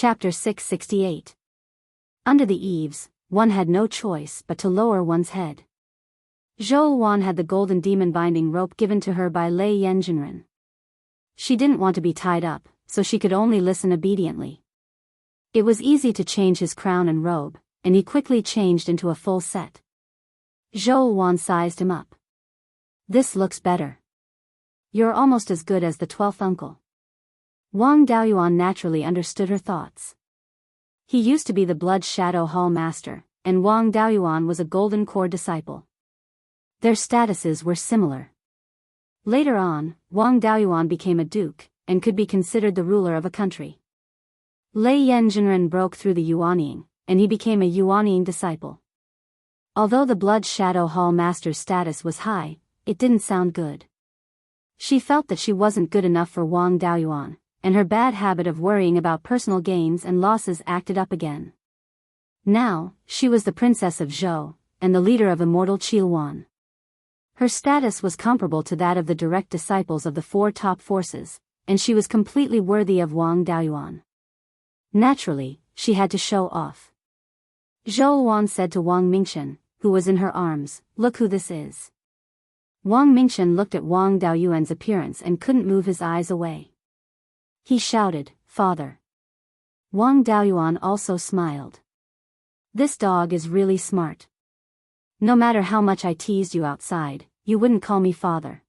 Chapter 668. Under the eaves, one had no choice but to lower one's head. Zhou Wan had the golden demon binding rope given to her by Lei Yanjinren. She didn't want to be tied up, so she could only listen obediently. It was easy to change his crown and robe, and he quickly changed into a full set. Zhou Wan sized him up. "This looks better. You're almost as good as the 12th uncle." Wang Daoyuan naturally understood her thoughts. He used to be the Blood Shadow Hall Master, and Wang Daoyuan was a Golden Core disciple. Their statuses were similar. Later on, Wang Daoyuan became a duke, and could be considered the ruler of a country. Lei Yanjinren broke through the Yuanying, and he became a Yuanying disciple. Although the Blood Shadow Hall Master's status was high, it didn't sound good. She felt that she wasn't good enough for Wang Daoyuan, and her bad habit of worrying about personal gains and losses acted up again. Now, she was the princess of Zhou, and the leader of Immortal Qilwan. Her status was comparable to that of the direct disciples of the four top forces, and she was completely worthy of Wang Daoyuan. Naturally, she had to show off. Zhou Wan said to Wang Mingshen, who was in her arms, "Look who this is." Wang Mingshen looked at Wang Daoyuan's appearance and couldn't move his eyes away. He shouted, "Father." Wang Daoyuan also smiled. "This dog is really smart. No matter how much I teased you outside, you wouldn't call me father.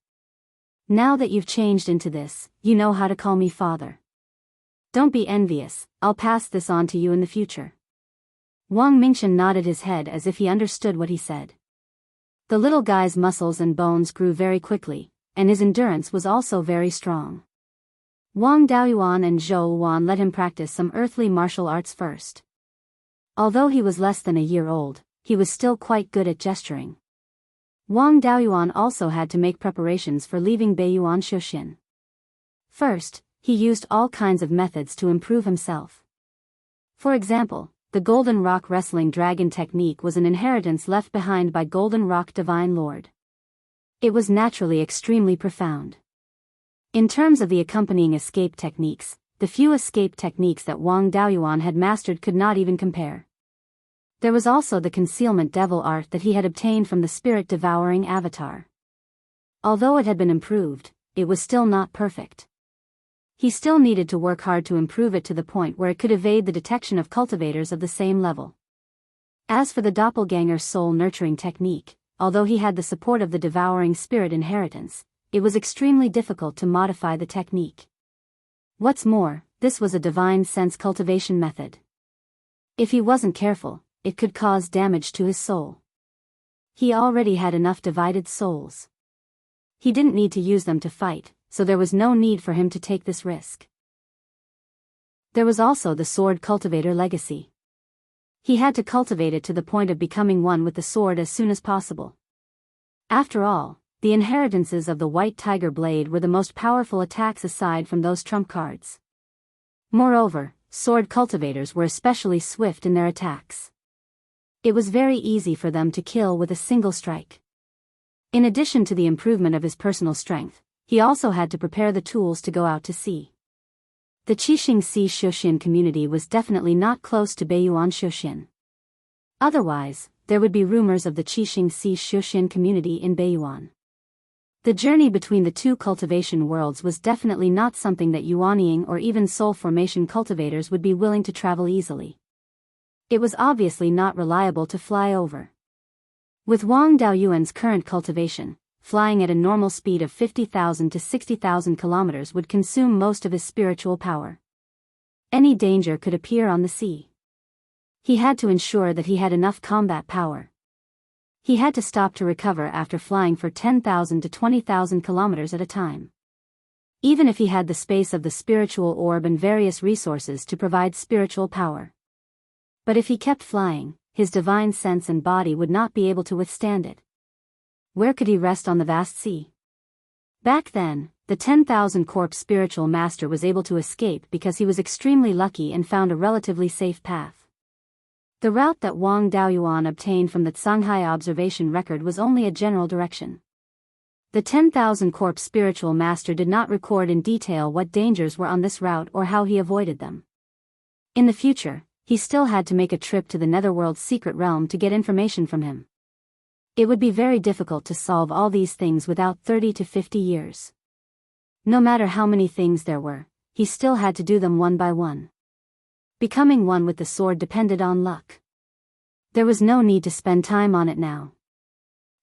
Now that you've changed into this, you know how to call me father. Don't be envious, I'll pass this on to you in the future." Wang Mingshen nodded his head as if he understood what he said. The little guy's muscles and bones grew very quickly, and his endurance was also very strong. Wang Daoyuan and Zhou Wan let him practice some earthly martial arts first. Although he was less than a year old, he was still quite good at gesturing. Wang Daoyuan also had to make preparations for leaving Beiyuan Shoshin. First, he used all kinds of methods to improve himself. For example, the Golden Rock Wrestling Dragon technique was an inheritance left behind by Golden Rock Divine Lord. It was naturally extremely profound. In terms of the accompanying escape techniques, the few escape techniques that Wang Daoyuan had mastered could not even compare. There was also the concealment devil art that he had obtained from the spirit-devouring avatar. Although it had been improved, it was still not perfect. He still needed to work hard to improve it to the point where it could evade the detection of cultivators of the same level. As for the doppelganger soul-nurturing technique, although he had the support of the devouring spirit inheritance, it was extremely difficult to modify the technique. What's more, this was a divine sense cultivation method. If he wasn't careful, it could cause damage to his soul. He already had enough divided souls. He didn't need to use them to fight, so there was no need for him to take this risk. There was also the sword cultivator legacy. He had to cultivate it to the point of becoming one with the sword as soon as possible. After all, the inheritances of the White Tiger Blade were the most powerful attacks aside from those trump cards. Moreover, sword cultivators were especially swift in their attacks. It was very easy for them to kill with a single strike. In addition to the improvement of his personal strength, he also had to prepare the tools to go out to sea. The Qixing Sea Shoshin community was definitely not close to Beiyuan Shoshin. Otherwise, there would be rumors of the Qixing Sea Shoshin community in Beiyuan. The journey between the two cultivation worlds was definitely not something that Yuanying or even soul formation cultivators would be willing to travel easily. It was obviously not reliable to fly over. With Wang Daoyuan's current cultivation, flying at a normal speed of 50,000 to 60,000 kilometers would consume most of his spiritual power. Any danger could appear on the sea. He had to ensure that he had enough combat power. He had to stop to recover after flying for 10,000 to 20,000 kilometers at a time. Even if he had the space of the spiritual orb and various resources to provide spiritual power. But if he kept flying, his divine sense and body would not be able to withstand it. Where could he rest on the vast sea? Back then, the 10,000 corpse spiritual master was able to escape because he was extremely lucky and found a relatively safe path. The route that Wang Daoyuan obtained from the Shanghai observation record was only a general direction. The 10,000 corpse spiritual master did not record in detail what dangers were on this route or how he avoided them. In the future, he still had to make a trip to the Netherworld's secret realm to get information from him. It would be very difficult to solve all these things without 30 to 50 years. No matter how many things there were, he still had to do them one by one. Becoming one with the sword depended on luck. There was no need to spend time on it now.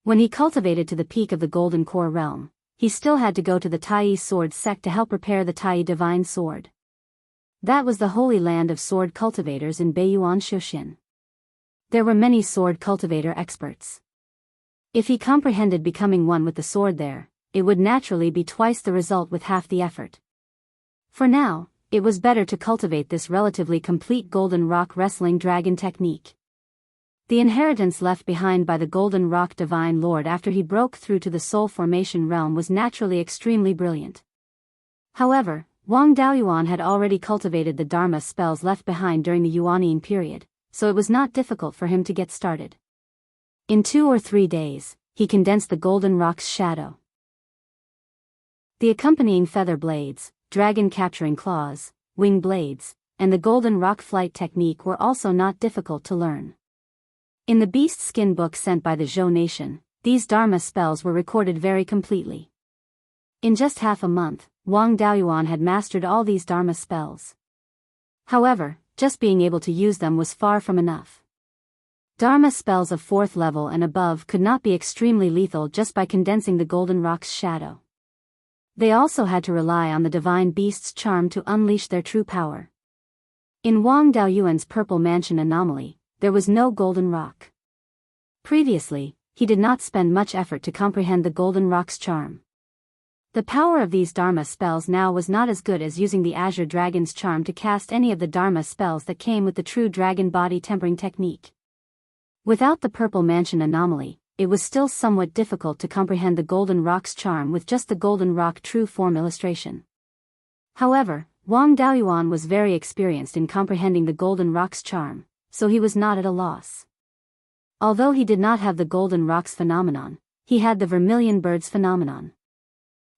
When he cultivated to the peak of the Golden Core realm, he still had to go to the Tai sword sect to help prepare the Tai divine sword. That was the holy land of sword cultivators in Beiyuan Shushin. There were many sword cultivator experts. If he comprehended becoming one with the sword there, it would naturally be twice the result with half the effort. For now, it was better to cultivate this relatively complete Golden Rock Wrestling Dragon technique. The inheritance left behind by the Golden Rock Divine Lord after he broke through to the Soul Formation realm was naturally extremely brilliant. However, Wang Daoyuan had already cultivated the Dharma spells left behind during the Yuanine period, so it was not difficult for him to get started. In 2 or 3 days, he condensed the Golden Rock's shadow. The accompanying feather blades, dragon capturing claws, wing blades, and the Golden Rock flight technique were also not difficult to learn. In the beast skin book sent by the Zhou nation, these Dharma spells were recorded very completely. In just half a month, Wang Daoyuan had mastered all these Dharma spells. However, just being able to use them was far from enough. Dharma spells of 4th level and above could not be extremely lethal just by condensing the Golden Rock's shadow. They also had to rely on the Divine Beast's charm to unleash their true power. In Wang Daoyuan's Purple Mansion anomaly, there was no Golden Rock. Previously, he did not spend much effort to comprehend the Golden Rock's charm. The power of these Dharma spells now was not as good as using the Azure Dragon's charm to cast any of the Dharma spells that came with the true dragon body tempering technique. Without the Purple Mansion anomaly, it was still somewhat difficult to comprehend the Golden Rock's charm with just the Golden Rock true form illustration. However, Wang Daoyuan was very experienced in comprehending the Golden Rock's charm, so he was not at a loss. Although he did not have the Golden Rock's phenomenon, he had the Vermilion Bird's phenomenon.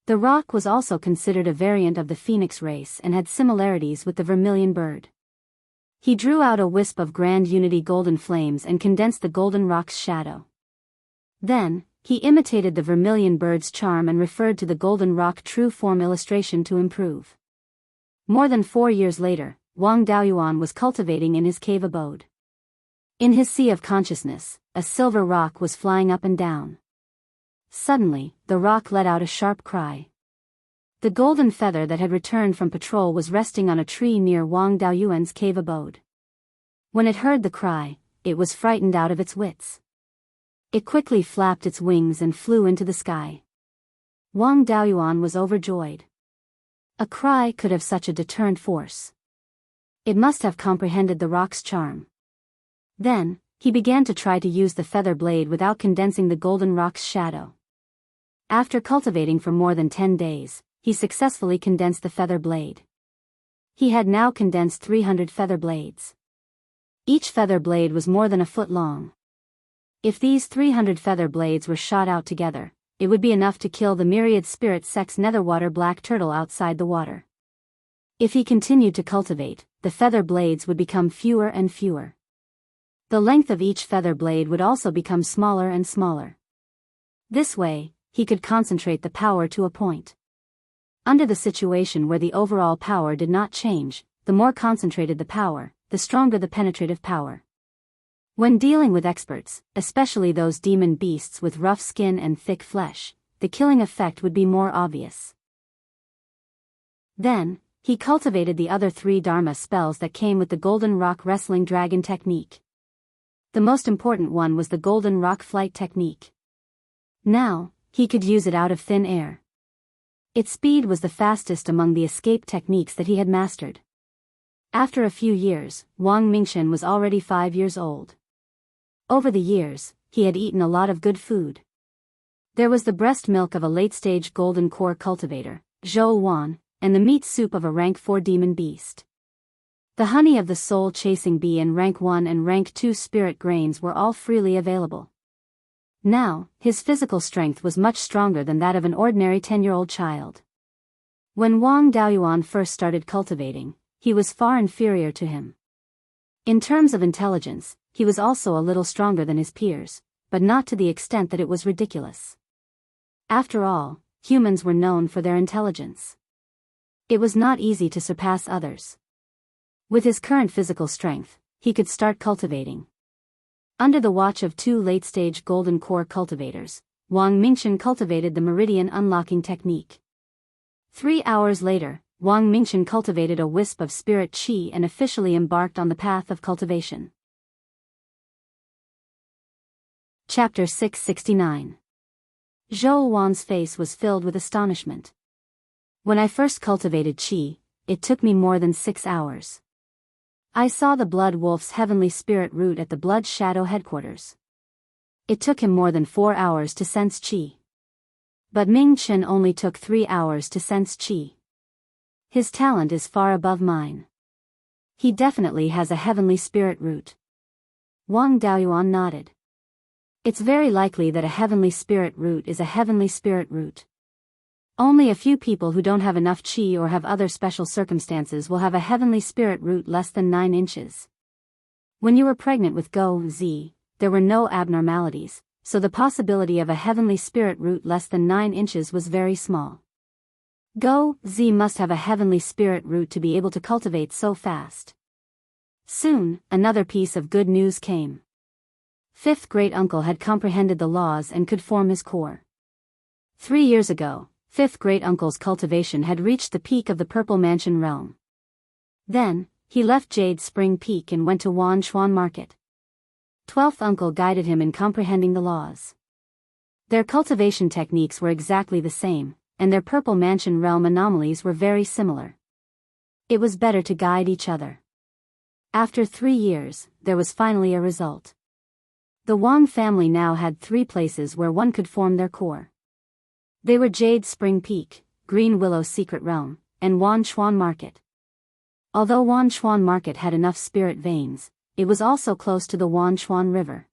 The rock was also considered a variant of the Phoenix race and had similarities with the Vermilion Bird. He drew out a wisp of Grand Unity golden flames and condensed the Golden Rock's shadow. Then, he imitated the Vermilion Bird's charm and referred to the Golden Rock true form illustration to improve. More than 4 years later, Wang Daoyuan was cultivating in his cave abode. In his sea of consciousness, a silver rock was flying up and down. Suddenly, the rock let out a sharp cry. The golden feather that had returned from patrol was resting on a tree near Wang Daoyuan's cave abode. When it heard the cry, it was frightened out of its wits. It quickly flapped its wings and flew into the sky. Wang Daoyuan was overjoyed. A cry could have such a deterrent force. It must have comprehended the rock's charm. Then, he began to try to use the feather blade without condensing the Golden Rock's shadow. After cultivating for more than 10 days, he successfully condensed the feather blade. He had now condensed 300 feather blades. Each feather blade was more than a foot long. If these 300 feather blades were shot out together, it would be enough to kill the myriad spirit sex netherwater black turtle outside the water. If he continued to cultivate, the feather blades would become fewer and fewer. The length of each feather blade would also become smaller and smaller. This way, he could concentrate the power to a point. Under the situation where the overall power did not change, the more concentrated the power, the stronger the penetrative power. When dealing with experts, especially those demon beasts with rough skin and thick flesh, the killing effect would be more obvious. Then, he cultivated the other 3 Dharma spells that came with the Golden Rock Wrestling Dragon technique. The most important one was the Golden Rock Flight technique. Now, he could use it out of thin air. Its speed was the fastest among the escape techniques that he had mastered. After a few years, Wang Mingshen was already 5 years old. Over the years, he had eaten a lot of good food. There was the breast milk of a late-stage golden core cultivator, Zhou Wan, and the meat soup of a rank 4 demon beast. The honey of the soul-chasing bee and rank 1 and rank 2 spirit grains were all freely available. Now, his physical strength was much stronger than that of an ordinary 10-year-old child. When Wang Daoyuan first started cultivating, he was far inferior to him. In terms of intelligence, he was also a little stronger than his peers, but not to the extent that it was ridiculous. After all, humans were known for their intelligence. It was not easy to surpass others. With his current physical strength, he could start cultivating. Under the watch of 2 late-stage golden core cultivators, Wang Mingchen cultivated the meridian unlocking technique. 3 hours later, Wang Mingchen cultivated a wisp of spirit qi and officially embarked on the path of cultivation. Chapter 669. Zhou Wan's face was filled with astonishment. When I first cultivated qi, it took me more than 6 hours. I saw the Blood Wolf's heavenly spirit root at the Blood Shadow headquarters. It took him more than 4 hours to sense qi. But Ming Chen only took 3 hours to sense qi. His talent is far above mine. He definitely has a heavenly spirit root. Wang Daoyuan nodded. It's very likely that a heavenly spirit root is a heavenly spirit root. Only a few people who don't have enough qi or have other special circumstances will have a heavenly spirit root less than 9 inches. When you were pregnant with Go Z, there were no abnormalities, so the possibility of a heavenly spirit root less than 9 inches was very small. Go Z must have a heavenly spirit root to be able to cultivate so fast. Soon, another piece of good news came. Fifth great-uncle had comprehended the laws and could form his core. 3 years ago, Fifth great-uncle's cultivation had reached the peak of the Purple Mansion realm. Then, he left Jade Spring Peak and went to Wanchuan Market. 12th uncle guided him in comprehending the laws. Their cultivation techniques were exactly the same, and their Purple Mansion realm anomalies were very similar. It was better to guide each other. After 3 years, there was finally a result. The Wang family now had 3 places where one could form their core. They were Jade Spring Peak, Green Willow Secret Realm, and Wanchuan Market. Although Wanchuan Market had enough spirit veins, it was also close to the Wanchuan River.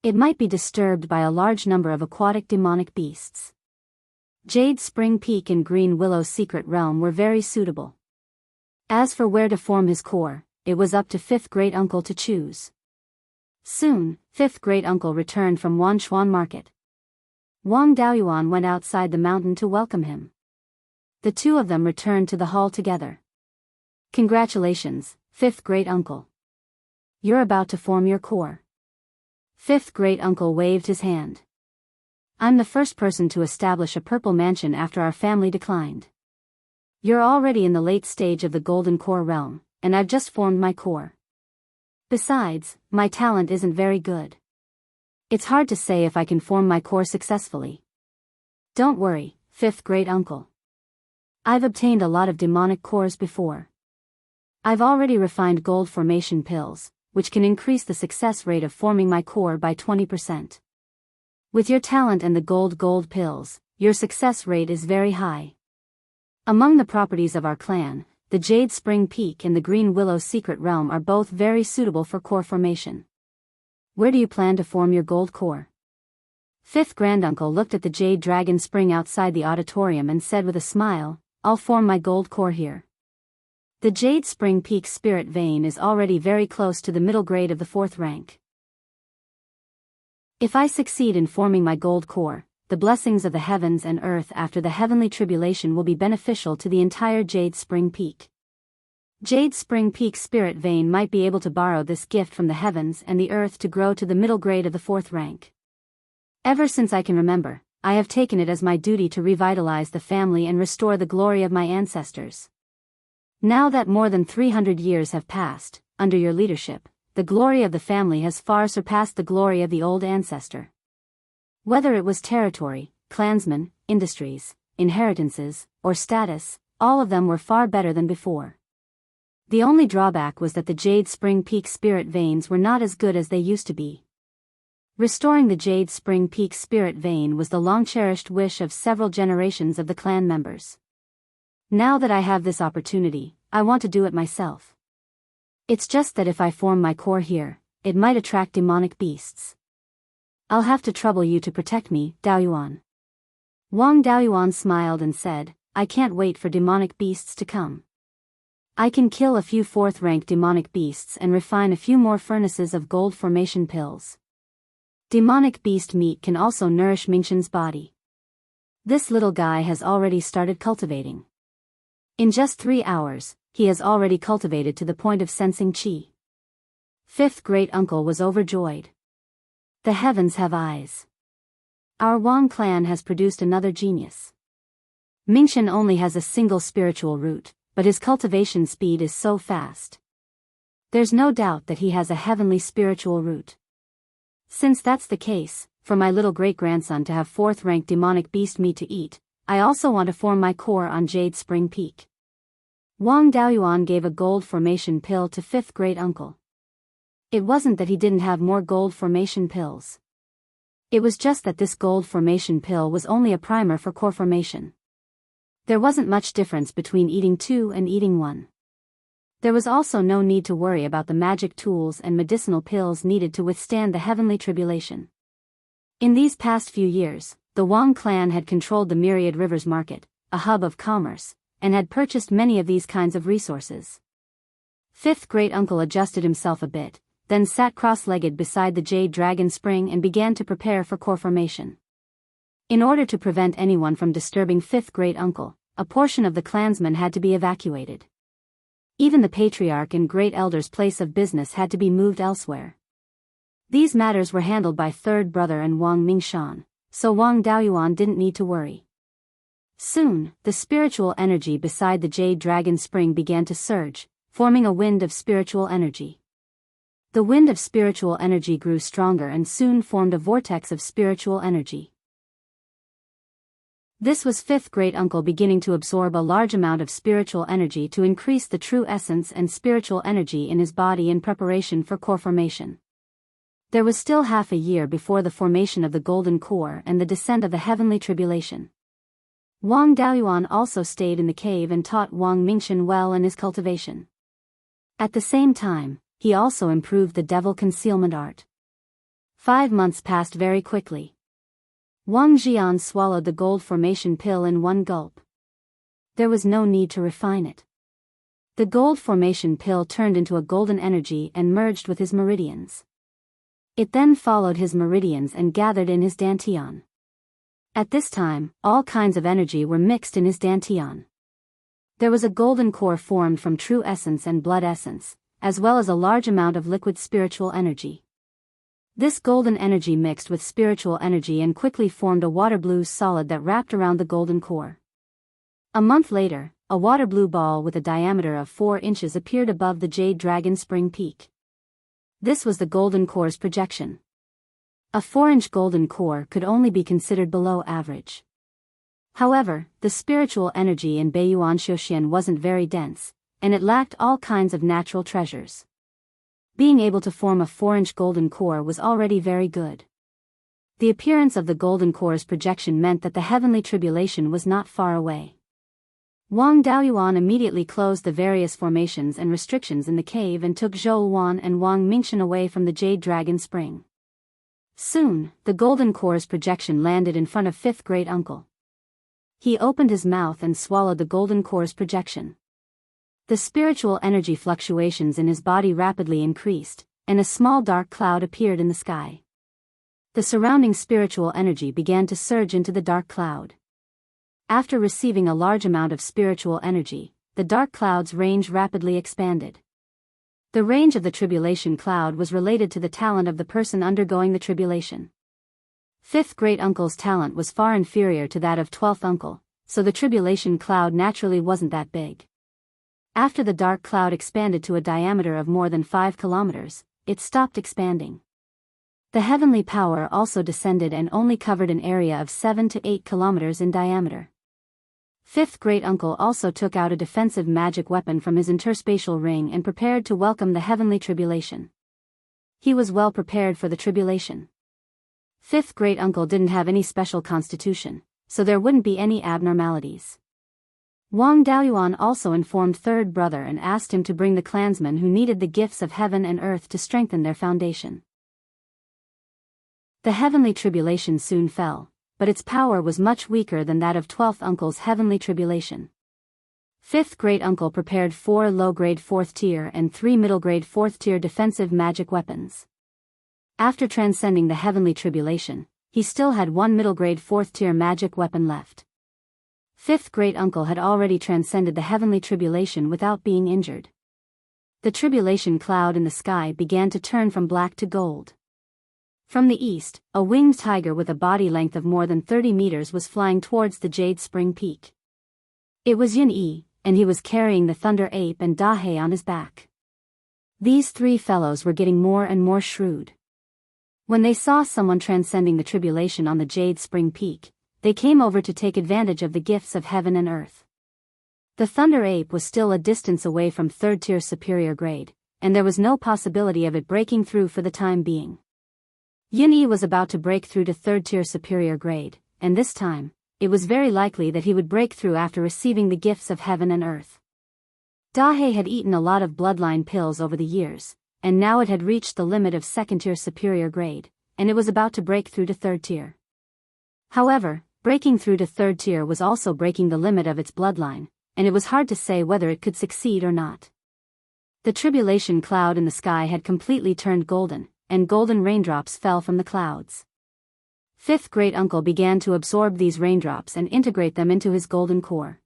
It might be disturbed by a large number of aquatic demonic beasts. Jade Spring Peak and Green Willow Secret Realm were very suitable. As for where to form his core, it was up to Fifth Great-Uncle to choose. Soon, Fifth Great-Uncle returned from Wanchuan Market. Wang Daoyuan went outside the mountain to welcome him. The two of them returned to the hall together. Congratulations, Fifth Great-Uncle. You're about to form your core. Fifth Great-Uncle waved his hand. I'm the first person to establish a purple mansion after our family declined. You're already in the late stage of the Golden Core realm, and I've just formed my core. Besides, my talent isn't very good. It's hard to say if I can form my core successfully. Don't worry, Fifth Great-Uncle. I've obtained a lot of demonic cores before. I've already refined gold formation pills, which can increase the success rate of forming my core by 20%. With your talent and the gold pills, your success rate is very high. Among the properties of our clan, the Jade Spring Peak and the Green Willow Secret Realm are both very suitable for core formation. Where do you plan to form your gold core? Fifth Granduncle looked at the Jade Dragon Spring outside the auditorium and said with a smile, I'll form my gold core here. The Jade Spring Peak spirit vein is already very close to the middle grade of the 4th rank. If I succeed in forming my gold core, the blessings of the heavens and earth after the heavenly tribulation will be beneficial to the entire Jade Spring Peak. Jade Spring Peak spirit vein might be able to borrow this gift from the heavens and the earth to grow to the middle grade of the 4th rank. Ever since I can remember, I have taken it as my duty to revitalize the family and restore the glory of my ancestors. Now that more than 300 years have passed, under your leadership, the glory of the family has far surpassed the glory of the old ancestor. Whether it was territory, clansmen, industries, inheritances, or status, all of them were far better than before. The only drawback was that the Jade Spring Peak spirit veins were not as good as they used to be. Restoring the Jade Spring Peak spirit vein was the long-cherished wish of several generations of the clan members. Now that I have this opportunity, I want to do it myself. It's just that if I form my core here, it might attract demonic beasts. I'll have to trouble you to protect me, Daoyuan. Wang Daoyuan smiled and said, I can't wait for demonic beasts to come. I can kill a few fourth-rank demonic beasts and refine a few more furnaces of gold formation pills. Demonic beast meat can also nourish Mingxin's body. This little guy has already started cultivating. In just 3 hours, he has already cultivated to the point of sensing qi. Fifth great-uncle was overjoyed. The heavens have eyes. Our Wang clan has produced another genius. Mingxin only has a single spiritual root, but his cultivation speed is so fast. There's no doubt that he has a heavenly spiritual root. Since that's the case, for my little great-grandson to have fourth-rank demonic beast meat to eat, I also want to form my core on Jade Spring Peak. Wang Daoyuan gave a gold formation pill to fifth great-uncle. It wasn't that he didn't have more gold formation pills. It was just that this gold formation pill was only a primer for core formation. There wasn't much difference between eating 2 and eating 1. There was also no need to worry about the magic tools and medicinal pills needed to withstand the heavenly tribulation. In these past few years, the Wang clan had controlled the Myriad Rivers Market, a hub of commerce, and had purchased many of these kinds of resources. Fifth great-uncle adjusted himself a bit, then sat cross-legged beside the Jade Dragon Spring and began to prepare for core formation. In order to prevent anyone from disturbing fifth great-uncle, a portion of the clansmen had to be evacuated. Even the patriarch and great elder's place of business had to be moved elsewhere. These matters were handled by third brother and Wang Mingshan, so Wang Daoyuan didn't need to worry. Soon, the spiritual energy beside the Jade Dragon Spring began to surge, forming a wind of spiritual energy. The wind of spiritual energy grew stronger and soon formed a vortex of spiritual energy. This was fifth great-uncle beginning to absorb a large amount of spiritual energy to increase the true essence and spiritual energy in his body in preparation for core formation. There was still half a year before the formation of the golden core and the descent of the heavenly tribulation. Wang Daoyuan also stayed in the cave and taught Wang Mingxin well in his cultivation. At the same time, he also improved the devil concealment art. 5 months passed very quickly. Wang Jian swallowed the gold formation pill in one gulp. There was no need to refine it. The gold formation pill turned into a golden energy and merged with his meridians. It then followed his meridians and gathered in his dantian. At this time, all kinds of energy were mixed in his dantian. There was a golden core formed from true essence and blood essence, as well as a large amount of liquid spiritual energy. This golden energy mixed with spiritual energy and quickly formed a water blue solid that wrapped around the golden core. A month later, a water blue ball with a diameter of 4 inches appeared above the Jade Dragon Spring Peak. This was the golden core's projection. A 4-inch golden core could only be considered below average. However, the spiritual energy in Beiyuan Xiuxian wasn't very dense, and it lacked all kinds of natural treasures. Being able to form a 4-inch golden core was already very good. The appearance of the golden core's projection meant that the heavenly tribulation was not far away. Wang Daoyuan immediately closed the various formations and restrictions in the cave and took Zhou Wan and Wang Mingxin away from the Jade Dragon Spring. Soon, the golden core's projection landed in front of fifth great-uncle. He opened his mouth and swallowed the golden core's projection. The spiritual energy fluctuations in his body rapidly increased, and a small dark cloud appeared in the sky. The surrounding spiritual energy began to surge into the dark cloud. After receiving a large amount of spiritual energy, the dark cloud's range rapidly expanded. The range of the tribulation cloud was related to the talent of the person undergoing the tribulation. Fifth great-uncle's talent was far inferior to that of 12th uncle, so the tribulation cloud naturally wasn't that big. After the dark cloud expanded to a diameter of more than 5 kilometers, it stopped expanding. The heavenly power also descended and only covered an area of 7 to 8 kilometers in diameter. Fifth great-uncle also took out a defensive magic weapon from his interspatial ring and prepared to welcome the heavenly tribulation. He was well prepared for the tribulation. Fifth great-uncle didn't have any special constitution, so there wouldn't be any abnormalities. Wang Daoyuan also informed third brother and asked him to bring the clansmen who needed the gifts of heaven and earth to strengthen their foundation. The heavenly tribulation soon fell, but its power was much weaker than that of 12th uncle's heavenly tribulation. Fifth great uncle prepared 4 low-grade 4th tier and 3 middle-grade 4th tier defensive magic weapons. After transcending the heavenly tribulation, he still had 1 middle-grade 4th tier magic weapon left. Fifth great uncle had already transcended the heavenly tribulation without being injured. The tribulation cloud in the sky began to turn from black to gold. From the east, a winged tiger with a body length of more than 30 meters was flying towards the Jade Spring Peak. It was Yin-Yi, and he was carrying the Thunder Ape and Dahe on his back. These 3 fellows were getting more and more shrewd. When they saw someone transcending the tribulation on the Jade Spring Peak, they came over to take advantage of the gifts of heaven and earth. The Thunder Ape was still a distance away from 3rd tier superior grade, and there was no possibility of it breaking through for the time being. Yin-Yi was about to break through to 3rd tier superior grade, and this time, it was very likely that he would break through after receiving the gifts of heaven and earth. Dahe had eaten a lot of bloodline pills over the years, and now it had reached the limit of 2nd tier superior grade, and it was about to break through to 3rd tier. However, breaking through to 3rd tier was also breaking the limit of its bloodline, and it was hard to say whether it could succeed or not. The tribulation cloud in the sky had completely turned golden, and golden raindrops fell from the clouds. Fifth great uncle began to absorb these raindrops and integrate them into his golden core.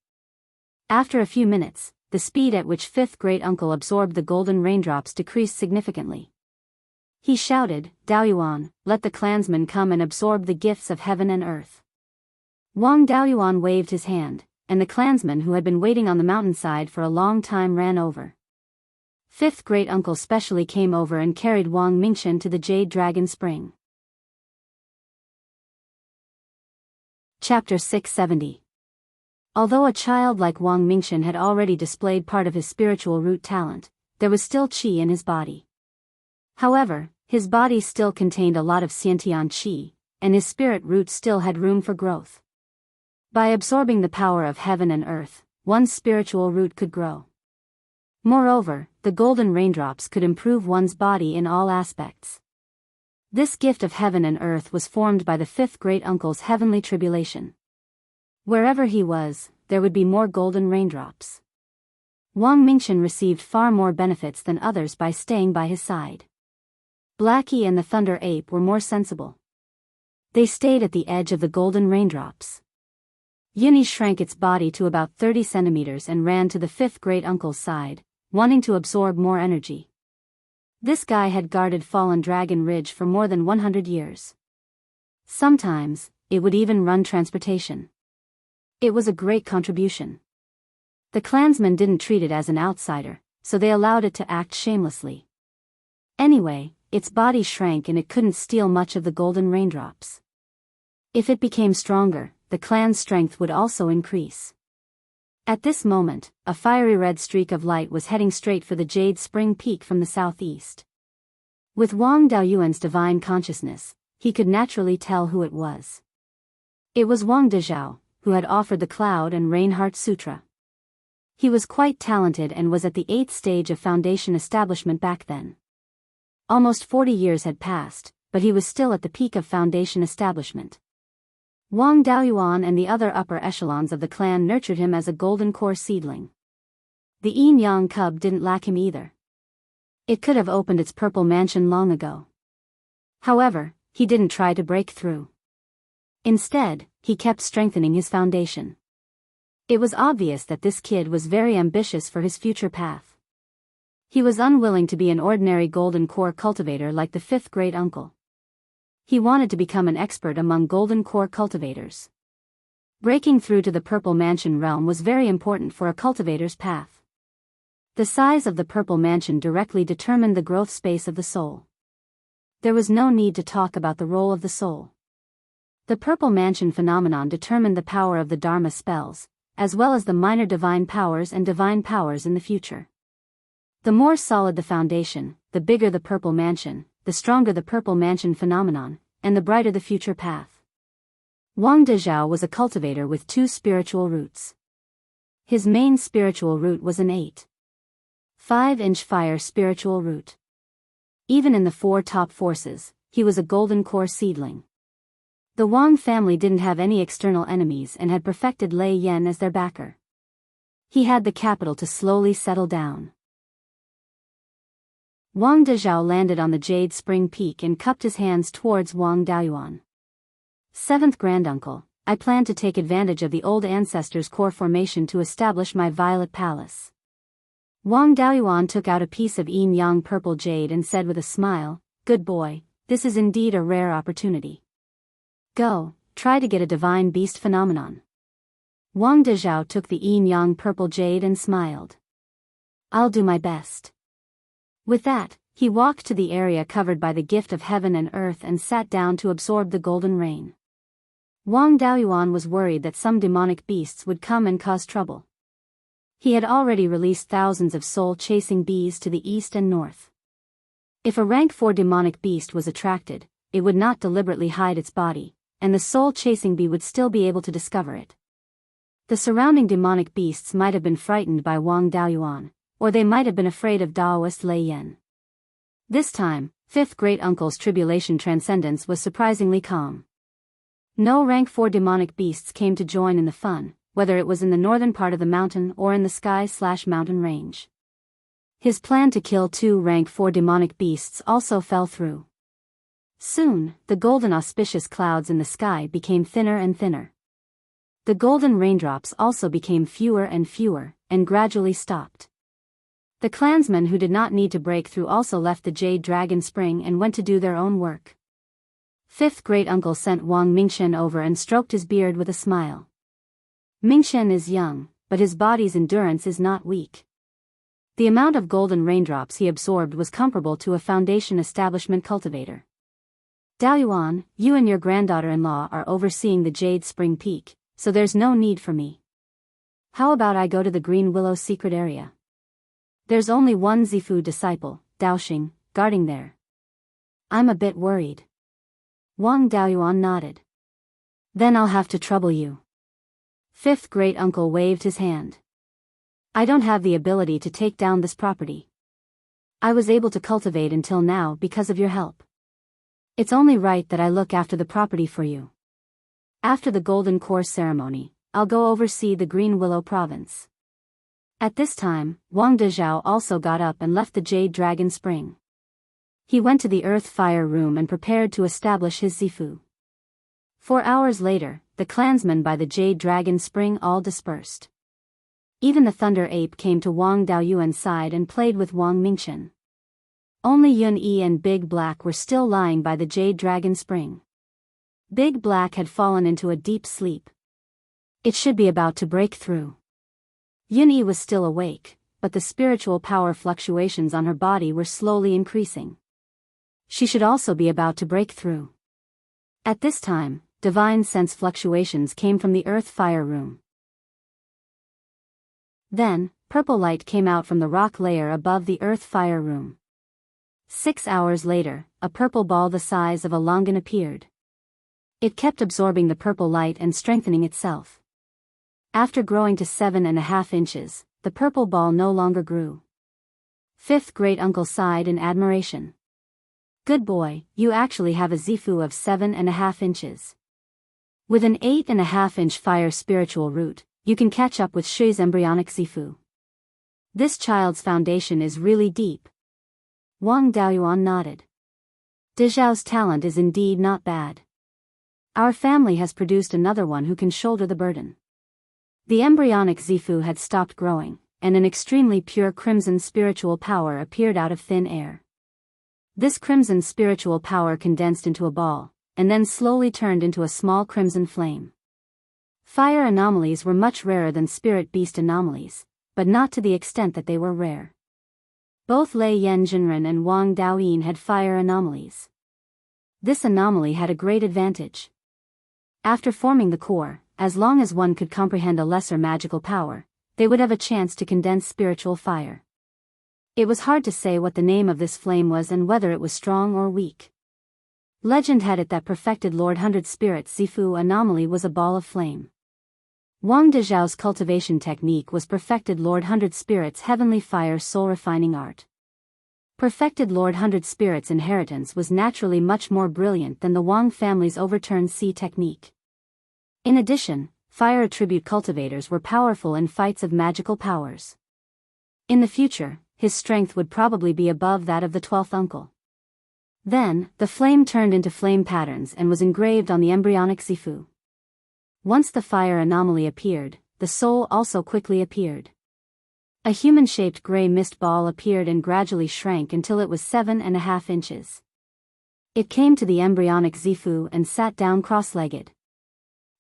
After a few minutes, the speed at which fifth great uncle absorbed the golden raindrops decreased significantly. He shouted, "Daoyuan, let the clansmen come and absorb the gifts of heaven and earth." Wang Daoyuan waved his hand, and the clansmen who had been waiting on the mountainside for a long time ran over. Fifth great uncle specially came over and carried Wang Mingshan to the Jade Dragon Spring. Chapter 670. Although a child like Wang Mingshan had already displayed part of his spiritual root talent, there was still qi in his body. However, his body still contained a lot of Xiantian qi, and his spirit root still had room for growth. By absorbing the power of heaven and earth, one's spiritual root could grow. Moreover, the golden raindrops could improve one's body in all aspects. This gift of heaven and earth was formed by the fifth great uncle's heavenly tribulation. Wherever he was, there would be more golden raindrops. Wang Mingshan received far more benefits than others by staying by his side. Blackie and the Thunder Ape were more sensible. They stayed at the edge of the golden raindrops. Yin-Yi shrank its body to about 30 centimeters and ran to the fifth great uncle's side, wanting to absorb more energy. This guy had guarded Fallen Dragon Ridge for more than 100 years. Sometimes, it would even run transportation. It was a great contribution. The clansmen didn't treat it as an outsider, so they allowed it to act shamelessly. Anyway, its body shrank and it couldn't steal much of the golden raindrops. If it became stronger, the clan's strength would also increase. At this moment, a fiery red streak of light was heading straight for the Jade Spring Peak from the southeast. With Wang Daoyuan's divine consciousness, he could naturally tell who it was. It was Wang Dezhao, who had offered the Cloud and Rain Heart Sutra. He was quite talented and was at the 8th stage of Foundation establishment back then. Almost 40 years had passed, but he was still at the peak of Foundation establishment. Wang Daoyuan and the other upper echelons of the clan nurtured him as a golden core seedling. The yin-yang cub didn't lack him either. It could have opened its purple mansion long ago. However, he didn't try to break through. Instead, he kept strengthening his foundation. It was obvious that this kid was very ambitious for his future path. He was unwilling to be an ordinary golden core cultivator like the fifth great uncle. He wanted to become an expert among golden core cultivators. Breaking through to the Purple Mansion realm was very important for a cultivator's path. The size of the Purple Mansion directly determined the growth space of the soul. There was no need to talk about the role of the soul. The Purple Mansion phenomenon determined the power of the Dharma spells, as well as the minor divine powers and divine powers in the future. The more solid the foundation, the bigger the Purple Mansion, the stronger the Purple Mansion phenomenon, and the brighter the future path. Wang Dezhao was a cultivator with 2 spiritual roots. His main spiritual root was an 8.5-inch fire spiritual root. Even in the 4 top forces, he was a golden core seedling. The Wang family didn't have any external enemies and had perfected Lei Yan as their backer. He had the capital to slowly settle down. Wang Dezhao landed on the Jade Spring Peak and cupped his hands towards Wang Daoyuan. Seventh Granduncle, I plan to take advantage of the old ancestors' core formation to establish my Violet Palace. Wang Daoyuan took out a piece of yin-yang purple jade and said with a smile, "Good boy, this is indeed a rare opportunity. Go, try to get a divine beast phenomenon." Wang Dezhao took the yin-yang purple jade and smiled. "I'll do my best." With that, he walked to the area covered by the gift of heaven and earth and sat down to absorb the golden rain. Wang Daoyuan was worried that some demonic beasts would come and cause trouble. He had already released thousands of soul-chasing bees to the east and north. If a rank 4 demonic beast was attracted, it would not deliberately hide its body, and the soul-chasing bee would still be able to discover it. The surrounding demonic beasts might have been frightened by Wang Daoyuan, or they might have been afraid of Daoist Lei Yan. This time, Fifth Great Uncle's tribulation transcendence was surprisingly calm. No rank 4 demonic beasts came to join in the fun, whether it was in the northern part of the mountain or in the sky/mountain range. His plan to kill 2 rank 4 demonic beasts also fell through. Soon, the golden auspicious clouds in the sky became thinner and thinner. The golden raindrops also became fewer and fewer, and gradually stopped. The clansmen who did not need to break through also left the Jade Dragon Spring and went to do their own work. Fifth Great Uncle sent Wang Mingchen over and stroked his beard with a smile. Mingchen is young, but his body's endurance is not weak. The amount of golden raindrops he absorbed was comparable to a foundation establishment cultivator. Daoyuan, you and your granddaughter-in-law are overseeing the Jade Spring Peak, so there's no need for me. How about I go to the Green Willow secret area? There's only one Zifu disciple, Daoxing, guarding there. I'm a bit worried. Wang Daoyuan nodded. Then I'll have to trouble you. Fifth Great Uncle waved his hand. I don't have the ability to take down this property. I was able to cultivate until now because of your help. It's only right that I look after the property for you. After the Golden Course ceremony, I'll go oversee the Green Willow province. At this time, Wang Dezhao also got up and left the Jade Dragon Spring. He went to the Earth Fire Room and prepared to establish his Zifu. 4 hours later, the clansmen by the Jade Dragon Spring all dispersed. Even the Thunder Ape came to Wang Daoyuan's side and played with Wang Mingchen. Only Yun Yi and Big Black were still lying by the Jade Dragon Spring. Big Black had fallen into a deep sleep. It should be about to break through. Yun Yi was still awake, but the spiritual power fluctuations on her body were slowly increasing. She should also be about to break through. At this time, divine sense fluctuations came from the Earth Fire Room. Then, purple light came out from the rock layer above the Earth Fire Room. 6 hours later, a purple ball the size of a longan appeared. It kept absorbing the purple light and strengthening itself. After growing to 7.5 inches, the purple ball no longer grew. Fifth Great Uncle sighed in admiration. Good boy, you actually have a Zifu of 7.5 inches. With an 8.5-inch fire spiritual root, you can catch up with Shui's embryonic Zifu. This child's foundation is really deep. Wang Daoyuan nodded. Dezhao's talent is indeed not bad. Our family has produced another one who can shoulder the burden. The embryonic Zifu had stopped growing, and an extremely pure crimson spiritual power appeared out of thin air. This crimson spiritual power condensed into a ball, and then slowly turned into a small crimson flame. Fire anomalies were much rarer than spirit beast anomalies, but not to the extent that they were rare. Both Lei Yan Jinren and Wang Daoyin had fire anomalies. This anomaly had a great advantage. After forming the core, as long as one could comprehend a lesser magical power, they would have a chance to condense spiritual fire. It was hard to say what the name of this flame was and whether it was strong or weak. Legend had it that perfected Lord Hundred Spirit's Zifu anomaly was a ball of flame. Wang Dezhao's cultivation technique was perfected Lord Hundred Spirit's heavenly fire soul refining art. Perfected Lord Hundred Spirit's inheritance was naturally much more brilliant than the Wang family's overturned sea technique. In addition, fire attribute cultivators were powerful in fights of magical powers. In the future, his strength would probably be above that of the 12th uncle. Then, the flame turned into flame patterns and was engraved on the embryonic Zifu. Once the fire anomaly appeared, the soul also quickly appeared. A human-shaped gray mist ball appeared and gradually shrank until it was 7.5 inches. It came to the embryonic Zifu and sat down cross-legged.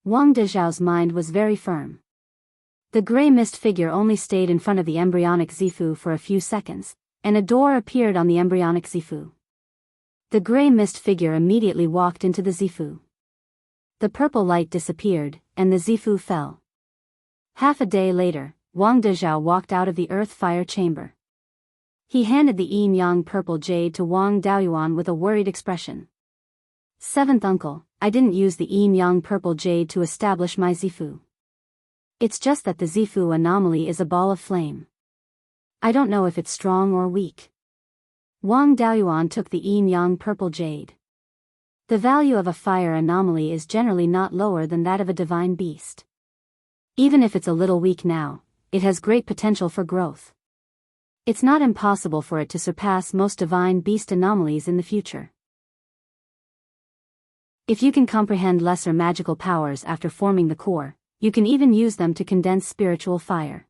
Wang Dezhao's mind was very firm. The gray mist figure only stayed in front of the embryonic Zifu for a few seconds, and a door appeared on the embryonic Zifu. The gray mist figure immediately walked into the Zifu. The purple light disappeared, and the Zifu fell. Half a day later, Wang Dezhao walked out of the earth fire chamber. He handed the yin-yang purple jade to Wang Daoyuan with a worried expression. "Seventh uncle, I didn't use the yin-yang purple jade to establish my Zifu. It's just that the Zifu anomaly is a ball of flame. I don't know if it's strong or weak." Wang Daoyuan took the yin-yang purple jade. The value of a fire anomaly is generally not lower than that of a divine beast. Even if it's a little weak now, it has great potential for growth. It's not impossible for it to surpass most divine beast anomalies in the future. If you can comprehend lesser magical powers after forming the core, you can even use them to condense spiritual fire.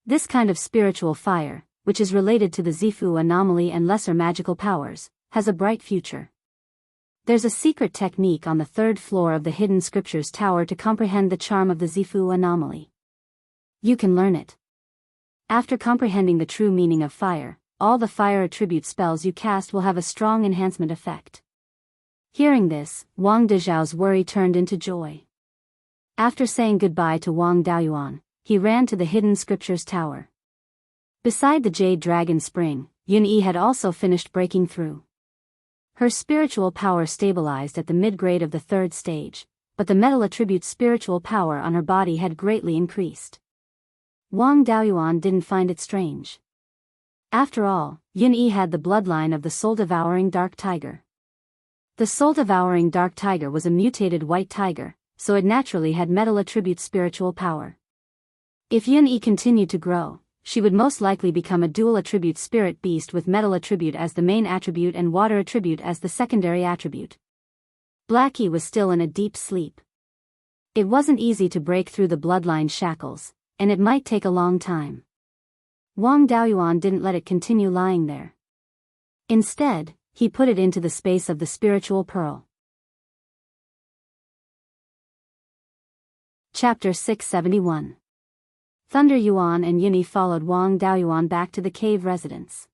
This kind of spiritual fire, which is related to the Zifu anomaly and lesser magical powers, has a bright future. There's a secret technique on the 3rd floor of the Hidden Scriptures Tower to comprehend the charm of the Zifu anomaly. You can learn it. After comprehending the true meaning of fire, all the fire attribute spells you cast will have a strong enhancement effect. Hearing this, Wang Dezhao's worry turned into joy. After saying goodbye to Wang Daoyuan, he ran to the Hidden Scriptures Tower. Beside the Jade Dragon Spring, Yun-Yi had also finished breaking through. Her spiritual power stabilized at the mid-grade of the 3rd stage, but the metal attribute's spiritual power on her body had greatly increased. Wang Daoyuan didn't find it strange. After all, Yun-Yi had the bloodline of the soul-devouring dark tiger. The soul-devouring dark tiger was a mutated white tiger, so it naturally had metal attribute spiritual power. If Yun-Yi continued to grow, she would most likely become a dual attribute spirit beast with metal attribute as the main attribute and water attribute as the secondary attribute. Blackie was still in a deep sleep. It wasn't easy to break through the bloodline shackles, and it might take a long time. Wang Daoyuan didn't let it continue lying there. Instead, he put it into the space of the spiritual pearl. Chapter 671. Thunder Yuan and Yun-Yi followed Wang Daoyuan back to the cave residence.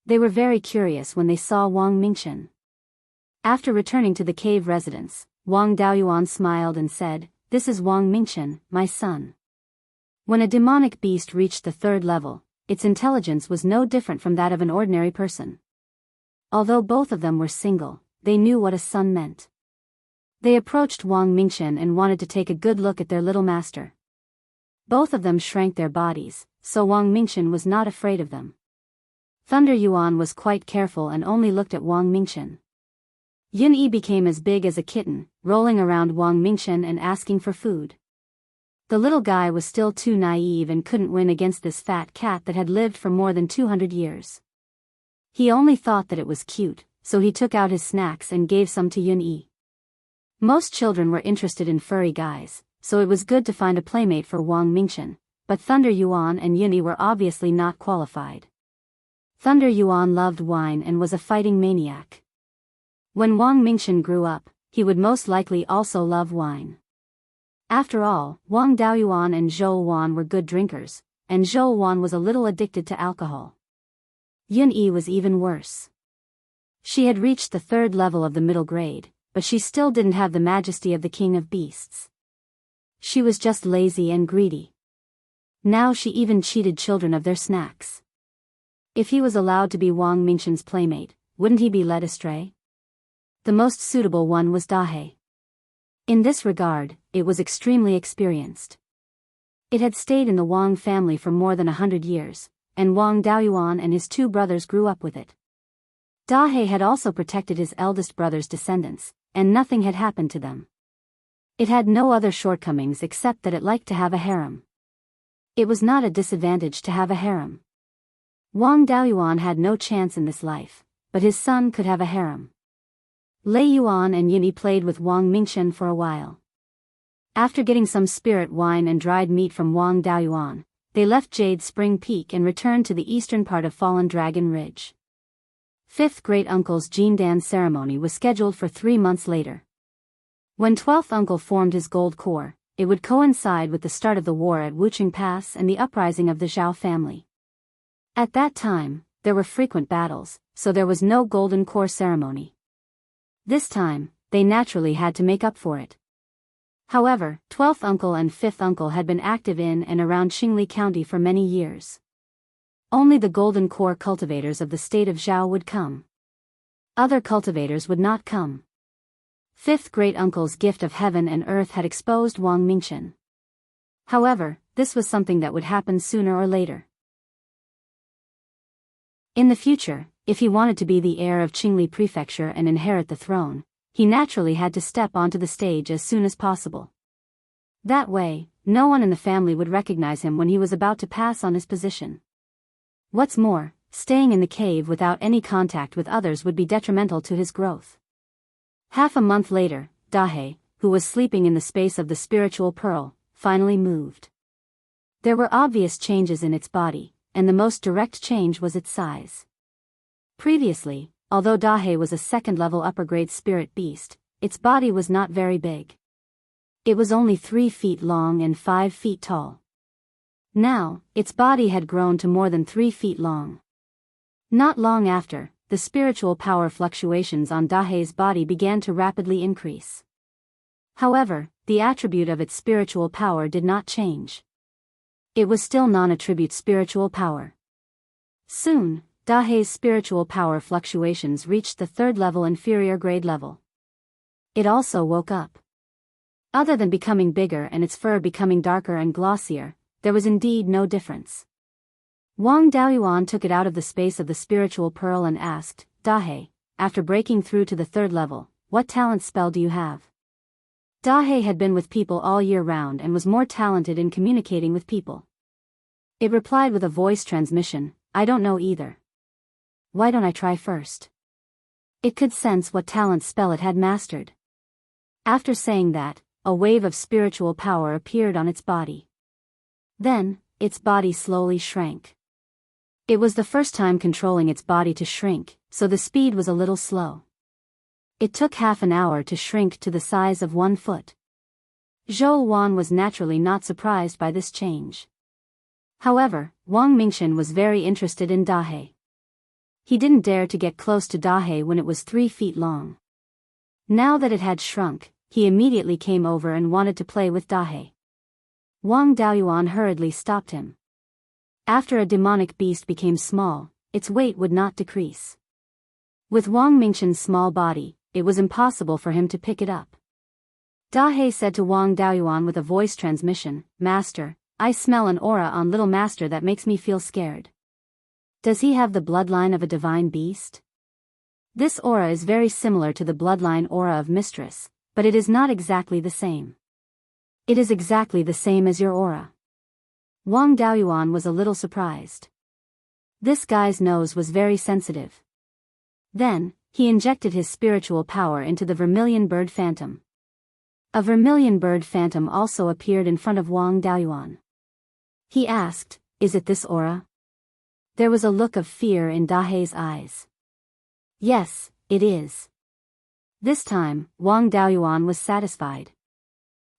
They were very curious when they saw Wang Mingchen. After returning to the cave residence, Wang Daoyuan smiled and said, "This is Wang Mingchen, my son." When a demonic beast reached the 3rd level, its intelligence was no different from that of an ordinary person. Although both of them were single, they knew what a son meant. They approached Wang Mingchen and wanted to take a good look at their little master. Both of them shrank their bodies, so Wang Mingchen was not afraid of them. Thunder Yuan was quite careful and only looked at Wang Mingchen. Yun-Yi became as big as a kitten, rolling around Wang Mingchen and asking for food. The little guy was still too naive and couldn't win against this fat cat that had lived for more than 200 years. He only thought that it was cute, so he took out his snacks and gave some to Yun-Yi. Most children were interested in furry guys, so it was good to find a playmate for Wang Mingchen, but Thunder Yuan and Yun-Yi were obviously not qualified. Thunder Yuan loved wine and was a fighting maniac. When Wang Mingchen grew up, he would most likely also love wine. After all, Wang Daoyuan and Zhou Wan were good drinkers, and Zhou Wan was a little addicted to alcohol. Yun-Yi was even worse. She had reached the 3rd level of the middle grade, but she still didn't have the majesty of the king of beasts. She was just lazy and greedy. Now she even cheated children of their snacks. If he was allowed to be Wang Mingchen's playmate, wouldn't he be led astray? The most suitable one was Dahe. In this regard, it was extremely experienced. It had stayed in the Wang family for more than 100 years, and Wang Daoyuan and his 2 brothers grew up with it. Dahe had also protected his eldest brother's descendants, and nothing had happened to them. It had no other shortcomings except that it liked to have a harem. It was not a disadvantage to have a harem. Wang Daoyuan had no chance in this life, but his son could have a harem. Lei Yuan and Yinyi played with Wang Mingchen for a while. After getting some spirit wine and dried meat from Wang Daoyuan, they left Jade Spring Peak and returned to the eastern part of Fallen Dragon Ridge. Fifth great-uncle's Jindan ceremony was scheduled for 3 months later. When 12th uncle formed his gold core, it would coincide with the start of the war at Wucheng Pass and the uprising of the Zhao family. At that time, there were frequent battles, so there was no golden core ceremony. This time, they naturally had to make up for it. However, 12th uncle and 5th uncle had been active in and around Qingli County for many years. Only the golden core cultivators of the state of Zhao would come. Other cultivators would not come. Fifth great-uncle's gift of heaven and earth had exposed Wang Mingchen. However, this was something that would happen sooner or later. In the future, if he wanted to be the heir of Qingli Prefecture and inherit the throne, he naturally had to step onto the stage as soon as possible. That way, no one in the family would recognize him when he was about to pass on his position. What's more, staying in the cave without any contact with others would be detrimental to his growth. Half a month later, Dahe, who was sleeping in the space of the spiritual pearl, finally moved. There were obvious changes in its body, and the most direct change was its size. Previously, although Dahe was a second-level upper-grade spirit beast, its body was not very big. It was only 3 feet long and 5 feet tall. Now, its body had grown to more than 3 feet long. Not long after, the spiritual power fluctuations on Dahe's body began to rapidly increase. However, the attribute of its spiritual power did not change. It was still non-attribute spiritual power. Soon, Dahe's spiritual power fluctuations reached the 3rd level inferior grade level. It also woke up. Other than becoming bigger and its fur becoming darker and glossier, there was indeed no difference. Wang Daoyuan took it out of the space of the spiritual pearl and asked, Dahe, after breaking through to the 3rd level, what talent spell do you have? Dahe had been with people all year round and was more talented in communicating with people. It replied with a voice transmission, I don't know either. Why don't I try first? It could sense what talent spell it had mastered. After saying that, a wave of spiritual power appeared on its body. Then, its body slowly shrank. It was the first time controlling its body to shrink, so the speed was a little slow. It took half an hour to shrink to the size of 1 foot. Zhou Wan was naturally not surprised by this change. However, Wang Mingchen was very interested in Dahe. He didn't dare to get close to Dahe when it was 3 feet long. Now that it had shrunk, he immediately came over and wanted to play with Dahe. Wang Daoyuan hurriedly stopped him. After a demonic beast became small, its weight would not decrease. With Wang Mingchen's small body, it was impossible for him to pick it up. Dahe said to Wang Daoyuan with a voice transmission, Master, I smell an aura on little master that makes me feel scared. Does he have the bloodline of a divine beast? This aura is very similar to the bloodline aura of Mistress, but it is not exactly the same. It is exactly the same as your aura. Wang Daoyuan was a little surprised. This guy's nose was very sensitive. Then, he injected his spiritual power into the vermilion bird phantom. A vermilion bird phantom also appeared in front of Wang Daoyuan. He asked, Is it this aura? There was a look of fear in Dahe's eyes. Yes, it is. This time, Wang Daoyuan was satisfied.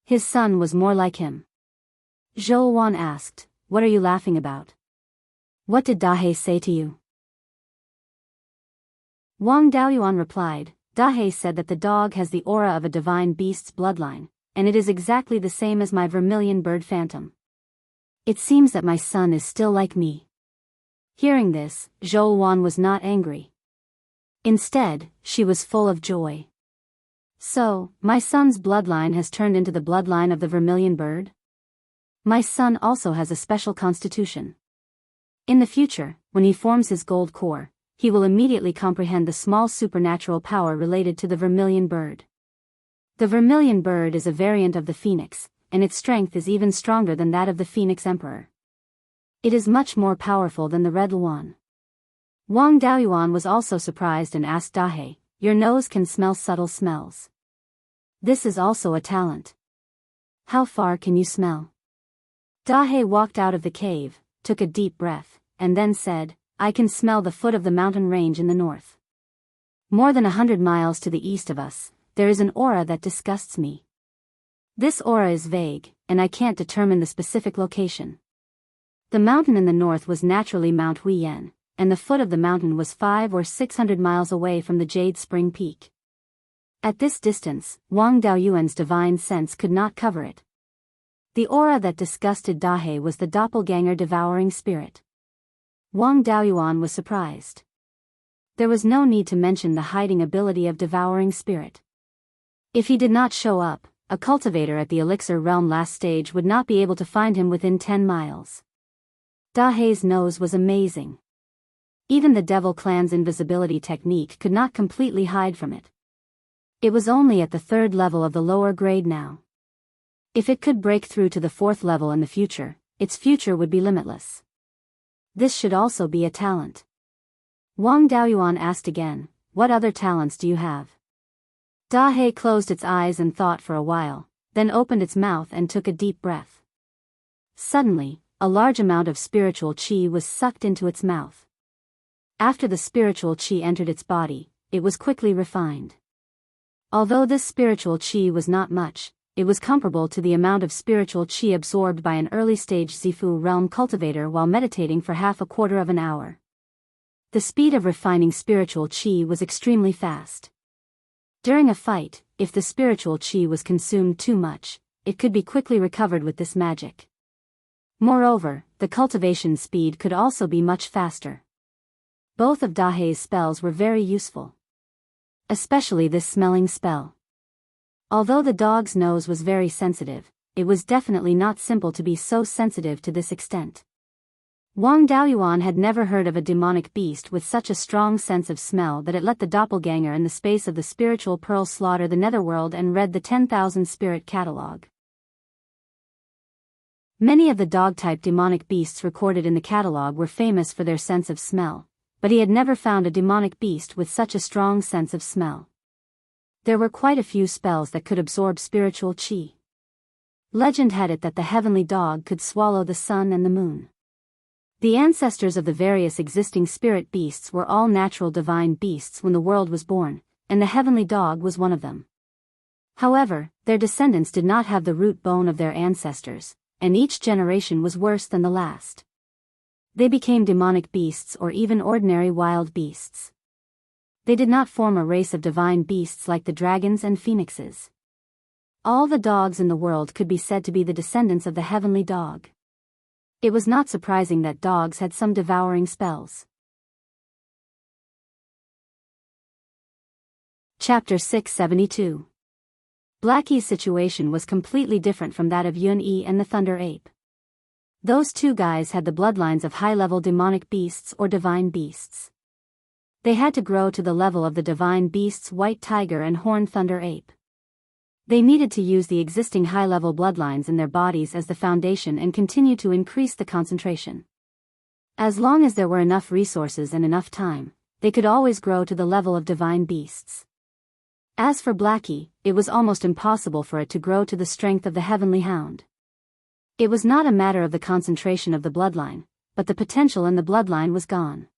His son was more like him. Zhou Wan asked, What are you laughing about? What did Dahe say to you? Wang Daoyuan replied, Dahe said that the dog has the aura of a divine beast's bloodline, and it is exactly the same as my vermilion bird phantom. It seems that my son is still like me. Hearing this, Zhou Wan was not angry. Instead, she was full of joy. So, my son's bloodline has turned into the bloodline of the vermilion bird? My son also has a special constitution. In the future, when he forms his gold core, he will immediately comprehend the small supernatural power related to the vermilion bird. The vermilion bird is a variant of the phoenix, and its strength is even stronger than that of the phoenix emperor. It is much more powerful than the red luan. Wang Daoyuan was also surprised and asked Dahe, "Your nose can smell subtle smells. This is also a talent. How far can you smell?" Dahe walked out of the cave, took a deep breath, and then said, "I can smell the foot of the mountain range in the north. More than 100 miles to the east of us, there is an aura that disgusts me. This aura is vague, and I can't determine the specific location." The mountain in the north was naturally Mount Huiyan, and the foot of the mountain was 500 or 600 miles away from the Jade Spring Peak. At this distance, Wang Daoyuan's divine sense could not cover it. The aura that disgusted Dahe was the doppelganger devouring spirit. Wang Daoyuan was surprised. There was no need to mention the hiding ability of devouring spirit. If he did not show up, a cultivator at the Elixir Realm last stage would not be able to find him within 10 miles. Dahe's nose was amazing. Even the Devil Clan's invisibility technique could not completely hide from it. It was only at the 3rd level of the lower grade now. If it could break through to the 4th level in the future, its future would be limitless. This should also be a talent. Wang Daoyuan asked again, "What other talents do you have?" Dahe closed its eyes and thought for a while, then opened its mouth and took a deep breath. Suddenly, a large amount of spiritual qi was sucked into its mouth. After the spiritual qi entered its body, it was quickly refined. Although this spiritual qi was not much, it was comparable to the amount of spiritual qi absorbed by an early-stage Zifu realm cultivator while meditating for half a quarter of an hour. The speed of refining spiritual qi was extremely fast. During a fight, if the spiritual qi was consumed too much, it could be quickly recovered with this magic. Moreover, the cultivation speed could also be much faster. Both of Dahe's spells were very useful. Especially this smelling spell. Although the dog's nose was very sensitive, it was definitely not simple to be so sensitive to this extent. Wang Daoyuan had never heard of a demonic beast with such a strong sense of smell that it let the doppelganger in the space of the spiritual pearl slaughter the netherworld and read the 10,000 spirit catalogue. Many of the dog-type demonic beasts recorded in the catalogue were famous for their sense of smell, but he had never found a demonic beast with such a strong sense of smell. There were quite a few spells that could absorb spiritual qi. Legend had it that the heavenly dog could swallow the sun and the moon. The ancestors of the various existing spirit beasts were all natural divine beasts when the world was born, and the heavenly dog was one of them. However, their descendants did not have the root bone of their ancestors, and each generation was worse than the last. They became demonic beasts or even ordinary wild beasts. They did not form a race of divine beasts like the dragons and phoenixes. All the dogs in the world could be said to be the descendants of the heavenly dog. It was not surprising that dogs had some devouring spells. Chapter 672. Blackie's situation was completely different from that of Yun-Yi and the Thunder Ape. Those two guys had the bloodlines of high-level demonic beasts or divine beasts. They had to grow to the level of the divine beasts White Tiger and Horned Thunder Ape. They needed to use the existing high-level bloodlines in their bodies as the foundation and continue to increase the concentration. As long as there were enough resources and enough time, they could always grow to the level of divine beasts. As for Blackie, it was almost impossible for it to grow to the strength of the heavenly hound. It was not a matter of the concentration of the bloodline, but the potential in the bloodline was gone.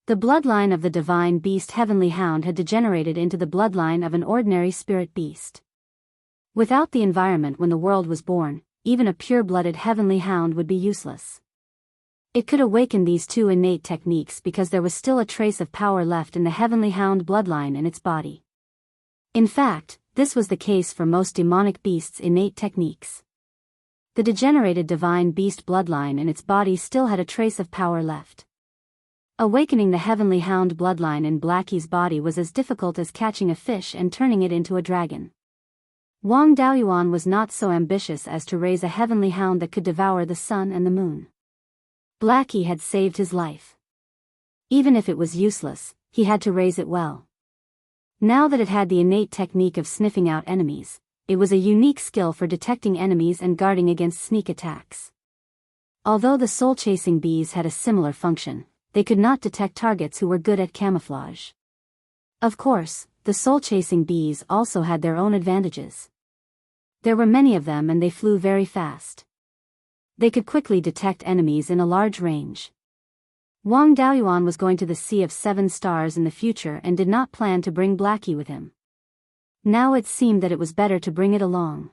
The bloodline of the divine beast heavenly hound had degenerated into the bloodline of an ordinary spirit beast. Without the environment when the world was born, even a pure-blooded heavenly hound would be useless. It could awaken these two innate techniques because there was still a trace of power left in the heavenly hound bloodline in its body. In fact, this was the case for most demonic beasts' innate techniques. The degenerated divine beast bloodline in its body still had a trace of power left. Awakening the heavenly hound bloodline in Blackie's body was as difficult as catching a fish and turning it into a dragon. Wang Daoyuan was not so ambitious as to raise a heavenly hound that could devour the sun and the moon. Blackie had saved his life. Even if it was useless, he had to raise it well. Now that it had the innate technique of sniffing out enemies, it was a unique skill for detecting enemies and guarding against sneak attacks. Although the soul-chasing bees had a similar function, they could not detect targets who were good at camouflage. Of course, the soul-chasing bees also had their own advantages. There were many of them and they flew very fast. They could quickly detect enemies in a large range. Wang Daoyuan was going to the Sea of Seven Stars in the future and did not plan to bring Blackie with him. Now it seemed that it was better to bring it along.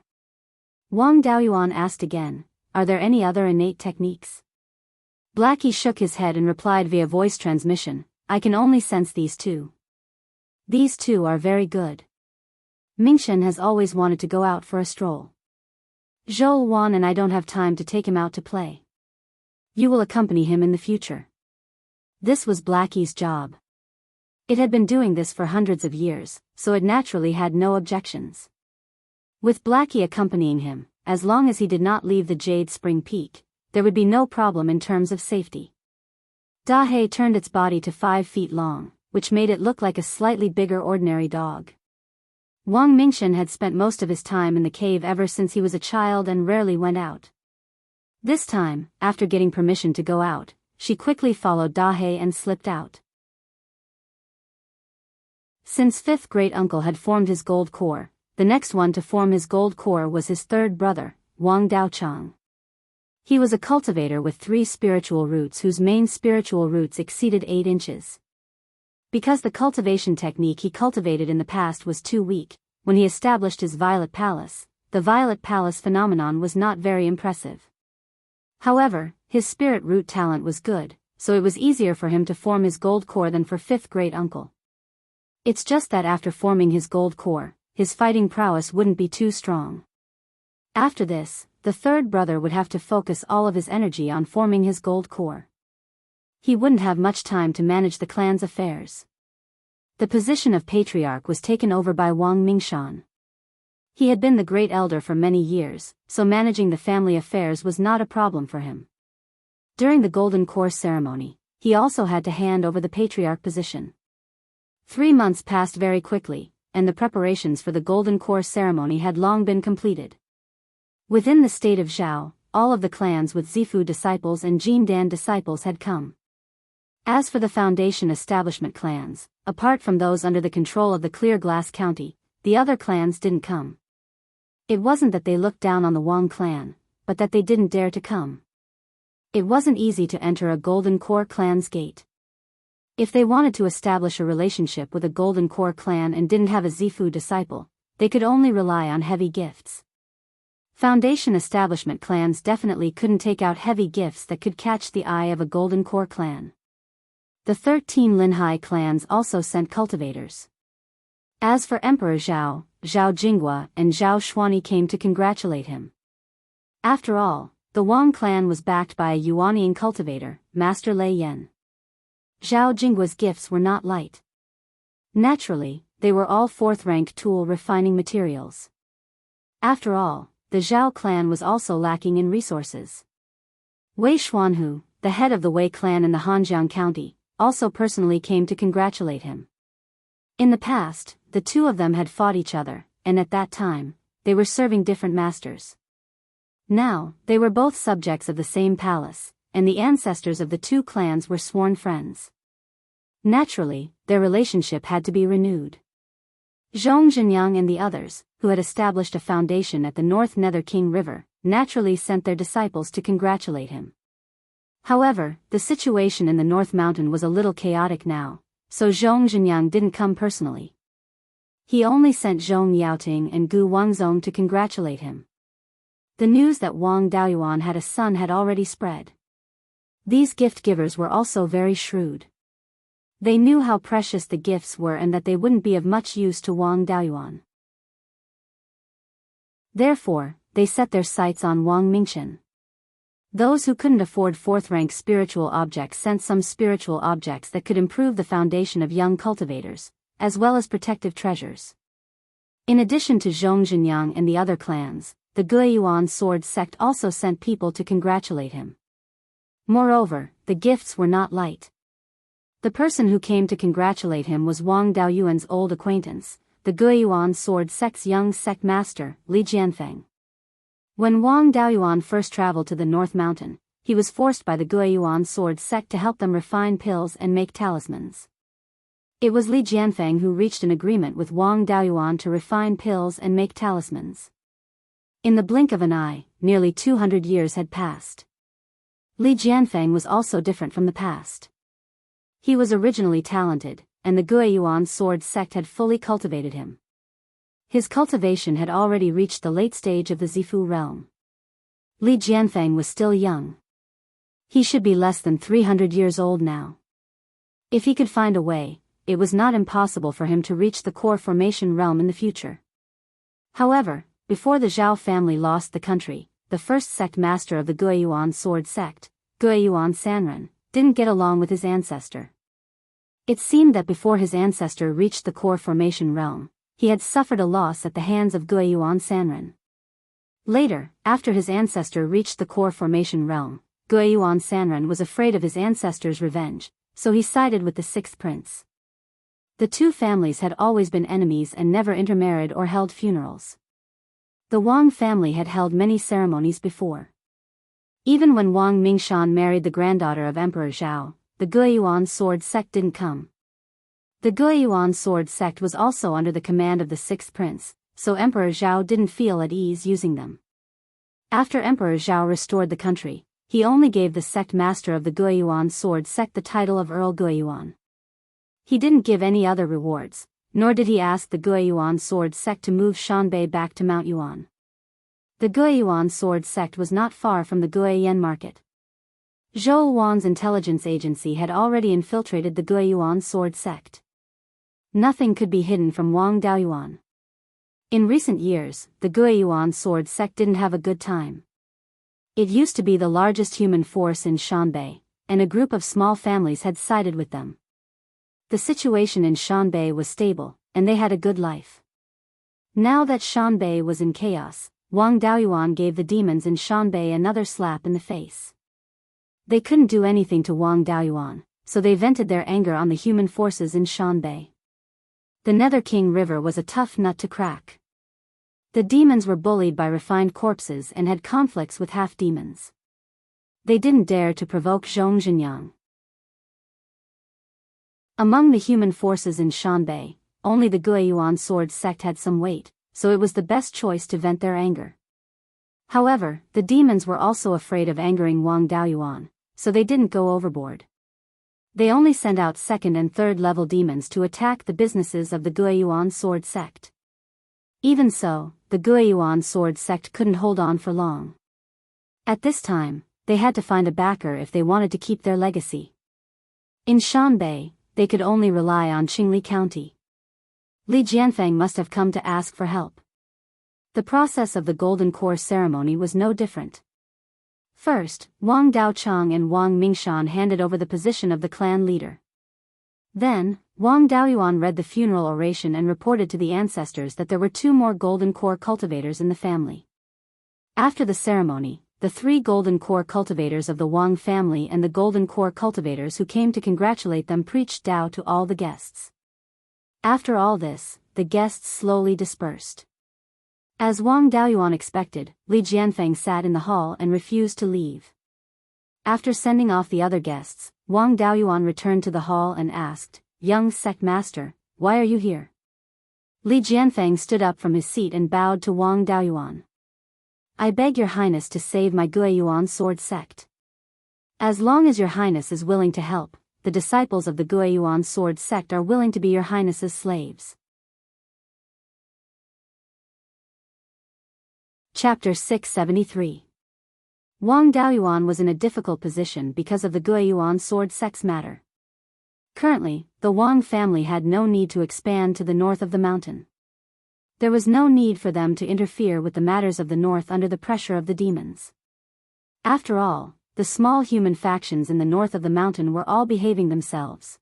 Wang Daoyuan asked again, "Are there any other innate techniques?" Blackie shook his head and replied via voice transmission, "I can only sense these two. These two are very good. Mingshen has always wanted to go out for a stroll. Zhou Wan and I don't have time to take him out to play. You will accompany him in the future." This was Blackie's job. It had been doing this for hundreds of years, so it naturally had no objections. With Blackie accompanying him, as long as he did not leave the Jade Spring Peak, there would be no problem in terms of safety. Dahe turned its body to 5 feet long, which made it look like a slightly bigger ordinary dog. Wang Mingshen had spent most of his time in the cave ever since he was a child and rarely went out. This time, after getting permission to go out, she quickly followed Dahe and slipped out. Since fifth great-uncle had formed his gold core, the next one to form his gold core was his third brother, Wang Daochang. He was a cultivator with 3 spiritual roots whose main spiritual roots exceeded 8 inches. Because the cultivation technique he cultivated in the past was too weak, when he established his Violet Palace, the Violet Palace phenomenon was not very impressive. However, his spirit root talent was good, so it was easier for him to form his gold core than for fifth great-uncle. It's just that after forming his gold core, his fighting prowess wouldn't be too strong. After this, the third brother would have to focus all of his energy on forming his gold core. He wouldn't have much time to manage the clan's affairs. The position of patriarch was taken over by Wang Mingshan. He had been the great elder for many years, so managing the family affairs was not a problem for him. During the Golden Core ceremony, he also had to hand over the patriarch position. 3 months passed very quickly, and the preparations for the Golden Core ceremony had long been completed. Within the state of Zhao, all of the clans with Zifu disciples and Jindan disciples had come. As for the Foundation establishment clans, apart from those under the control of the Clear Glass County, the other clans didn't come. It wasn't that they looked down on the Wang clan, but that they didn't dare to come. It wasn't easy to enter a Golden Core clan's gate. If they wanted to establish a relationship with a Golden Core clan and didn't have a Zifu disciple, they could only rely on heavy gifts. Foundation establishment clans definitely couldn't take out heavy gifts that could catch the eye of a Golden Core clan. The 13 Linhai clans also sent cultivators. As for Emperor Zhao, Zhao Jinghua and Zhao Xuani came to congratulate him. After all, the Wang clan was backed by a Yuanian cultivator, Master Lei Yan. Zhao Jinghua's gifts were not light. Naturally, they were all 4th-rank tool refining materials. After all, the Zhao clan was also lacking in resources. Wei Xuanhu, the head of the Wei clan in the Hanjiang County, also personally came to congratulate him. In the past, the two of them had fought each other, and at that time, they were serving different masters. Now, they were both subjects of the same palace, and the ancestors of the two clans were sworn friends. Naturally, their relationship had to be renewed. Zhong Zhenyang and the others, who had established a foundation at the North Nether King River, naturally sent their disciples to congratulate him. However, the situation in the North Mountain was a little chaotic now, so Zhong Zhenyang didn't come personally. He only sent Zhong Yaoting and Gu Wangzong to congratulate him. The news that Wang Daoyuan had a son had already spread. These gift-givers were also very shrewd. They knew how precious the gifts were and that they wouldn't be of much use to Wang Daoyuan. Therefore, they set their sights on Wang Mingshen. Those who couldn't afford 4th-rank spiritual objects sent some spiritual objects that could improve the foundation of young cultivators, as well as protective treasures. In addition to Zhong Zhenyang and the other clans, the Beiyuan sword sect also sent people to congratulate him. Moreover, the gifts were not light. The person who came to congratulate him was Wang Daoyuan's old acquaintance, the Beiyuan sword sect's young sect master, Li Jianfeng. When Wang Daoyuan first traveled to the North Mountain, he was forced by the Beiyuan sword sect to help them refine pills and make talismans. It was Li Jianfeng who reached an agreement with Wang Daoyuan to refine pills and make talismans. In the blink of an eye, nearly 200 years had passed. Li Jianfeng was also different from the past. He was originally talented, and the Beiyuan sword sect had fully cultivated him. His cultivation had already reached the late stage of the Zifu realm. Li Jianfeng was still young. He should be less than 300 years old now. If he could find a way, it was not impossible for him to reach the core formation realm in the future. However, before the Zhao family lost the country, the first sect master of the Beiyuan sword sect, Beiyuan Sanren, didn't get along with his ancestor. It seemed that before his ancestor reached the core formation realm, he had suffered a loss at the hands of Beiyuan Sanren. Later, after his ancestor reached the core formation realm, Beiyuan Sanren was afraid of his ancestor's revenge, so he sided with the sixth prince. The two families had always been enemies and never intermarried or held funerals. The Wang family had held many ceremonies before. Even when Wang Mingshan married the granddaughter of Emperor Zhao, the Beiyuan sword sect didn't come. The Beiyuan sword sect was also under the command of the sixth prince, so Emperor Zhao didn't feel at ease using them. After Emperor Zhao restored the country, he only gave the sect master of the Beiyuan sword sect the title of Earl Beiyuan. He didn't give any other rewards, nor did he ask the Beiyuan sword sect to move Shanbei back to Mount Yuan. The Beiyuan sword sect was not far from the Guiyan market. Zhou Wan's intelligence agency had already infiltrated the Beiyuan sword sect. Nothing could be hidden from Wang Daoyuan. In recent years, the Beiyuan sword sect didn't have a good time. It used to be the largest human force in Shanbei, and a group of small families had sided with them. The situation in Shanbei was stable, and they had a good life. Now that Shanbei was in chaos, Wang Daoyuan gave the demons in Shanbei another slap in the face. They couldn't do anything to Wang Daoyuan, so they vented their anger on the human forces in Shanbei. The Nether King River was a tough nut to crack. The demons were bullied by refined corpses and had conflicts with half-demons. They didn't dare to provoke Zhongzhenyang. Among the human forces in Shanbei, only the Beiyuan sword sect had some weight, so it was the best choice to vent their anger. However, the demons were also afraid of angering Wang Daoyuan, so they didn't go overboard. They only sent out second and third level demons to attack the businesses of the Beiyuan sword sect. Even so, the Beiyuan sword sect couldn't hold on for long. At this time, they had to find a backer if they wanted to keep their legacy. In Shanbei, they could only rely on Qingli County. Li Jianfeng must have come to ask for help. The process of the Golden Core ceremony was no different. First, Wang Daochang and Wang Mingshan handed over the position of the clan leader. Then, Wang Daoyuan read the funeral oration and reported to the ancestors that there were 2 more Golden Core cultivators in the family. After the ceremony, the 3 Golden Core cultivators of the Wang family and the Golden Core cultivators who came to congratulate them preached Dao to all the guests. After all this, the guests slowly dispersed. As Wang Daoyuan expected, Li Jianfeng sat in the hall and refused to leave. After sending off the other guests, Wang Daoyuan returned to the hall and asked, "Young sect master, why are you here?" Li Jianfeng stood up from his seat and bowed to Wang Daoyuan. "I beg your highness to save my Beiyuan sword sect. As long as your highness is willing to help, the disciples of the Beiyuan sword sect are willing to be your highness's slaves." Chapter 673. Wang Daoyuan was in a difficult position because of the Beiyuan sword sect's matter. Currently, the Wang family had no need to expand to the north of the mountain. There was no need for them to interfere with the matters of the north under the pressure of the demons. After all, the small human factions in the north of the mountain were all behaving themselves.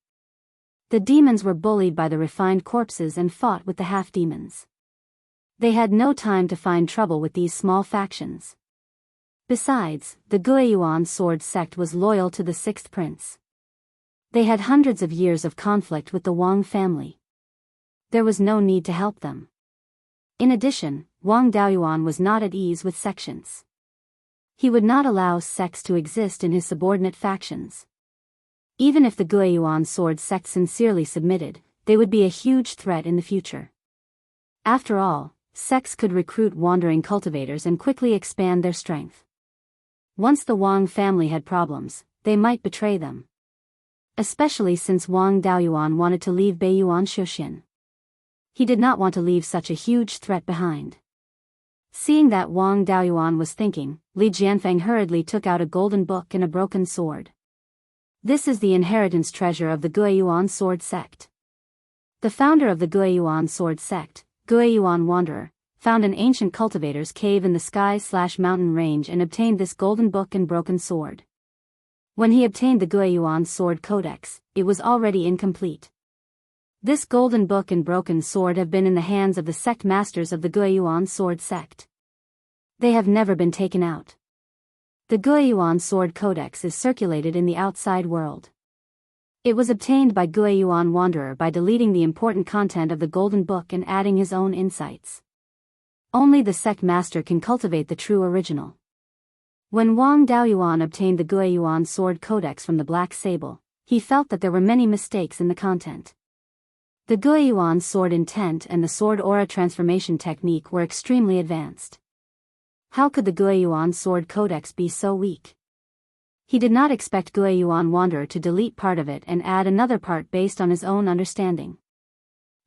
The demons were bullied by the refined corpses and fought with the half-demons. They had no time to find trouble with these small factions. Besides, the Beiyuan sword sect was loyal to the sixth prince. They had hundreds of years of conflict with the Wang family. There was no need to help them. In addition, Wang Daoyuan was not at ease with sections. He would not allow sects to exist in his subordinate factions. Even if the Guiyuan sword sect sincerely submitted, they would be a huge threat in the future. After all, sects could recruit wandering cultivators and quickly expand their strength. Once the Wang family had problems, they might betray them. Especially since Wang Daoyuan wanted to leave Beiyuan Shuxian. He did not want to leave such a huge threat behind. Seeing that Wang Daoyuan was thinking, Li Jianfeng hurriedly took out a golden book and a broken sword. This is the inheritance treasure of the Guiyuan sword sect. The founder of the Guiyuan sword sect, Guiyuan Wanderer, found an ancient cultivator's cave in the sky/mountain range and obtained this golden book and broken sword. When he obtained the Guiyuan sword codex, it was already incomplete. This golden book and broken sword have been in the hands of the sect masters of the Guiyuan sword sect. They have never been taken out. The Guiyuan sword codex is circulated in the outside world. It was obtained by Guiyuan Wanderer by deleting the important content of the golden book and adding his own insights. Only the sect master can cultivate the true original. When Wang Daoyuan obtained the Guiyuan sword codex from the Black Sable, he felt that there were many mistakes in the content. The Guiyuan sword intent and the sword aura transformation technique were extremely advanced. How could the Guiyuan sword codex be so weak? He did not expect Guiyuan Wanderer to delete part of it and add another part based on his own understanding.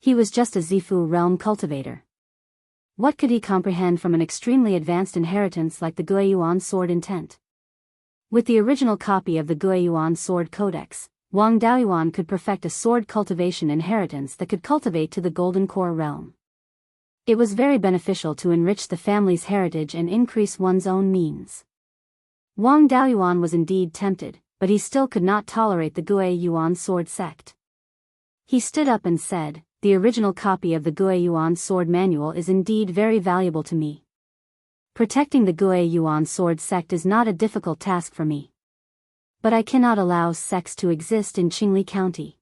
He was just a Zifu realm cultivator. What could he comprehend from an extremely advanced inheritance like the Guiyuan sword intent? With the original copy of the Guiyuan sword codex, Wang Daoyuan could perfect a sword cultivation inheritance that could cultivate to the golden core realm. It was very beneficial to enrich the family's heritage and increase one's own means. Wang Daoyuan was indeed tempted, but he still could not tolerate the Guiyuan sword sect. He stood up and said, "The original copy of the Guiyuan sword manual is indeed very valuable to me. Protecting the Guiyuan sword sect is not a difficult task for me. But I cannot allow sects to exist in Qingli County.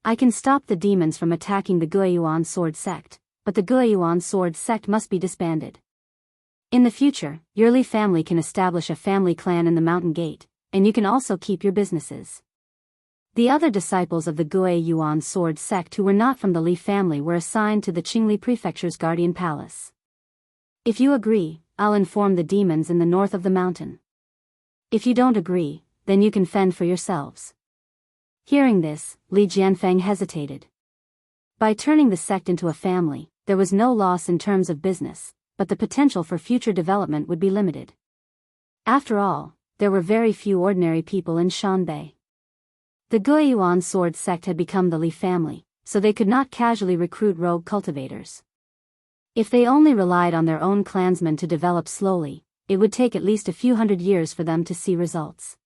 I can stop the demons from attacking the Guiyuan sword sect, but the Guiyuan sword sect must be disbanded. In the future, your Li family can establish a family clan in the mountain gate, and you can also keep your businesses." The other disciples of the Guiyuan sword sect who were not from the Li family were assigned to the Qingli prefecture's guardian palace. "If you agree, I'll inform the demons in the north of the mountain. If you don't agree, then you can fend for yourselves." Hearing this, Li Jianfeng hesitated. By turning the sect into a family, there was no loss in terms of business, but the potential for future development would be limited. After all, there were very few ordinary people in Shanbei. The Guiyuan sword sect had become the Li family, so they could not casually recruit rogue cultivators. If they only relied on their own clansmen to develop slowly, it would take at least a few hundred years for them to see results.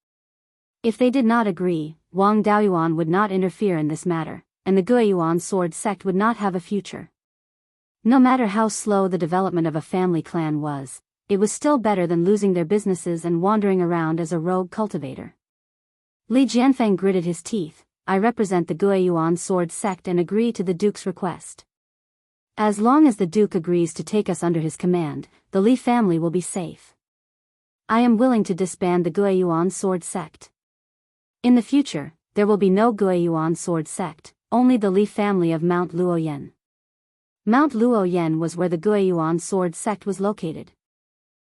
If they did not agree, Wang Daoyuan would not interfere in this matter, and the Guiyuan sword sect would not have a future. No matter how slow the development of a family clan was, it was still better than losing their businesses and wandering around as a rogue cultivator. Li Jianfeng gritted his teeth. "I represent the Guiyuan sword sect and agree to the Duke's request. As long as the Duke agrees to take us under his command, the Li family will be safe. I am willing to disband the Guiyuan sword sect. In the future, there will be no Guiyuan sword sect, only the Li family of Mount Luoyan." Mount Luoyan was where the Guiyuan sword sect was located.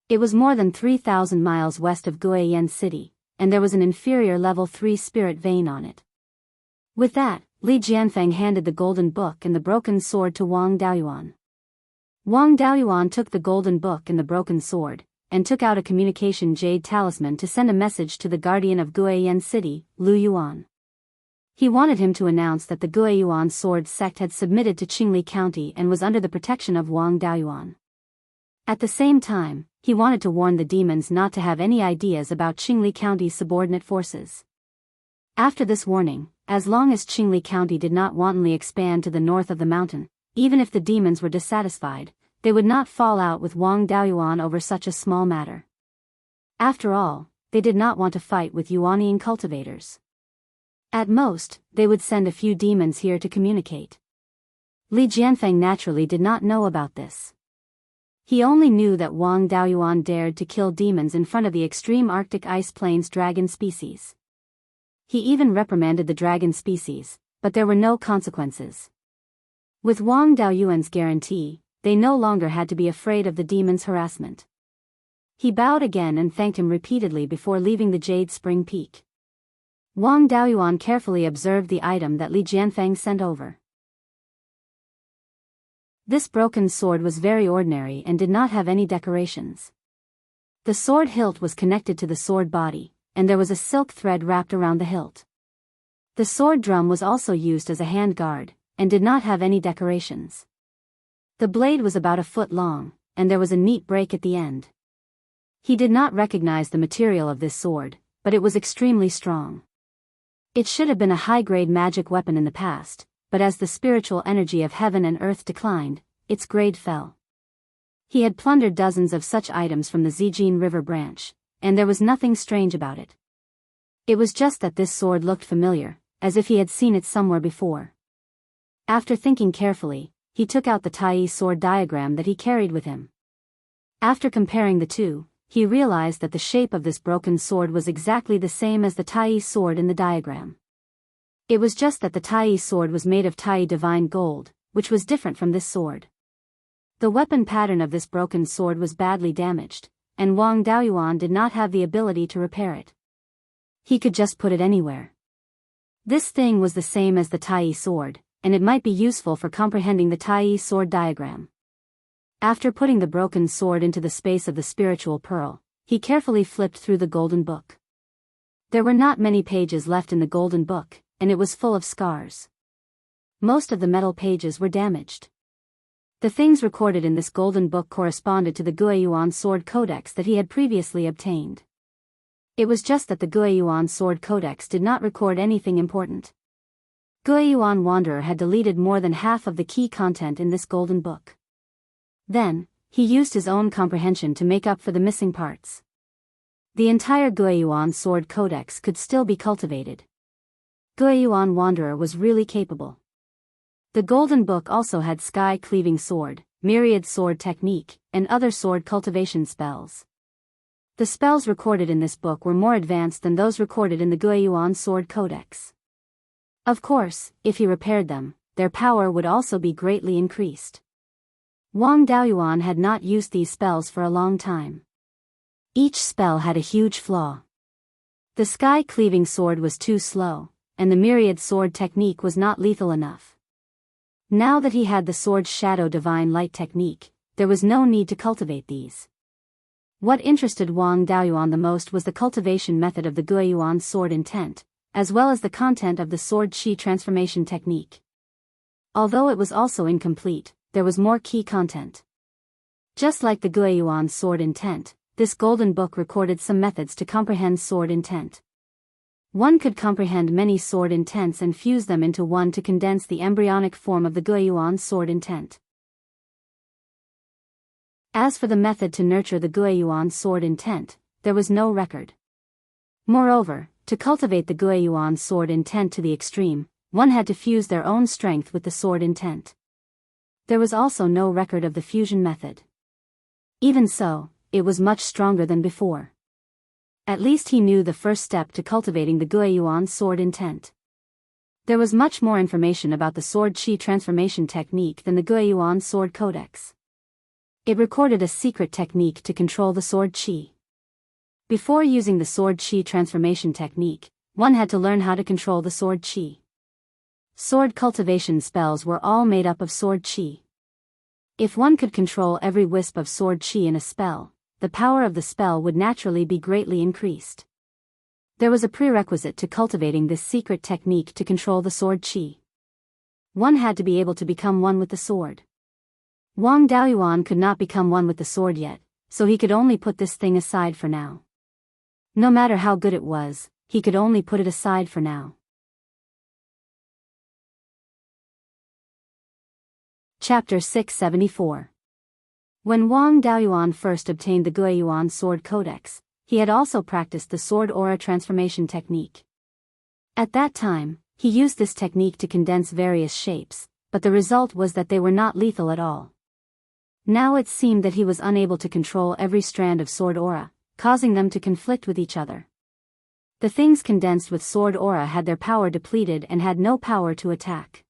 It was more than 3,000 miles west of Guiyuan City, and there was an inferior level 3 spirit vein on it. With that, Li Jianfeng handed the golden book and the broken sword to Wang Daoyuan. Wang Daoyuan took the golden book and the broken sword, and took out a communication jade talisman to send a message to the guardian of Guiyuan City, Lu Yuan. He wanted him to announce that the Guiyuan sword sect had submitted to Qingli County and was under the protection of Wang Daoyuan. At the same time, he wanted to warn the demons not to have any ideas about Qingli County's subordinate forces. After this warning, as long as Qingli County did not wantonly expand to the north of the mountain, even if the demons were dissatisfied, they would not fall out with Wang Daoyuan over such a small matter. After all, they did not want to fight with Yuanian cultivators. At most, they would send a few demons here to communicate. Li Jianfeng naturally did not know about this. He only knew that Wang Daoyuan dared to kill demons in front of the extreme Arctic ice plains dragon species. He even reprimanded the dragon species, but there were no consequences. With Wang Daoyuan's guarantee, they no longer had to be afraid of the demon's harassment. He bowed again and thanked him repeatedly before leaving the Jade Spring Peak. Wang Daoyuan carefully observed the item that Li Jianfeng sent over. This broken sword was very ordinary and did not have any decorations. The sword hilt was connected to the sword body, and there was a silk thread wrapped around the hilt. The sword drum was also used as a hand guard, and did not have any decorations. The blade was about a foot long, and there was a neat break at the end. He did not recognize the material of this sword, but it was extremely strong. It should have been a high-grade magic weapon in the past, but as the spiritual energy of heaven and earth declined, its grade fell. He had plundered dozens of such items from the Zijin River branch, and there was nothing strange about it. It was just that this sword looked familiar, as if he had seen it somewhere before. After thinking carefully, he took out the Tai sword diagram that he carried with him. After comparing the two, he realized that the shape of this broken sword was exactly the same as the Tai sword in the diagram. It was just that the Tai sword was made of Tai divine gold, which was different from this sword. The weapon pattern of this broken sword was badly damaged, and Wang Daoyuan did not have the ability to repair it. He could just put it anywhere. This thing was the same as the Tai sword, and it might be useful for comprehending the Tai sword diagram. After putting the broken sword into the space of the spiritual pearl, he carefully flipped through the golden book. There were not many pages left in the golden book, and it was full of scars. Most of the metal pages were damaged. The things recorded in this golden book corresponded to the Guiyuan sword codex that he had previously obtained. It was just that the Guiyuan sword codex did not record anything important. Guiyuan Wanderer had deleted more than half of the key content in this golden book. Then, he used his own comprehension to make up for the missing parts. The entire Guiyuan sword codex could still be cultivated. Guiyuan Wanderer was really capable. The golden book also had sky-cleaving sword, myriad sword technique, and other sword cultivation spells. The spells recorded in this book were more advanced than those recorded in the Guiyuan sword codex. Of course, if he repaired them, their power would also be greatly increased. Wang Daoyuan had not used these spells for a long time. Each spell had a huge flaw. The sky-cleaving sword was too slow, and the myriad sword technique was not lethal enough. Now that he had the sword's shadow divine light technique, there was no need to cultivate these. What interested Wang Daoyuan the most was the cultivation method of the Guiyuan sword intent, as well as the content of the sword chi transformation technique. Although it was also incomplete, there was more key content. Just like the Guiyuan sword intent, this golden book recorded some methods to comprehend sword intent. One could comprehend many sword intents and fuse them into one to condense the embryonic form of the Guiyuan sword intent. As for the method to nurture the Guiyuan sword intent, there was no record. Moreover, to cultivate the Guiyuan sword intent to the extreme, one had to fuse their own strength with the sword intent. There was also no record of the fusion method. Even so, it was much stronger than before. At least he knew the first step to cultivating the Guiyuan sword intent. There was much more information about the sword chi transformation technique than the Guiyuan sword codex. It recorded a secret technique to control the sword chi. Before using the sword chi transformation technique, one had to learn how to control the sword chi. Sword cultivation spells were all made up of sword chi. If one could control every wisp of sword chi in a spell, the power of the spell would naturally be greatly increased. There was a prerequisite to cultivating this secret technique to control the sword chi. One had to be able to become one with the sword. Wang Daoyuan could not become one with the sword yet, so he could only put this thing aside for now. No matter how good it was, he could only put it aside for now. Chapter 674. When Wang Daoyuan first obtained the Guiyuan sword codex, he had also practiced the sword aura transformation technique. At that time, he used this technique to condense various shapes, but the result was that they were not lethal at all. Now it seemed that he was unable to control every strand of sword aura, causing them to conflict with each other. The things condensed with sword aura had their power depleted and had no power to attack.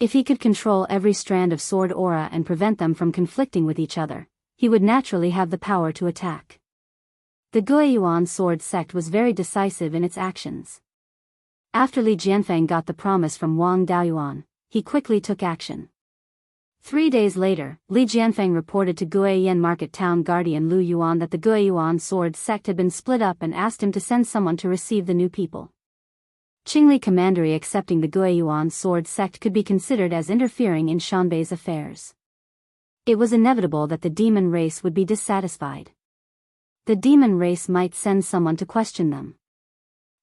If he could control every strand of sword aura and prevent them from conflicting with each other, he would naturally have the power to attack. The Beiyuan sword sect was very decisive in its actions. After Li Jianfeng got the promise from Wang Daoyuan, he quickly took action. 3 days later, Li Jianfeng reported to Guiyan Market Town Guardian Lu Yuan that the Beiyuan sword sect had been split up and asked him to send someone to receive the new people. Qingli Commandery accepting the Beiyuan sword sect could be considered as interfering in Shanbei's affairs. It was inevitable that the demon race would be dissatisfied. The demon race might send someone to question them.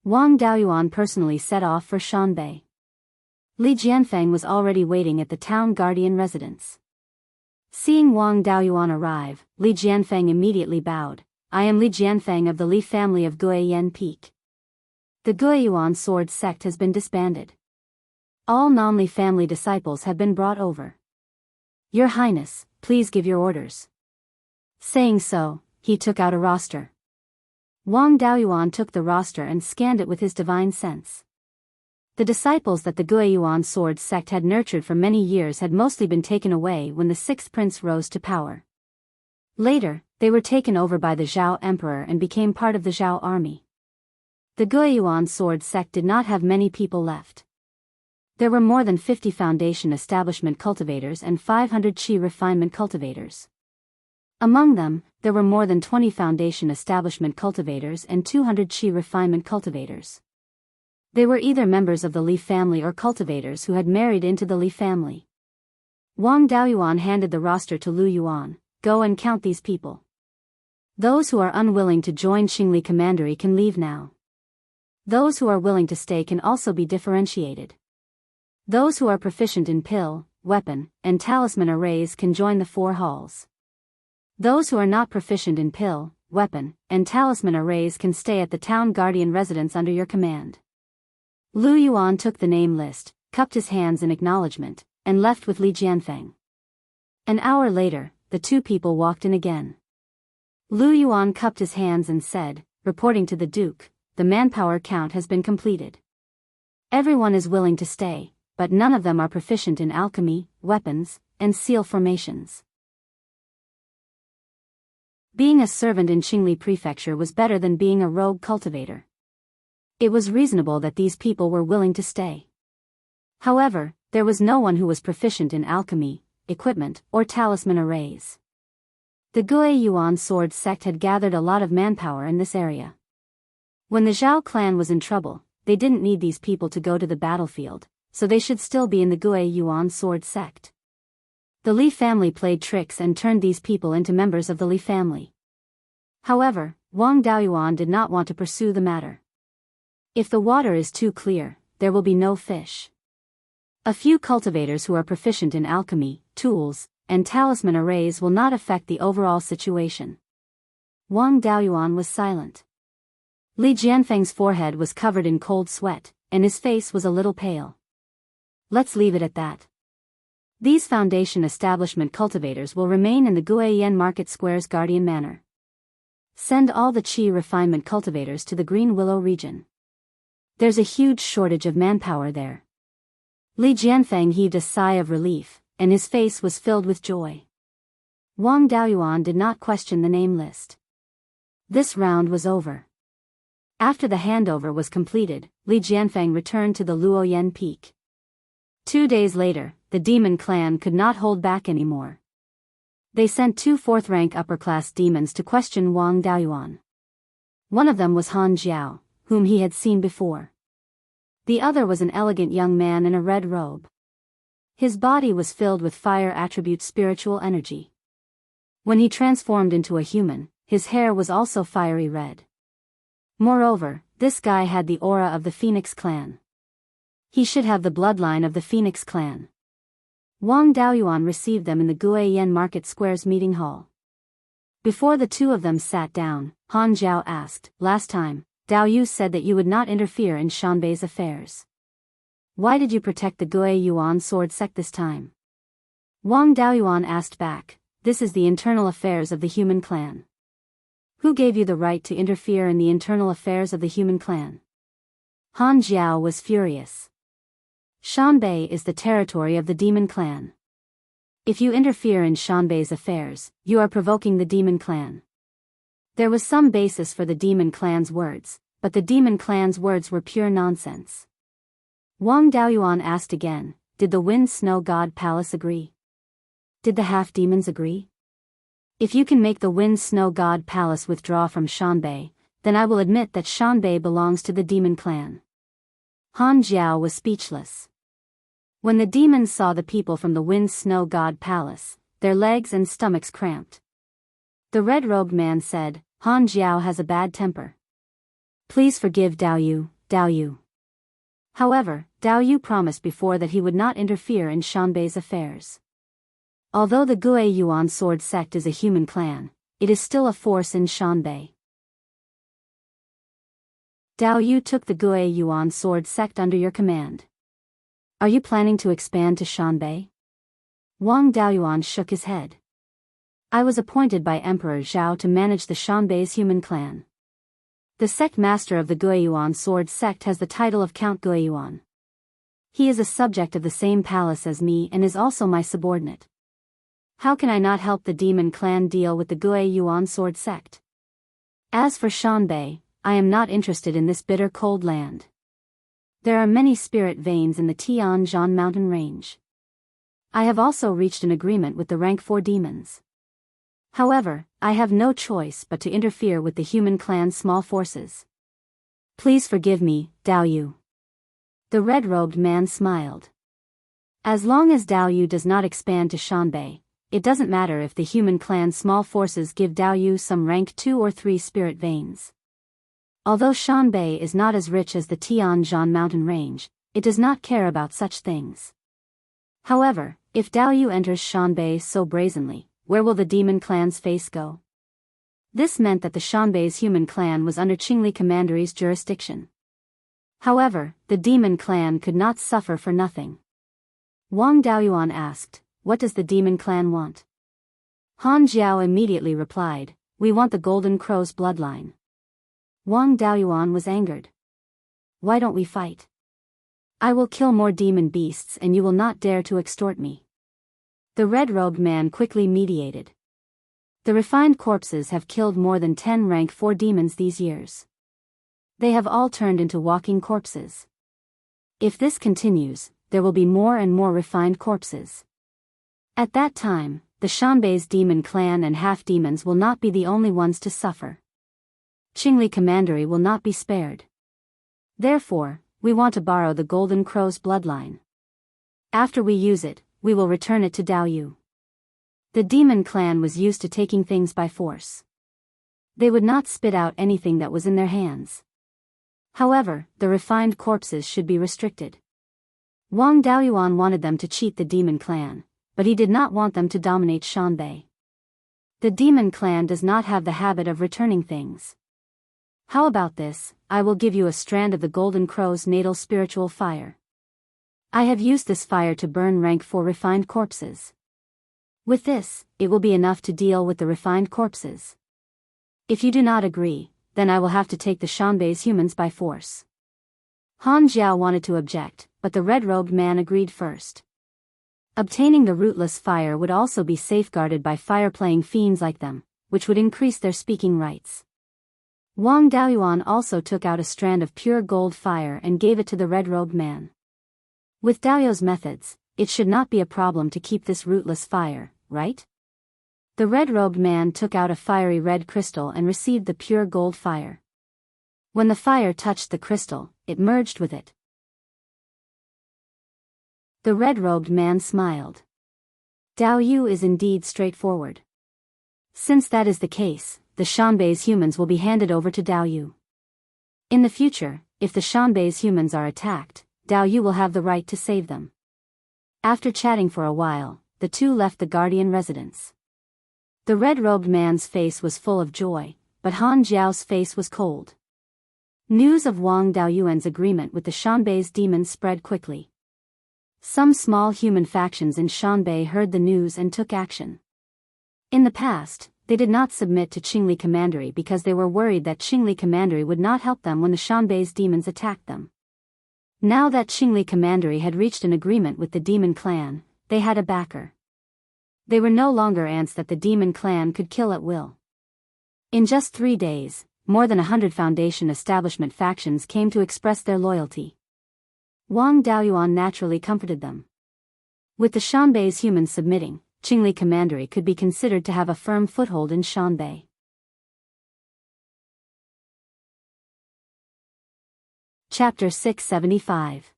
Wang Daoyuan personally set off for Shanbei. Li Jianfeng was already waiting at the town guardian residence. Seeing Wang Daoyuan arrive, Li Jianfeng immediately bowed. "I am Li Jianfeng of the Li family of Guiyan Peak. The Beiyuan sword sect has been disbanded. All non-Li family disciples have been brought over. Your Highness, please give your orders." Saying so, he took out a roster. Wang Daoyuan took the roster and scanned it with his divine sense. The disciples that the Beiyuan sword sect had nurtured for many years had mostly been taken away when the sixth prince rose to power. Later, they were taken over by the Zhao emperor and became part of the Zhao army. The Beiyuan sword sect did not have many people left. There were more than 50 foundation establishment cultivators and 500 qi refinement cultivators. Among them, there were more than 20 foundation establishment cultivators and 200 qi refinement cultivators. They were either members of the Li family or cultivators who had married into the Li family. Wang Daoyuan handed the roster to Lu Yuan. "Go and count these people. Those who are unwilling to join Qingli Commandery can leave now. Those who are willing to stay can also be differentiated. Those who are proficient in pill, weapon, and talisman arrays can join the 4 halls. Those who are not proficient in pill, weapon, and talisman arrays can stay at the town guardian residence under your command." Lu Yuan took the name list, cupped his hands in acknowledgement, and left with Li Jianfeng. An hour later, the two people walked in again. Lu Yuan cupped his hands and said, reporting to the Duke, "The manpower count has been completed. Everyone is willing to stay, but none of them are proficient in alchemy, weapons, and seal formations." Being a servant in Qingli Prefecture was better than being a rogue cultivator. It was reasonable that these people were willing to stay. However, there was no one who was proficient in alchemy, equipment, or talisman arrays. The Beiyuan sword sect had gathered a lot of manpower in this area. When the Zhao clan was in trouble, they didn't need these people to go to the battlefield, so they should still be in the Beiyuan sword sect. The Li family played tricks and turned these people into members of the Li family. However, Wang Daoyuan did not want to pursue the matter. If the water is too clear, there will be no fish. A few cultivators who are proficient in alchemy, tools, and talisman arrays will not affect the overall situation. Wang Daoyuan was silent. Li Jianfeng's forehead was covered in cold sweat, and his face was a little pale. Let's leave it at that. These foundation establishment cultivators will remain in the Guiyan Market Square's Guardian Manor. Send all the qi refinement cultivators to the Green Willow region. There's a huge shortage of manpower there. Li Jianfeng heaved a sigh of relief, and his face was filled with joy. Wang Daoyuan did not question the name list. This round was over. After the handover was completed, Li Jianfeng returned to the Luoyan Peak. 2 days later, the demon clan could not hold back anymore. They sent 2 4th-rank upper-class demons to question Wang Daoyuan. One of them was Han Jiao, whom he had seen before. The other was an elegant young man in a red robe. His body was filled with fire attribute spiritual energy. When he transformed into a human, his hair was also fiery red. Moreover, this guy had the aura of the Phoenix clan. He should have the bloodline of the Phoenix clan. Wang Daoyuan received them in the Guiyan Market Square's meeting hall. Before the two of them sat down, Han Jiao asked. Last time, Dao Yu said that you would not interfere in Shanbei's affairs. Why did you protect the Guiyuan sword sect this time? Wang Daoyuan asked back. This is the internal affairs of the human clan. Who gave you the right to interfere in the internal affairs of the human clan? Han Jiao was furious. Shanbei is the territory of the demon clan. If you interfere in Shanbei's affairs, you are provoking the demon clan. There was some basis for the demon clan's words, but the demon clan's words were pure nonsense. Wang Daoyuan asked again, did the Wind Snow God Palace agree? Did the half-demons agree? If you can make the Wind Snow God Palace withdraw from Shanbei, then I will admit that Shanbei belongs to the demon clan. Han Jiao was speechless. When the demons saw the people from the Wind Snow God Palace, their legs and stomachs cramped. The red-robed man said, Han Jiao has a bad temper. Please forgive Dao Yu, Dao Yu. However, Dao Yu promised before that he would not interfere in Shanbei's affairs. Although the Guiyuan sword sect is a human clan, it is still a force in Shanbei. Dao Yu took the Guiyuan sword sect under your command. Are you planning to expand to Shanbei? Wang Daoyuan shook his head. I was appointed by Emperor Zhao to manage the Shanbei's human clan. The sect master of the Guiyuan sword sect has the title of Count Guiyuan. He is a subject of the same palace as me and is also my subordinate. How can I not help the demon clan deal with the Guiyuan sword sect? As for Shanbei, I am not interested in this bitter cold land. There are many spirit veins in the Tianzhan mountain range. I have also reached an agreement with the rank 4 demons. However, I have no choice but to interfere with the human clan's small forces. Please forgive me, Dao Yu. The red-robed man smiled. As long as Dao Yu does not expand to Shanbei, it doesn't matter if the human clan's small forces give Dao Yu some rank 2 or 3 spirit veins. Although Shanbei is not as rich as the Tianzhan mountain range, it does not care about such things. However, if Dao Yu enters Shanbei so brazenly, where will the demon clan's face go? This meant that the Shanbei's human clan was under Qingli Commandery's jurisdiction. However, the demon clan could not suffer for nothing. Wang Daoyuan asked, what does the demon clan want? Han Jiao immediately replied, we want the Golden Crow's bloodline. Wang Daoyuan was angered. Why don't we fight? I will kill more demon beasts and you will not dare to extort me. The red-robed man quickly mediated. The refined corpses have killed more than 10 rank 4 demons these years. They have all turned into walking corpses. If this continues, there will be more and more refined corpses. At that time, the Shanbei's demon clan and half-demons will not be the only ones to suffer. Qingli Commandery will not be spared. Therefore, we want to borrow the Golden Crow's bloodline. After we use it, we will return it to Dao Yu. The demon clan was used to taking things by force. They would not spit out anything that was in their hands. However, the refined corpses should be restricted. Wang Daoyuan wanted them to cheat the demon clan, but he did not want them to dominate Shanbei. The demon clan does not have the habit of returning things. How about this? I will give you a strand of the Golden Crow's natal spiritual fire. I have used this fire to burn rank 4 refined corpses. With this, it will be enough to deal with the refined corpses. If you do not agree, then I will have to take the Shanbei's humans by force. Han Jiao wanted to object, but the red-robed man agreed first. Obtaining the rootless fire would also be safeguarded by fire-playing fiends like them, which would increase their speaking rights. Wang Daoyuan also took out a strand of pure gold fire and gave it to the red-robed man. With Dao Yu's methods, it should not be a problem to keep this rootless fire, right? The red-robed man took out a fiery red crystal and received the pure gold fire. When the fire touched the crystal, it merged with it. The red-robed man smiled. Dao Yu is indeed straightforward. Since that is the case, the Shanbei's humans will be handed over to Dao Yu. In the future, if the Shanbei's humans are attacked, Dao Yu will have the right to save them. After chatting for a while, the two left the guardian residence. The red-robed man's face was full of joy, but Han Jiao's face was cold. News of Wang Daoyuan's agreement with the Shanbei's demons spread quickly. Some small human factions in Shanbei heard the news and took action. In the past, they did not submit to Qingli Commandery because they were worried that Qingli Commandery would not help them when the Shanbei's demons attacked them. Now that Qingli Commandery had reached an agreement with the demon clan, they had a backer. They were no longer ants that the demon clan could kill at will. In just 3 days, more than 100 Foundation establishment factions came to express their loyalty. Wang Daoyuan naturally comforted them. With the Shanbei's humans submitting, Qingli Commandery could be considered to have a firm foothold in Shanbei. Chapter 675.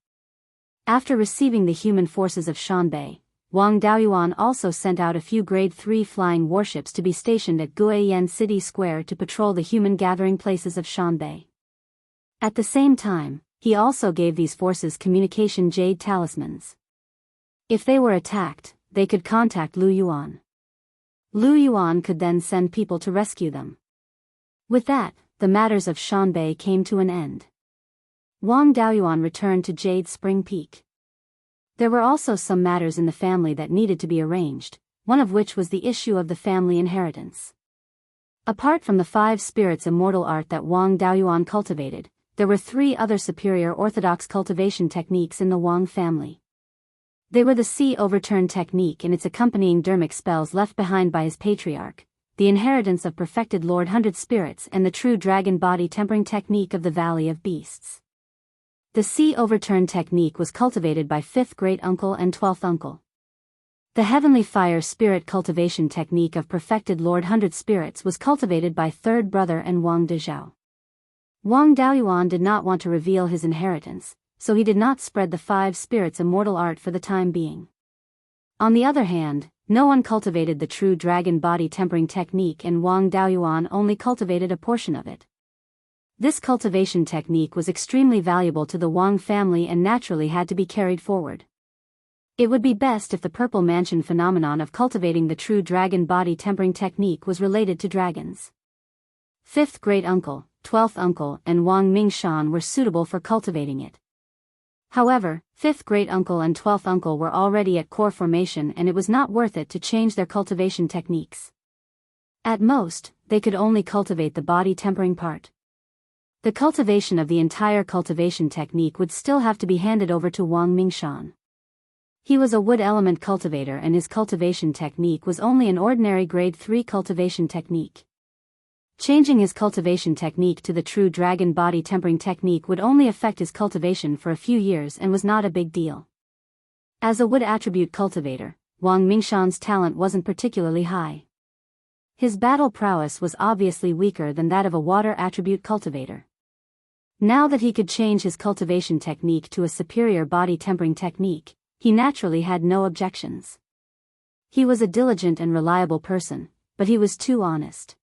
After receiving the human forces of Shanbei, Wang Daoyuan also sent out a few Grade 3 flying warships to be stationed at Guiyan City Square to patrol the human gathering places of Shanbei. At the same time, he also gave these forces communication jade talismans. If they were attacked, they could contact Lu Yuan. Lu Yuan could then send people to rescue them. With that, the matters of Shanbei came to an end. Wang Daoyuan returned to Jade Spring Peak. There were also some matters in the family that needed to be arranged, one of which was the issue of the family inheritance. Apart from the 5 spirits immortal art that Wang Daoyuan cultivated, there were 3 other superior orthodox cultivation techniques in the Wang family. They were the sea overturn technique and its accompanying dermic spells left behind by his patriarch, the inheritance of perfected Lord 100 spirits, and the true dragon body tempering technique of the Valley of Beasts. The sea overturn technique was cultivated by 5th great uncle and 12th uncle. The heavenly fire spirit cultivation technique of perfected Lord 100 spirits was cultivated by 3rd brother and Wang Dezhao. Wang Daoyuan did not want to reveal his inheritance, so he did not spread the 5 spirits immortal art for the time being. On the other hand, no one cultivated the true dragon body tempering technique, and Wang Daoyuan only cultivated a portion of it. This cultivation technique was extremely valuable to the Wang family and naturally had to be carried forward. It would be best if the Purple Mansion phenomenon of cultivating the true dragon body tempering technique was related to dragons. 5th great uncle, 12th uncle, and Wang Mingshan were suitable for cultivating it. However, 5th great uncle and 12th uncle were already at core formation, and it was not worth it to change their cultivation techniques. At most, they could only cultivate the body tempering part. The cultivation of the entire cultivation technique would still have to be handed over to Wang Mingshan. He was a wood element cultivator and his cultivation technique was only an ordinary grade 3 cultivation technique. Changing his cultivation technique to the true dragon body tempering technique would only affect his cultivation for a few years and was not a big deal. As a wood attribute cultivator, Wang Mingshan's talent wasn't particularly high. His battle prowess was obviously weaker than that of a water attribute cultivator. Now that he could change his cultivation technique to a superior body tempering technique, he naturally had no objections. He was a diligent and reliable person, but he was too honest.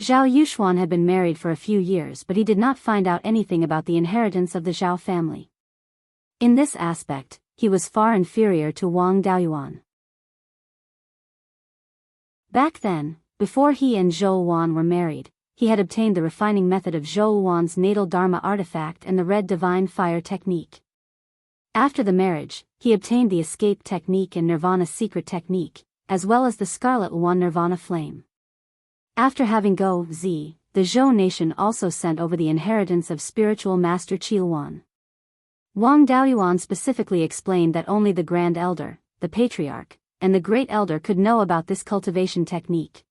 Zhao Yuxuan had been married for a few years, but he did not find out anything about the inheritance of the Zhao family. In this aspect, he was far inferior to Wang Daoyuan. Back then, before he and Zhou Wan were married, he had obtained the refining method of Zhou Wan's natal Dharma artifact and the red divine fire technique. After the marriage, he obtained the escape technique and Nirvana secret technique, as well as the Scarlet One Nirvana flame. After having Go Z, the Zhou nation also sent over the inheritance of spiritual master Qiluan. Wang Daoyuan specifically explained that only the Grand Elder, the Patriarch, and the Great Elder could know about this cultivation technique.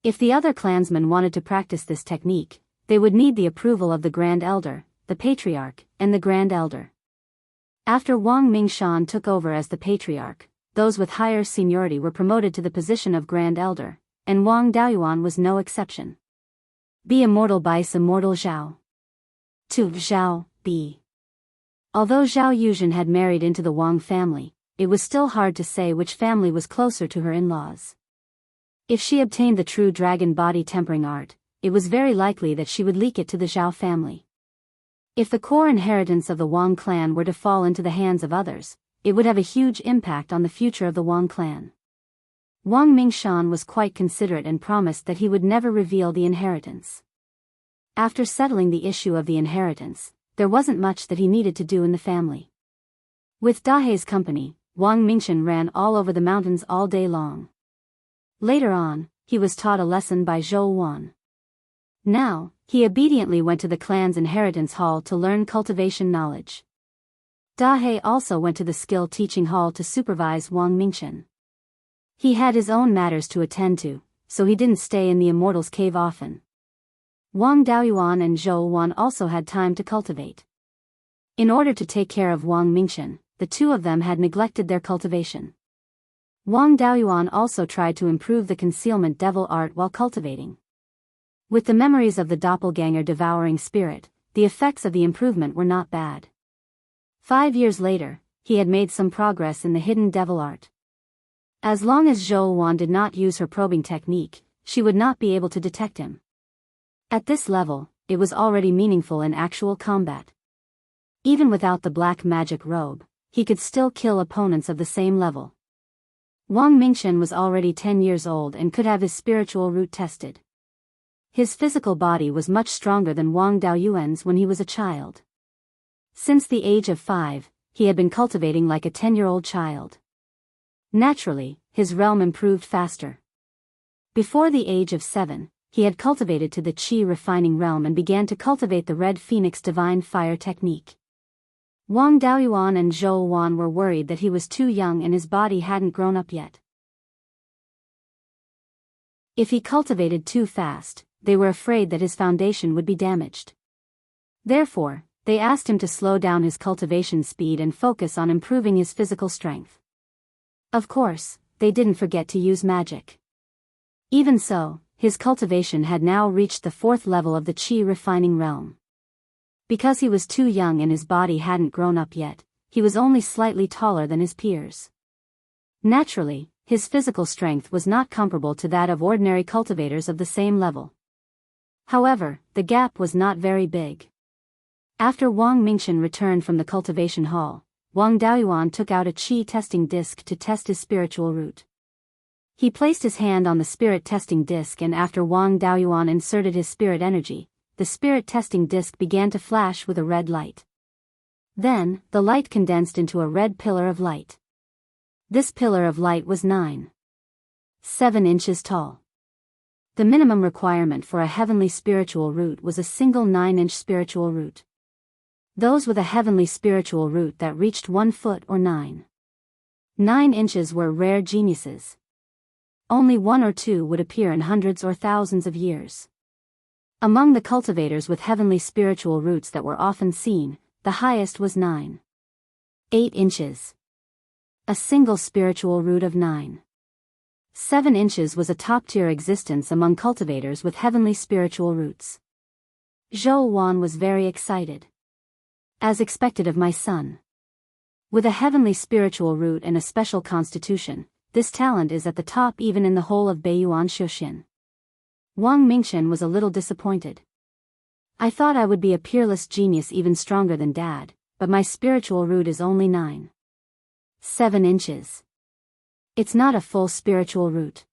If the other clansmen wanted to practice this technique, they would need the approval of the Grand Elder, the Patriarch, and the Grand Elder. After Wang Mingshan took over as the Patriarch, those with higher seniority were promoted to the position of Grand Elder, and Wang Daoyuan was no exception. Be immortal Bice Immortal Zhao. To Zhao, B. Although Zhao Yuzhen had married into the Wang family, it was still hard to say which family was closer to her in-laws. If she obtained the true dragon body tempering art, it was very likely that she would leak it to the Zhao family. If the core inheritance of the Wang clan were to fall into the hands of others, it would have a huge impact on the future of the Wang clan. Wang Mingshan was quite considerate and promised that he would never reveal the inheritance. After settling the issue of the inheritance, there wasn't much that he needed to do in the family. With Dahe's company, Wang Mingshan ran all over the mountains all day long. Later on, he was taught a lesson by Zhou Wan. Now, he obediently went to the clan's inheritance hall to learn cultivation knowledge. Dahe also went to the skill teaching hall to supervise Wang Mingshan. He had his own matters to attend to, so he didn't stay in the Immortals cave often. Wang Daoyuan and Zhou Wan also had time to cultivate. In order to take care of Wang Mingshan, the two of them had neglected their cultivation. Wang Daoyuan also tried to improve the concealment devil art while cultivating. With the memories of the doppelganger devouring spirit, the effects of the improvement were not bad. 5 years later, he had made some progress in the hidden devil art. As long as Zhou Wan did not use her probing technique, she would not be able to detect him. At this level, it was already meaningful in actual combat. Even without the black magic robe, he could still kill opponents of the same level. Wang Mingshan was already 10 years old and could have his spiritual root tested. His physical body was much stronger than Wang Daoyuan's when he was a child. Since the age of 5, he had been cultivating like a 10-year-old child. Naturally, his realm improved faster. Before the age of 7, he had cultivated to the Qi refining realm and began to cultivate the Red Phoenix Divine Fire technique. Wang Daoyuan and Zhou Wan were worried that he was too young and his body hadn't grown up yet. If he cultivated too fast, they were afraid that his foundation would be damaged. Therefore, they asked him to slow down his cultivation speed and focus on improving his physical strength. Of course, they didn't forget to use magic. Even so, his cultivation had now reached the 4th level of the Qi refining realm. Because he was too young and his body hadn't grown up yet, he was only slightly taller than his peers. Naturally, his physical strength was not comparable to that of ordinary cultivators of the same level. However, the gap was not very big. After Wang Mingshan returned from the cultivation hall, Wang Daoyuan took out a Qi testing disc to test his spiritual root. He placed his hand on the spirit testing disc and after Wang Daoyuan inserted his spirit energy, the spirit testing disc began to flash with a red light. Then, the light condensed into a red pillar of light. This pillar of light was 9.7 inches tall. The minimum requirement for a heavenly spiritual root was a single 9-inch spiritual root. Those with a heavenly spiritual root that reached 1 foot or 9 inches were rare geniuses. Only 1 or 2 would appear in hundreds or thousands of years. Among the cultivators with heavenly spiritual roots that were often seen, the highest was 9.8 inches. A single spiritual root of 9.7 inches was a top-tier existence among cultivators with heavenly spiritual roots. Zhou Wan was very excited. As expected of my son. With a heavenly spiritual root and a special constitution, this talent is at the top even in the whole of Beiyuan Shuxin. Wang Mingshan was a little disappointed. I thought I would be a peerless genius even stronger than Dad, but my spiritual root is only 9.7 inches. It's not a full spiritual root.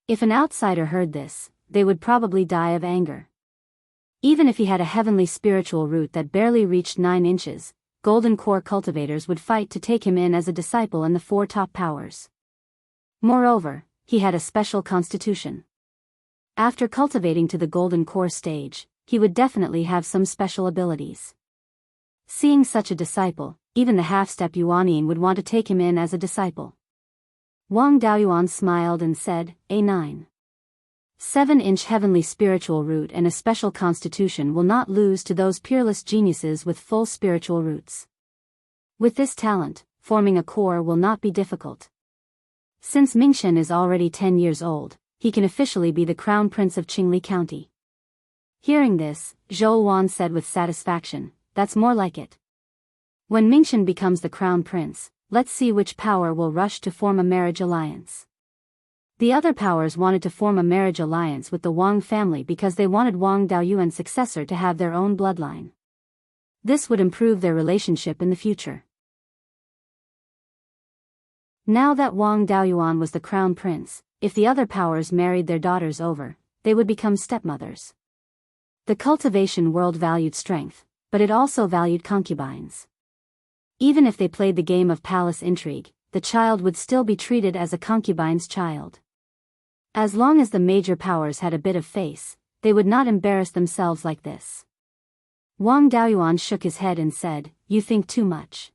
If an outsider heard this, they would probably die of anger. Even if he had a heavenly spiritual root that barely reached 9 inches, golden core cultivators would fight to take him in as a disciple in the 4 top powers. Moreover, he had a special constitution. After cultivating to the golden core stage, he would definitely have some special abilities. Seeing such a disciple, even the half-step Yuanyin would want to take him in as a disciple. Wang Daoyuan smiled and said, a 9.7-inch heavenly spiritual root and a special constitution will not lose to those peerless geniuses with full spiritual roots. With this talent, forming a core will not be difficult. Since Mingshan is already 10 years old, he can officially be the crown prince of Qingli County. Hearing this, Zhou Wan said with satisfaction, that's more like it. When Mingshan becomes the crown prince, let's see which power will rush to form a marriage alliance. The other powers wanted to form a marriage alliance with the Wang family because they wanted Wang Daoyuan's successor to have their own bloodline. This would improve their relationship in the future. Now that Wang Daoyuan was the crown prince, if the other powers married their daughters over, they would become stepmothers. The cultivation world valued strength, but it also valued concubines. Even if they played the game of palace intrigue, the child would still be treated as a concubine's child. As long as the major powers had a bit of face, they would not embarrass themselves like this. Wang Daoyuan shook his head and said, "You think too much.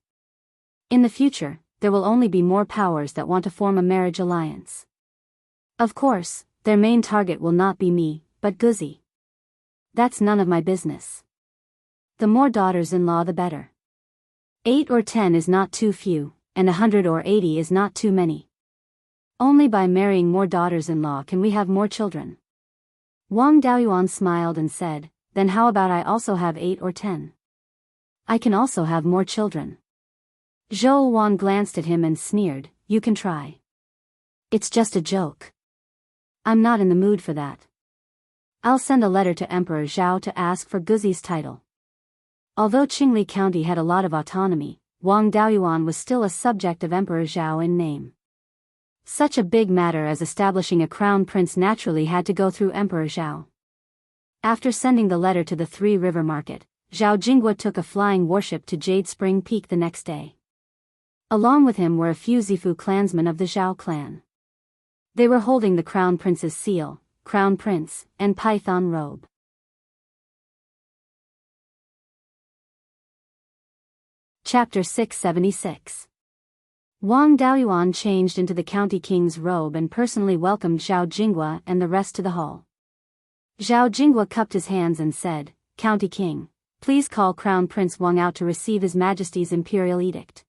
In the future, there will only be more powers that want to form a marriage alliance. Of course, their main target will not be me, but Guzi. That's none of my business. The more daughters-in-law the better. 8 or 10 is not too few, and 100 or 80 is not too many. Only by marrying more daughters-in-law can we have more children." Wang Daoyuan smiled and said, "Then how about I also have 8 or 10? I can also have more children." Zhou Wan glanced at him and sneered, "You can try. It's just a joke. I'm not in the mood for that. I'll send a letter to Emperor Zhao to ask for Guzi's title." Although Qingli County had a lot of autonomy, Wang Daoyuan was still a subject of Emperor Zhao in name. Such a big matter as establishing a crown prince naturally had to go through Emperor Zhao. After sending the letter to the Three River Market, Zhao Jinghua took a flying warship to Jade Spring Peak the next day. Along with him were a few Zifu clansmen of the Zhao clan. They were holding the crown prince's seal, crown prince, and python robe. Chapter 676. Wang Daoyuan changed into the county king's robe and personally welcomed Zhao Jinghua and the rest to the hall. Zhao Jinghua cupped his hands and said, "County king, please call Crown Prince Wang out to receive His Majesty's imperial edict."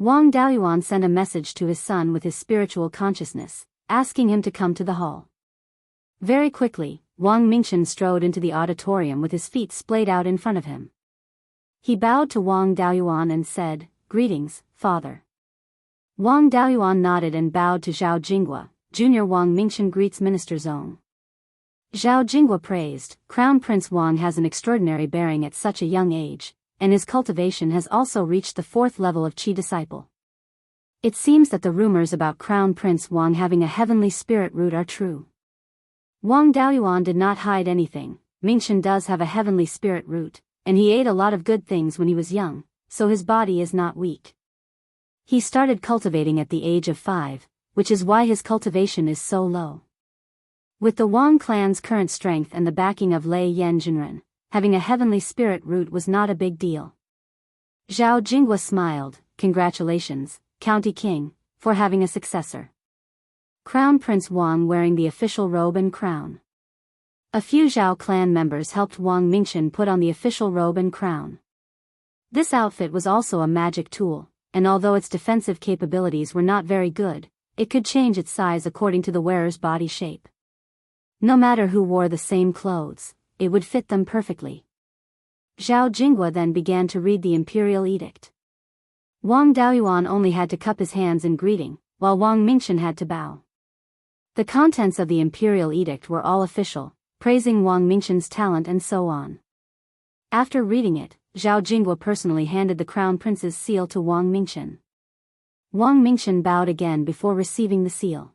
Wang Daoyuan sent a message to his son with his spiritual consciousness, asking him to come to the hall. Very quickly, Wang Mingchen strode into the auditorium with his feet splayed out in front of him. He bowed to Wang Daoyuan and said, "Greetings, father." Wang Daoyuan nodded and bowed to Zhao Jinghua. Junior Wang Mingchen greets Minister Zong. Zhao Jinghua praised, "Crown Prince Wang has an extraordinary bearing at such a young age, and his cultivation has also reached the 4th level of Qi disciple. It seems that the rumors about Crown Prince Wang having a heavenly spirit root are true." Wang Daoyuan did not hide anything. Mingchen does have a heavenly spirit root, and he ate a lot of good things when he was young, so his body is not weak. He started cultivating at the age of 5, which is why his cultivation is so low. With the Wang clan's current strength and the backing of Lei Yanjinren, having a heavenly spirit root was not a big deal. Zhao Jinghua smiled, "Congratulations, County King, for having a successor." Crown Prince Wang wearing the official robe and crown. A few Zhao clan members helped Wang Mingchen put on the official robe and crown. This outfit was also a magic tool, and although its defensive capabilities were not very good, it could change its size according to the wearer's body shape. No matter who wore the same clothes, it would fit them perfectly. Zhao Jinghua then began to read the imperial edict. Wang Daoyuan only had to cup his hands in greeting, while Wang Mingchen had to bow. The contents of the imperial edict were all official, praising Wang Mingchen's talent and so on. After reading it, Zhao Jinghua personally handed the crown prince's seal to Wang Mingchen. Wang Mingchen bowed again before receiving the seal.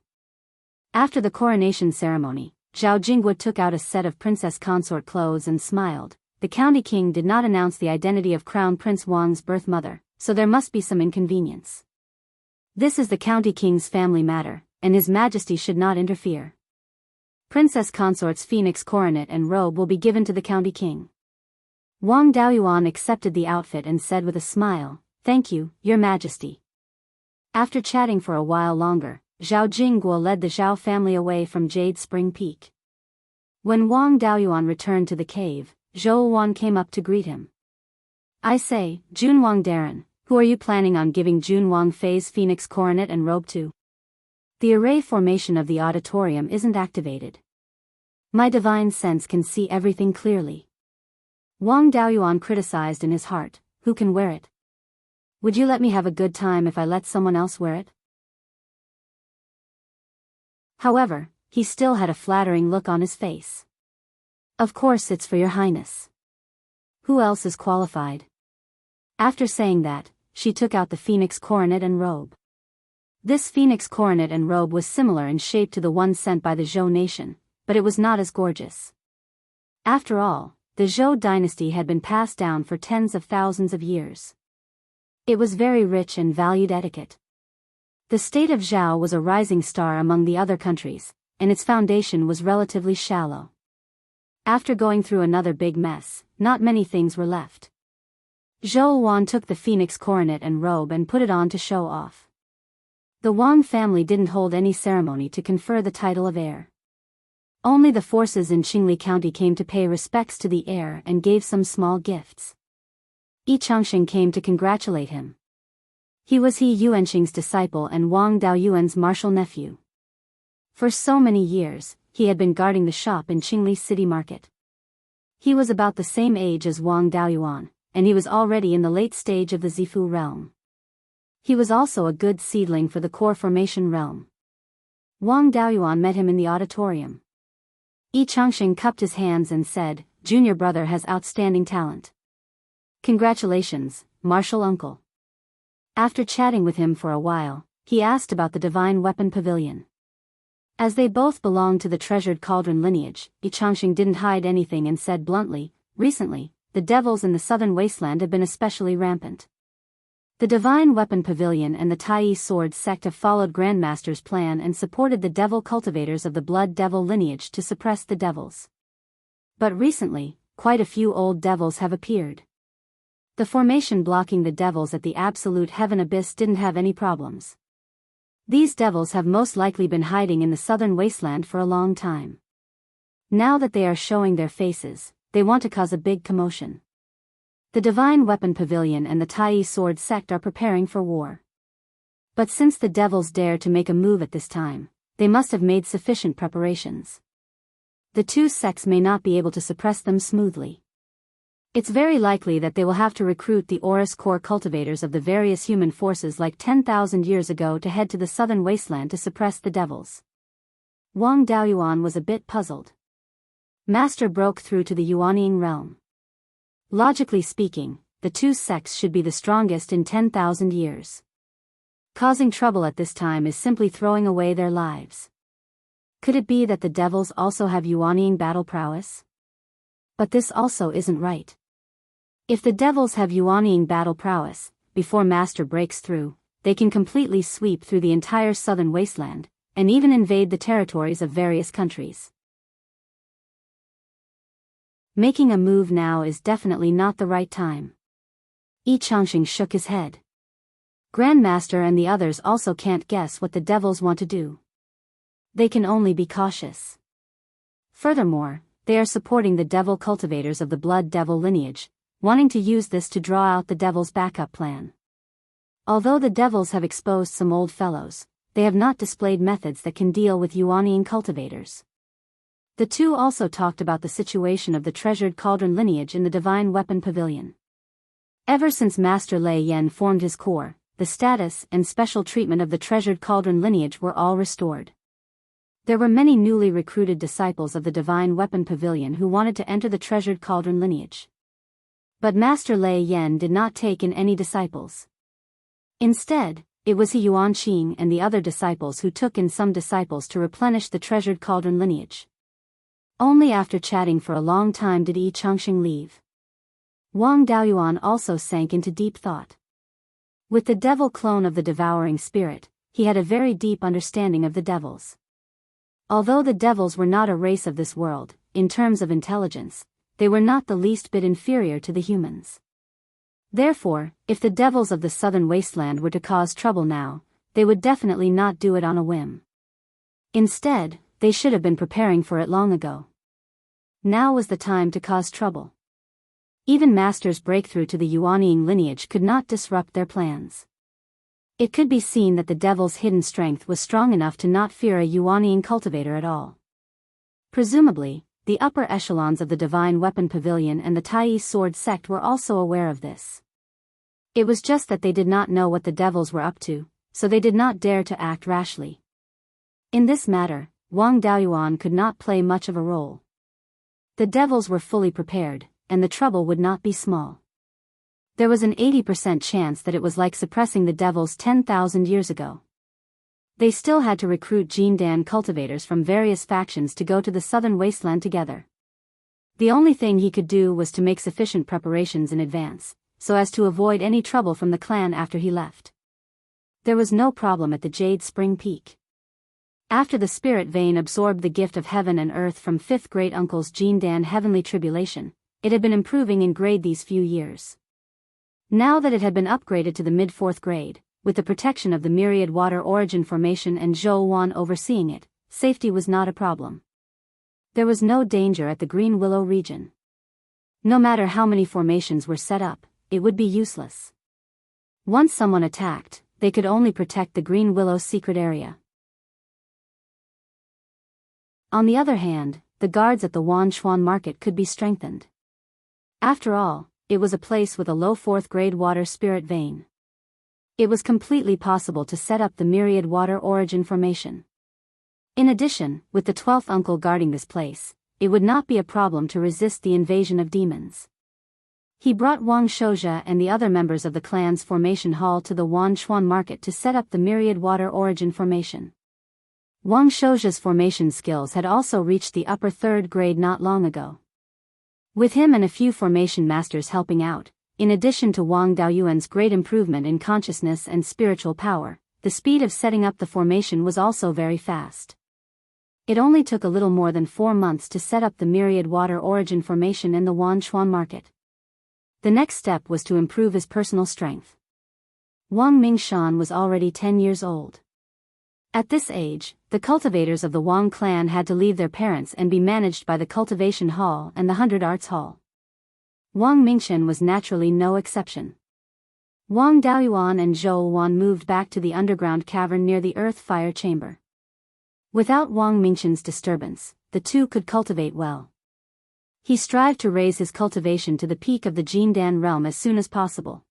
After the coronation ceremony, Zhao Jinghua took out a set of princess consort clothes and smiled. The county king did not announce the identity of Crown Prince Wang's birth mother, so there must be some inconvenience. This is the county king's family matter, and His Majesty should not interfere. Princess consort's phoenix coronet and robe will be given to the county king. Wang Daoyuan accepted the outfit and said with a smile, "Thank you, Your Majesty." After chatting for a while longer, Zhao Jinghua led the Zhao family away from Jade Spring Peak. When Wang Daoyuan returned to the cave, Zhou Wan came up to greet him. "I say, Jun Wang Darren, who are you planning on giving Jun Wang Fei's phoenix coronet and robe to? The array formation of the auditorium isn't activated. My divine sense can see everything clearly." Wang Daoyuan criticized in his heart, "Who can wear it? Would you let me have a good time if I let someone else wear it?" However, he still had a flattering look on his face. "Of course it's for Your Highness. Who else is qualified?" After saying that, she took out the phoenix coronet and robe. This phoenix coronet and robe was similar in shape to the one sent by the Zhou nation, but it was not as gorgeous. After all, the Zhou dynasty had been passed down for tens of thousands of years. It was very rich and valued etiquette. The state of Zhao was a rising star among the other countries, and its foundation was relatively shallow. After going through another big mess, not many things were left. Zhou Wan took the phoenix coronet and robe and put it on to show off. The Wan family didn't hold any ceremony to confer the title of heir. Only the forces in Qingli County came to pay respects to the heir and gave some small gifts. Yi Changxing came to congratulate him. He was He Yuanqing's disciple and Wang Daoyuan's martial nephew. For so many years, he had been guarding the shop in Qingli City Market. He was about the same age as Wang Daoyuan, and he was already in the late stage of the Zifu realm. He was also a good seedling for the core formation realm. Wang Daoyuan met him in the auditorium. Yi Changxing cupped his hands and said, "Junior brother has outstanding talent. Congratulations, martial uncle." After chatting with him for a while, he asked about the divine weapon pavilion. As they both belonged to the treasured cauldron lineage, Yi Changxing didn't hide anything and said bluntly, "Recently, the devils in the southern wasteland have been especially rampant. The divine weapon pavilion and the Tai sword sect have followed Grandmaster's plan and supported the devil cultivators of the blood devil lineage to suppress the devils. But recently, quite a few old devils have appeared. The formation blocking the devils at the absolute heaven abyss didn't have any problems. These devils have most likely been hiding in the southern wasteland for a long time. Now that they are showing their faces, they want to cause a big commotion. The divine weapon pavilion and the Tai sword sect are preparing for war. But since the devils dare to make a move at this time, they must have made sufficient preparations. The two sects may not be able to suppress them smoothly. It's very likely that they will have to recruit the Aurus core cultivators of the various human forces like 10,000 years ago to head to the southern wasteland to suppress the devils. Wang Daoyuan was a bit puzzled. Master broke through to the Yuanying realm. Logically speaking, the two sects should be the strongest in 10,000 years. Causing trouble at this time is simply throwing away their lives. Could it be that the devils also have Yuanying battle prowess? But this also isn't right. If the devils have Yuanying battle prowess, before Master breaks through, they can completely sweep through the entire southern wasteland, and even invade the territories of various countries. Making a move now is definitely not the right time. Yi Changxing shook his head. Grandmaster and the others also can't guess what the devils want to do. They can only be cautious. Furthermore, they are supporting the devil cultivators of the blood devil lineage, wanting to use this to draw out the devil's backup plan. Although the devils have exposed some old fellows, they have not displayed methods that can deal with Yuanying cultivators. The two also talked about the situation of the treasured cauldron lineage in the divine weapon pavilion. Ever since Master Lei Yan formed his core, the status and special treatment of the treasured cauldron lineage were all restored. There were many newly recruited disciples of the divine weapon pavilion who wanted to enter the treasured cauldron lineage. But Master Lei Yan did not take in any disciples. Instead, it was He Yuanqing and the other disciples who took in some disciples to replenish the treasured cauldron lineage. Only after chatting for a long time did Yi Changxing leave. Wang Daoyuan also sank into deep thought. With the devil clone of the devouring spirit, he had a very deep understanding of the devils. Although the devils were not a race of this world, in terms of intelligence, they were not the least bit inferior to the humans. Therefore, if the devils of the southern wasteland were to cause trouble now, they would definitely not do it on a whim. Instead, they should have been preparing for it long ago. Now was the time to cause trouble. Even Master's breakthrough to the Yuanying lineage could not disrupt their plans. It could be seen that the devil's hidden strength was strong enough to not fear a Yuanying cultivator at all. Presumably, the upper echelons of the divine weapon pavilion and the Tai sword sect were also aware of this. It was just that they did not know what the devils were up to, so they did not dare to act rashly. In this matter, Wang Daoyuan could not play much of a role. The devils were fully prepared, and the trouble would not be small. There was an 80% chance that it was like suppressing the devils 10,000 years ago. They still had to recruit Jindan cultivators from various factions to go to the southern wasteland together. The only thing he could do was to make sufficient preparations in advance, so as to avoid any trouble from the clan after he left. There was no problem at the Jade Spring Peak. After the spirit vein absorbed the gift of heaven and earth from 5th great-uncle's Jindan heavenly tribulation, it had been improving in grade these few years. Now that it had been upgraded to the mid-4th grade, with the protection of the myriad water origin formation and Zhou Wan overseeing it, safety was not a problem. There was no danger at the Green Willow region. No matter how many formations were set up, it would be useless. Once someone attacked, they could only protect the Green Willow's secret area. On the other hand, the guards at the Wanchuan market could be strengthened. After all, it was a place with a low 4th grade water spirit vein. It was completely possible to set up the myriad water origin formation. In addition, with the 12th uncle guarding this place, it would not be a problem to resist the invasion of demons. He brought Wang Shouja and the other members of the clan's formation hall to the Wanchuan market to set up the myriad water origin formation. Wang Shouja's formation skills had also reached the upper 3rd grade not long ago. With him and a few formation masters helping out, in addition to Wang Daoyuan's great improvement in consciousness and spiritual power, the speed of setting up the formation was also very fast. It only took a little more than 4 months to set up the myriad water origin formation in the Wanchuan market. The next step was to improve his personal strength. Wang Mingshan was already 10 years old. At this age, the cultivators of the Wang clan had to leave their parents and be managed by the Cultivation Hall and the 100 Arts Hall. Wang Mingshan was naturally no exception. Wang Daoyuan and Zhou Wan moved back to the underground cavern near the earth fire chamber. Without Wang Mingshan's disturbance, the two could cultivate well. He strived to raise his cultivation to the peak of the Jindan realm as soon as possible.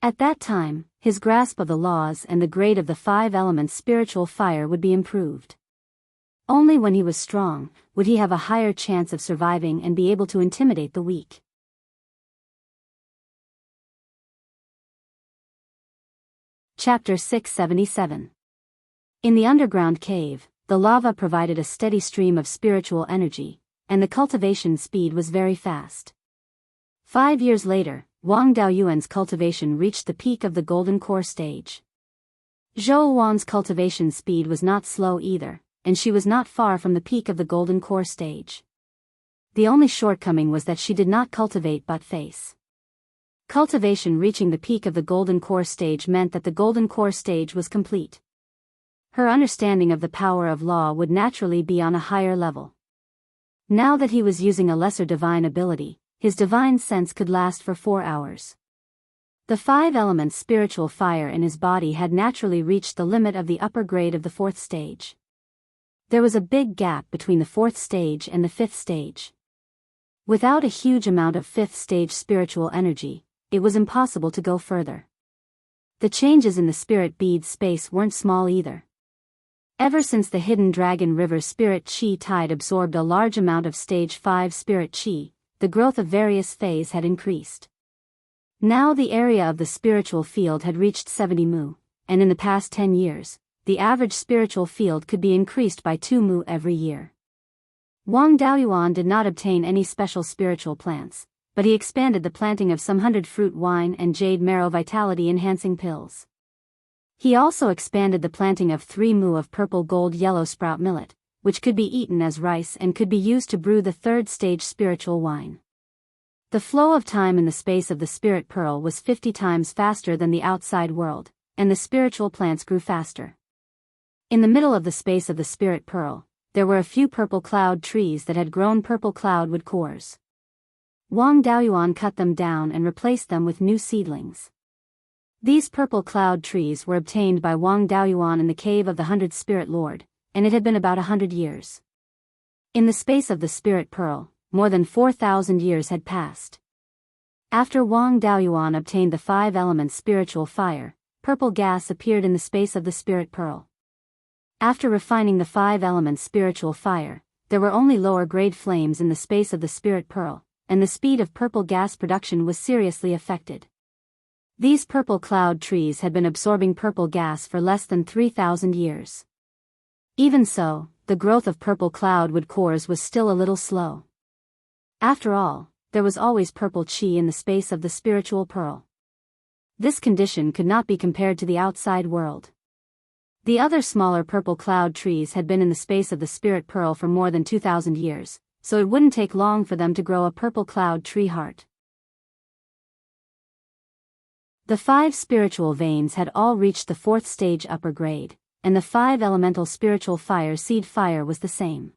At that time, his grasp of the laws and the grade of the 5 elements spiritual fire would be improved. Only when he was strong, would he have a higher chance of surviving and be able to intimidate the weak. Chapter 677. In the underground cave, the lava provided a steady stream of spiritual energy, and the cultivation speed was very fast. 5 years later, Wang Daoyuan's cultivation reached the peak of the golden core stage. Zhou Wan's cultivation speed was not slow either, and she was not far from the peak of the golden core stage. The only shortcoming was that she did not cultivate but face. Cultivation reaching the peak of the golden core stage meant that the golden core stage was complete. Her understanding of the power of law would naturally be on a higher level. Now that he was using a lesser divine ability, his divine sense could last for 4 hours. The 5 elements spiritual fire in his body had naturally reached the limit of the upper grade of the 4th stage. There was a big gap between the 4th stage and the 5th stage. Without a huge amount of 5th stage spiritual energy, it was impossible to go further. The changes in the spirit bead space weren't small either. Ever since the Hidden Dragon River spirit chi tide absorbed a large amount of stage 5 spirit chi, the growth of various phase had increased. Now the area of the spiritual field had reached 70 mu, and in the past 10 years, the average spiritual field could be increased by 2 mu every year. Wang Daoyuan did not obtain any special spiritual plants, but he expanded the planting of some 100 fruit wine and jade marrow vitality enhancing pills. He also expanded the planting of 3 mu of purple gold yellow sprout millet, which could be eaten as rice and could be used to brew the 3rd stage spiritual wine. The flow of time in the space of the spirit pearl was 50 times faster than the outside world, and the spiritual plants grew faster. In the middle of the space of the spirit pearl, there were a few purple cloud trees that had grown purple cloudwood cores. Wang Daoyuan cut them down and replaced them with new seedlings. These purple cloud trees were obtained by Wang Daoyuan in the cave of the 100 Spirit Lord, and it had been about 100 years. In the space of the Spirit Pearl, more than 4,000 years had passed. After Wang Daoyuan obtained the 5 elements spiritual fire, purple gas appeared in the space of the Spirit Pearl. After refining the 5 elements spiritual fire, there were only lower grade flames in the space of the Spirit Pearl, and the speed of purple gas production was seriously affected. These purple cloud trees had been absorbing purple gas for less than 3,000 years. Even so, the growth of purple cloud cores was still a little slow. After all, there was always purple chi in the space of the spiritual pearl. This condition could not be compared to the outside world. The other smaller purple cloud trees had been in the space of the spirit pearl for more than 2,000 years, so it wouldn't take long for them to grow a purple cloud tree heart. The 5 spiritual veins had all reached the 4th stage upper grade, and the 5 elemental spiritual fire seed fire was the same.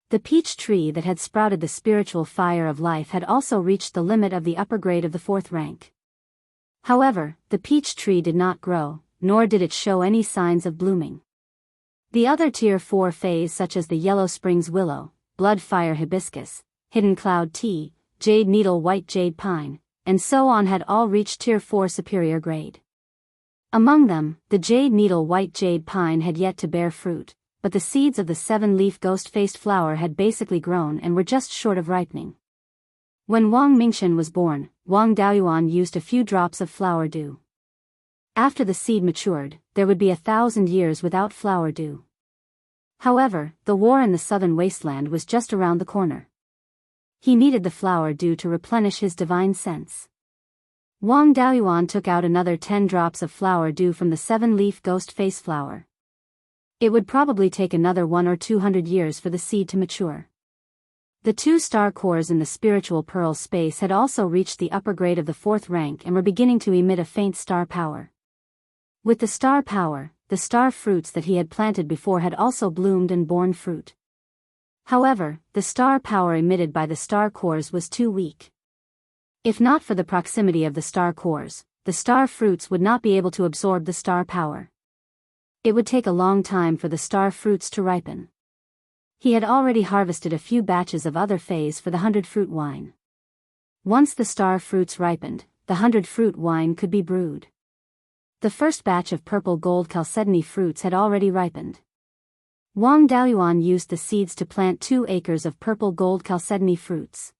The peach tree that had sprouted the spiritual fire of life had also reached the limit of the upper grade of the 4th rank. However, the peach tree did not grow, nor did it show any signs of blooming. The other tier 4 phase such as the yellow springs willow, blood fire hibiscus, hidden cloud tea, jade needle white jade pine, and so on had all reached tier 4 superior grade. Among them, the jade needle white jade pine had yet to bear fruit, but the seeds of the 7-leaf ghost-faced flower had basically grown and were just short of ripening. When Wang Mingxian was born, Wang Daoyuan used a few drops of flower dew. After the seed matured, there would be 1,000 years without flower dew. However, the war in the southern wasteland was just around the corner. He needed the flower dew to replenish his divine sense. Wang Daoyuan took out another 10 drops of flower dew from the 7-leaf ghost face flower. It would probably take another 100 or 200 years for the seed to mature. The 2 star cores in the spiritual pearl space had also reached the upper grade of the 4th rank and were beginning to emit a faint star power. With the star power, the star fruits that he had planted before had also bloomed and borne fruit. However, the star power emitted by the star cores was too weak. If not for the proximity of the star cores, the star fruits would not be able to absorb the star power. It would take a long time for the star fruits to ripen. He had already harvested a few batches of other phase for the 100-fruit wine. Once the star fruits ripened, the 100-fruit wine could be brewed. The first batch of purple gold chalcedony fruits had already ripened. Wang Daoyuan used the seeds to plant 2 acres of purple gold chalcedony fruits.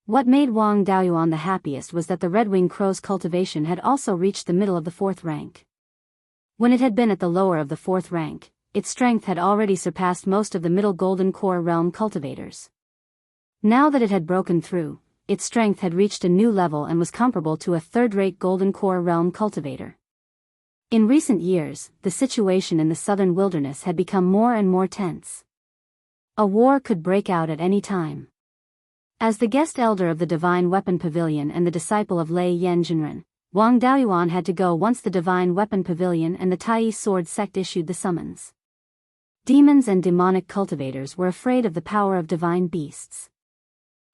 What made Wang Daoyuan the happiest was that the red-winged crow's cultivation had also reached the middle of the 4th rank. When it had been at the lower of the 4th rank, its strength had already surpassed most of the middle golden core realm cultivators. Now that it had broken through, its strength had reached a new level and was comparable to a 3rd-rate golden core realm cultivator. In recent years, the situation in the southern wilderness had become more and more tense. A war could break out at any time. As the guest elder of the Divine Weapon Pavilion and the disciple of Lei Yanjinren, Wang Daoyuan had to go once the Divine Weapon Pavilion and the Tai Sword sect issued the summons. Demons and demonic cultivators were afraid of the power of divine beasts.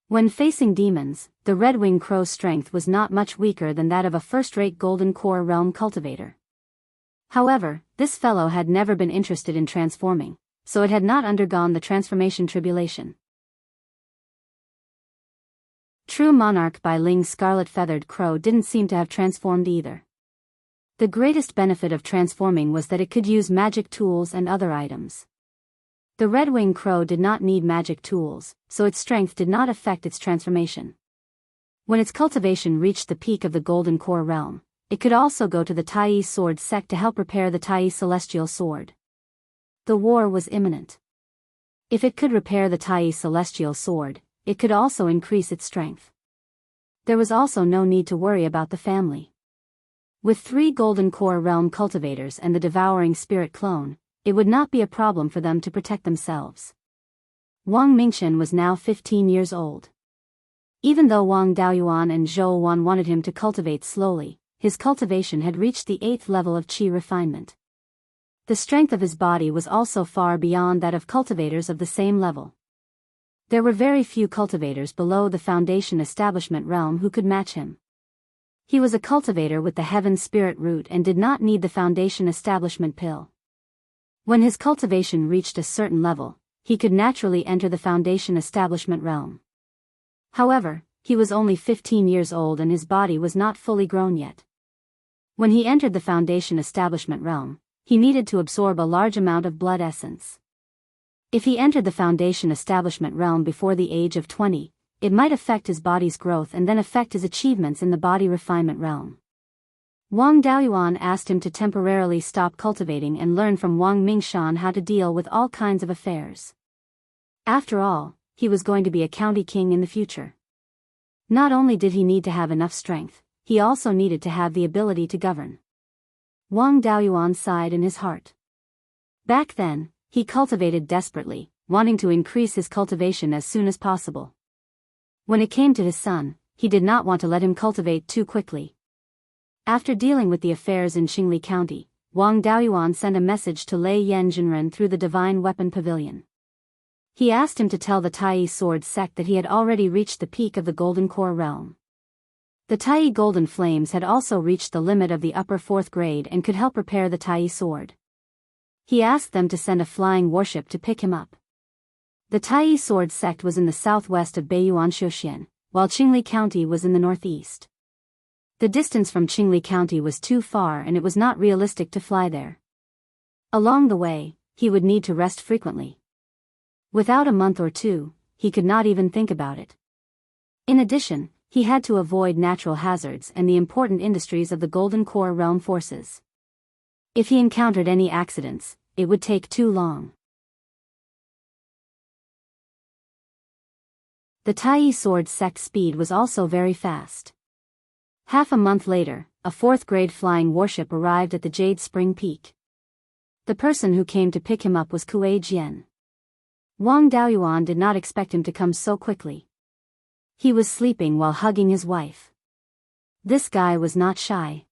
When facing demons, the red-winged crow's strength was not much weaker than that of a first-rate golden core realm cultivator. However, this fellow had never been interested in transforming, so it had not undergone the transformation tribulation. True Monarch by Ling's scarlet-feathered crow didn't seem to have transformed either. The greatest benefit of transforming was that it could use magic tools and other items. The red-winged crow did not need magic tools, so its strength did not affect its transformation. When its cultivation reached the peak of the golden core realm, it could also go to the Tai Sword sect to help repair the Tai Celestial Sword. The war was imminent. If it could repair the Tai Celestial Sword, it could also increase its strength. There was also no need to worry about the family. With 3 golden core realm cultivators and the devouring spirit clone, it would not be a problem for them to protect themselves. Wang Mingxian was now 15 years old. Even though Wang Daoyuan and Zhou Wan wanted him to cultivate slowly, his cultivation had reached the 8th level of qi refinement. The strength of his body was also far beyond that of cultivators of the same level. There were very few cultivators below the foundation establishment realm who could match him. He was a cultivator with the heaven spirit root and did not need the foundation establishment pill. When his cultivation reached a certain level, he could naturally enter the foundation establishment realm. However, he was only 15 years old and his body was not fully grown yet. When he entered the foundation establishment realm, he needed to absorb a large amount of blood essence. If he entered the foundation establishment realm before the age of 20, it might affect his body's growth and then affect his achievements in the body refinement realm. Wang Daoyuan asked him to temporarily stop cultivating and learn from Wang Mingshan how to deal with all kinds of affairs. After all, he was going to be a county king in the future. Not only did he need to have enough strength, he also needed to have the ability to govern. Wang Daoyuan sighed in his heart. Back then, he cultivated desperately, wanting to increase his cultivation as soon as possible. When it came to his son, he did not want to let him cultivate too quickly. After dealing with the affairs in Qingli County, Wang Daoyuan sent a message to Lei Yanjinren through the Divine Weapon Pavilion. He asked him to tell the Tai Sword sect that he had already reached the peak of the Golden Core realm. The Tai Golden Flames had also reached the limit of the upper 4th grade and could help repair the Tai Sword. He asked them to send a flying warship to pick him up. The Tai Sword sect was in the southwest of Beiyuan Shouxian, while Qingli County was in the northeast. The distance from Qingli County was too far and it was not realistic to fly there. Along the way, he would need to rest frequently. Without a month or two, he could not even think about it. In addition, he had to avoid natural hazards and the important industries of the Golden Core realm forces. If he encountered any accidents, it would take too long. The Tai Sword sect speed was also very fast. Half a month later, a 4th-grade flying warship arrived at the Jade Spring Peak. The person who came to pick him up was Kuei Jian. Wang Daoyuan did not expect him to come so quickly. He was sleeping while hugging his wife. This guy was not shy.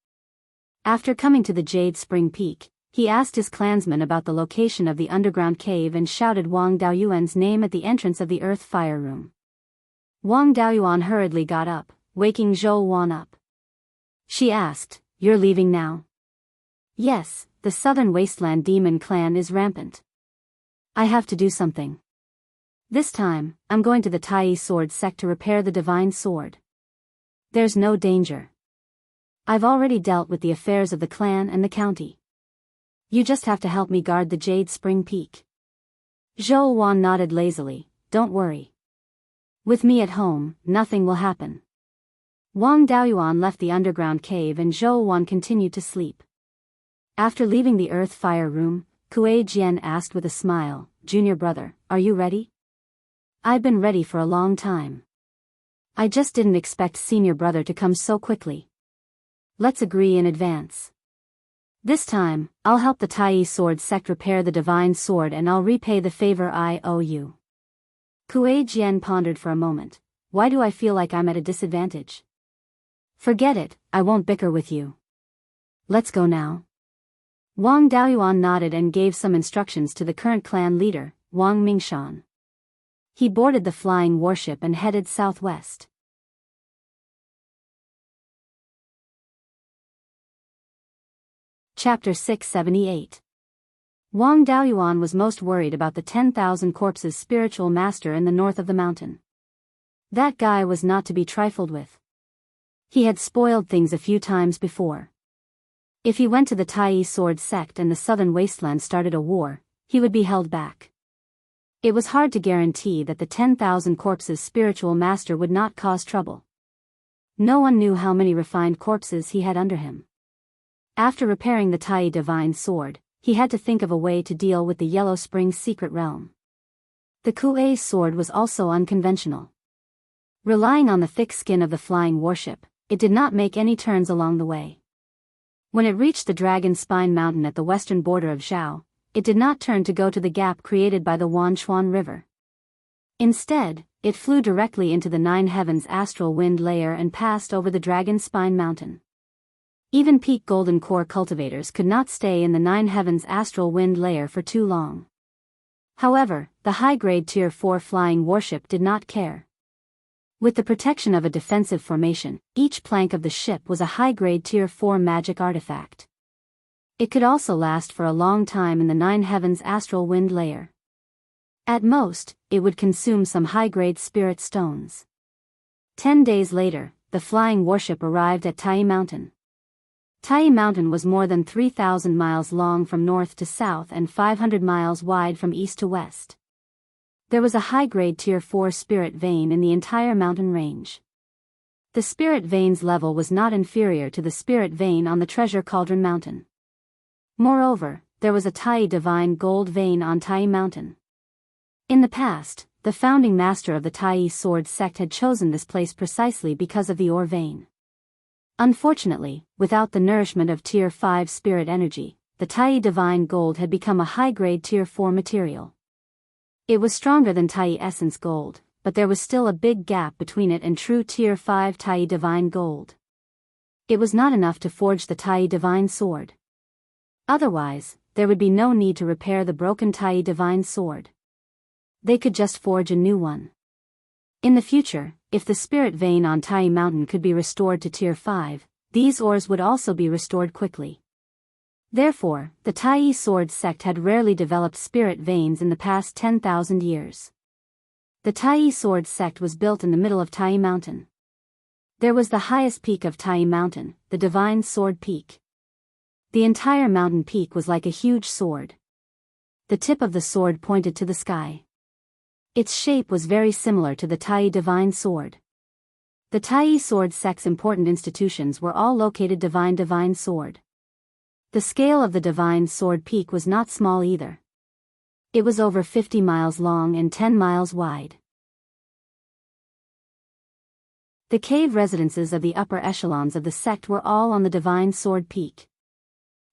After coming to the Jade Spring Peak, he asked his clansmen about the location of the underground cave and shouted Wang Daoyuan's name at the entrance of the Earth Fire Room. Wang Daoyuan hurriedly got up, waking Zhou Wan up. She asked, "You're leaving now?" "Yes, the Southern Wasteland Demon Clan is rampant. I have to do something. This time, I'm going to the Tai Sword sect to repair the Divine Sword. There's no danger. I've already dealt with the affairs of the clan and the county. You just have to help me guard the Jade Spring Peak." Zhou Wan nodded lazily. "Don't worry. With me at home, nothing will happen." Wang Daoyuan left the underground cave and Zhou Wan continued to sleep. After leaving the Earth Fire Room, Kuei Jian asked with a smile, "Junior brother, are you ready?" "I've been ready for a long time. I just didn't expect senior brother to come so quickly. Let's agree in advance. This time, I'll help the Tai Sword sect repair the Divine Sword and I'll repay the favor I owe you." Kuei Jian pondered for a moment. "Why do I feel like I'm at a disadvantage?" "Forget it, I won't bicker with you. Let's go now." Wang Daoyuan nodded and gave some instructions to the current clan leader, Wang Mingshan. He boarded the flying warship and headed southwest. Chapter 678. Wang Daoyuan was most worried about the 10,000 corpses spiritual master in the north of the mountain. That guy was not to be trifled with. He had spoiled things a few times before. If he went to the Tai Sword sect and the Southern Wasteland started a war, he would be held back. It was hard to guarantee that the 10,000 corpses spiritual master would not cause trouble. No one knew how many refined corpses he had under him. After repairing the Tai Divine Sword, he had to think of a way to deal with the Yellow Spring secret realm. The Kuei sword was also unconventional. Relying on the thick skin of the flying warship, it did not make any turns along the way. When it reached the Dragon Spine Mountain at the western border of Zhao, it did not turn to go to the gap created by the Wanchuan River. Instead, it flew directly into the Nine Heavens astral wind layer and passed over the Dragon Spine Mountain. Even peak Golden Core cultivators could not stay in the Nine Heavens astral wind layer for too long. However, the high-grade Tier 4 flying warship did not care. With the protection of a defensive formation, each plank of the ship was a high-grade Tier 4 magic artifact. It could also last for a long time in the Nine Heavens astral wind layer. At most, it would consume some high-grade spirit stones. 10 days later, the flying warship arrived at Tai Mountain. Tai Mountain was more than 3,000 miles long from north to south and 500 miles wide from east to west. There was a high-grade Tier 4 spirit vein in the entire mountain range. The spirit vein's level was not inferior to the spirit vein on the treasure cauldron mountain. Moreover, there was a Tai divine gold vein on Tai mountain. In the past, the founding master of the Tai sword sect had chosen this place precisely because of the ore vein. Unfortunately, without the nourishment of Tier 5 spirit energy, the Tai divine gold had become a high-grade Tier 4 material. It was stronger than Tai essence gold, but there was still a big gap between it and true Tier 5 Tai divine gold. It was not enough to forge the Tai divine sword. Otherwise, there would be no need to repair the broken Tai divine sword. They could just forge a new one. In the future, if the spirit vein on Tai mountain could be restored to Tier 5, these ores would also be restored quickly. Therefore, the Tai sword sect had rarely developed spirit veins in the past 10,000 years. The Tai sword sect was built in the middle of Tai mountain. There was the highest peak of Tai mountain, the divine sword peak. The entire mountain peak was like a huge sword. The tip of the sword pointed to the sky. Its shape was very similar to the Tai divine sword. The Tai sword sect's important institutions were all located divine sword. The scale of the divine sword peak was not small either. It was over 50 miles long and 10 miles wide. The cave residences of the upper echelons of the sect were all on the divine sword peak.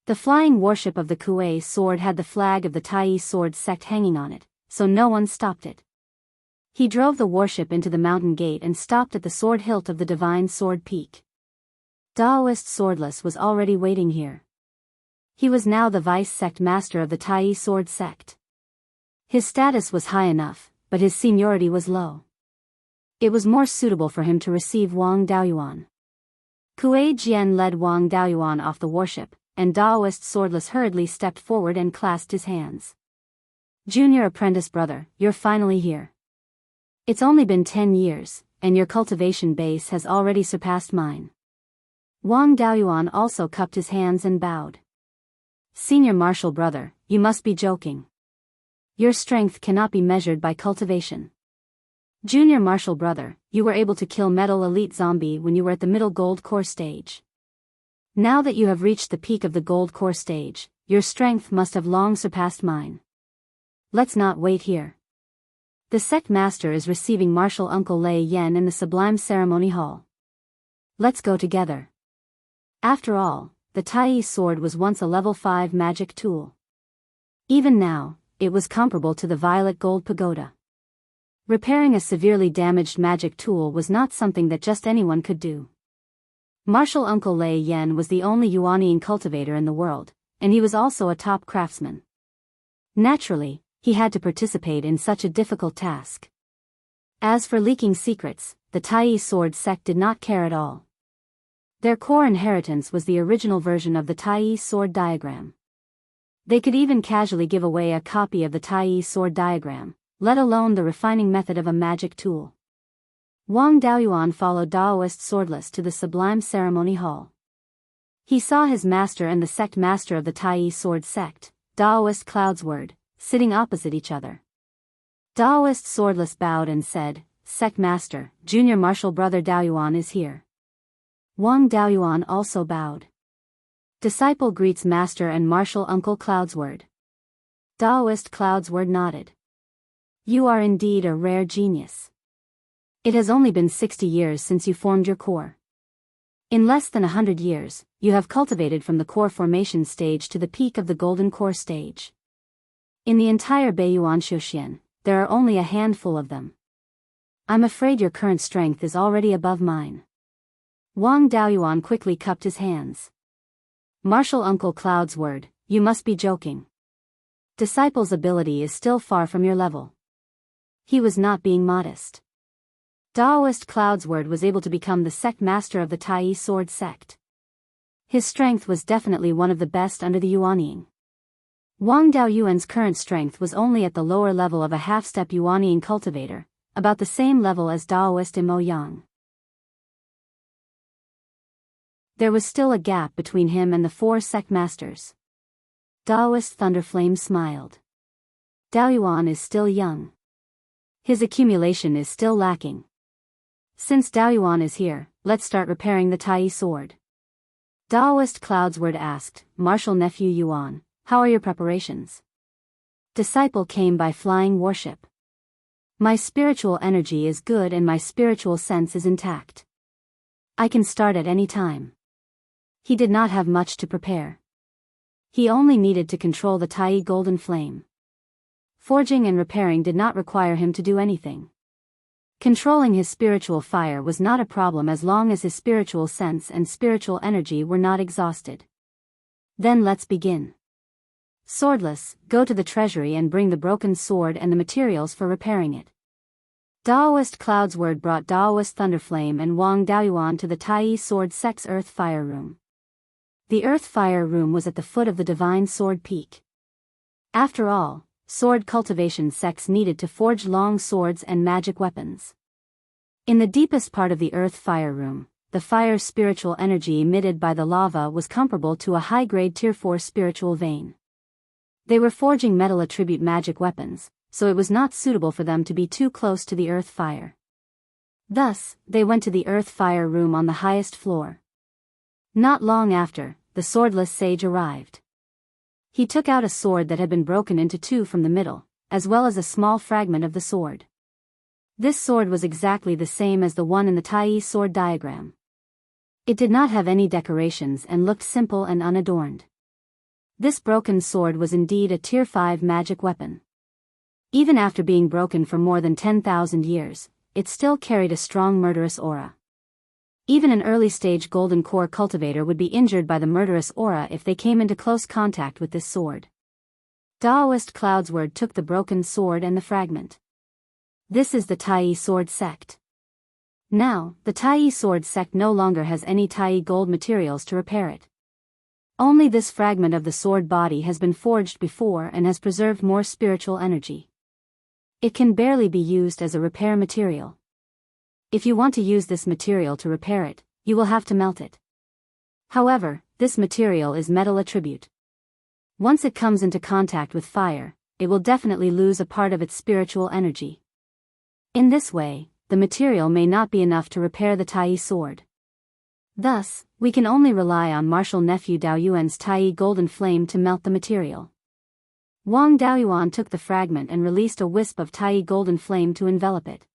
The flying warship of the Kuei sword had the flag of the Tai sword sect hanging on it, so no one stopped it. He drove the warship into the mountain gate and stopped at the sword hilt of the divine sword peak. Daoist Swordless was already waiting here. He was now the vice sect master of the Tai sword sect. His status was high enough, but his seniority was low. It was more suitable for him to receive Wang Daoyuan. Kuei Jian led Wang Daoyuan off the warship, and Daoist Swordless hurriedly stepped forward and clasped his hands. "Junior apprentice brother, you're finally here. It's only been 10 years, and your cultivation base has already surpassed mine." Wang Daoyuan also cupped his hands and bowed. "Senior martial brother, you must be joking. Your strength cannot be measured by cultivation. Junior martial brother, you were able to kill Metal Elite Zombie when you were at the middle gold core stage. Now that you have reached the peak of the gold core stage, your strength must have long surpassed mine. Let's not wait here. The sect master is receiving Martial Uncle Lei Yen in the Sublime Ceremony Hall. Let's go together." After all, the Tai sword was once a level 5 magic tool. Even now, it was comparable to the Violet Gold Pagoda. Repairing a severely damaged magic tool was not something that just anyone could do. Martial Uncle Lei Yen was the only Yuanian cultivator in the world, and he was also a top craftsman. Naturally, he had to participate in such a difficult task. As for leaking secrets, the Tai sword sect did not care at all. Their core inheritance was the original version of the Tai sword diagram. They could even casually give away a copy of the Tai sword diagram, let alone the refining method of a magic tool. Wang Daoyuan followed Daoist Swordless to the Sublime Ceremony Hall. He saw his master and the sect master of the Tai sword sect, Daoist Cloudsword, sitting opposite each other. Daoist Swordless bowed and said, "Sect master, junior martial brother Daoyuan is here." Wang Daoyuan also bowed. Disciple greets master and martial uncle Cloudsword. Daoist Cloudsword nodded. "You are indeed a rare genius. It has only been 60 years since you formed your core. In less than 100 years, you have cultivated from the core formation stage to the peak of the golden core stage. In the entire Beiyuan Shouxian, there are only a handful of them. I'm afraid your current strength is already above mine." Wang Daoyuan quickly cupped his hands. "Martial Uncle Cloudsword, you must be joking. Disciple's ability is still far from your level." He was not being modest. Daoist Cloudsword was able to become the sect master of the Tai sword sect. His strength was definitely one of the best under the Yuanian. Wang Daoyuan's current strength was only at the lower level of a half-step Yuanian cultivator, about the same level as Daoist Imo Yang. There was still a gap between him and the 4 sect masters. Daoist Thunderflame smiled. Daoyuan is still young. His accumulation is still lacking. Since Daoyuan is here, let's start repairing the Tai sword. Daoist Cloudsword asked, Martial Nephew Yuan, how are your preparations? Disciple came by flying warship. My spiritual energy is good and my spiritual sense is intact. I can start at any time. He did not have much to prepare. He only needed to control the Tai golden flame. Forging and repairing did not require him to do anything. Controlling his spiritual fire was not a problem as long as his spiritual sense and spiritual energy were not exhausted. Then let's begin. Swordless, go to the treasury and bring the broken sword and the materials for repairing it. Daoist Cloudsword brought Daoist Thunderflame and Wang Daoyuan to the Tai Sword Sect's Earth Fire Room. The Earth Fire Room was at the foot of the Divine Sword Peak. After all, sword cultivation sects needed to forge long swords and magic weapons. In the deepest part of the Earth Fire Room, the fire's spiritual energy emitted by the lava was comparable to a high-grade Tier 4 spiritual vein. They were forging metal attribute magic weapons, so it was not suitable for them to be too close to the earth fire. Thus, they went to the Earth Fire Room on the highest floor. Not long after, the swordless sage arrived. He took out a sword that had been broken into two from the middle, as well as a small fragment of the sword. This sword was exactly the same as the one in the Tai sword diagram. It did not have any decorations and looked simple and unadorned. This broken sword was indeed a Tier 5 magic weapon. Even after being broken for more than 10,000 years, it still carried a strong murderous aura. Even an early-stage golden core cultivator would be injured by the murderous aura if they came into close contact with this sword. Daoist Cloudsword took the broken sword and the fragment. This is the Tai sword sect. Now, the Tai sword sect no longer has any Tai gold materials to repair it. Only this fragment of the sword body has been forged before and has preserved more spiritual energy. It can barely be used as a repair material. If you want to use this material to repair it, you will have to melt it. However, this material is metal attribute. Once it comes into contact with fire, it will definitely lose a part of its spiritual energy. In this way, the material may not be enough to repair the Tai sword. Thus, we can only rely on martial nephew Daoyuan's Tai golden flame to melt the material. Wang Daoyuan took the fragment and released a wisp of Tai golden flame to envelop it.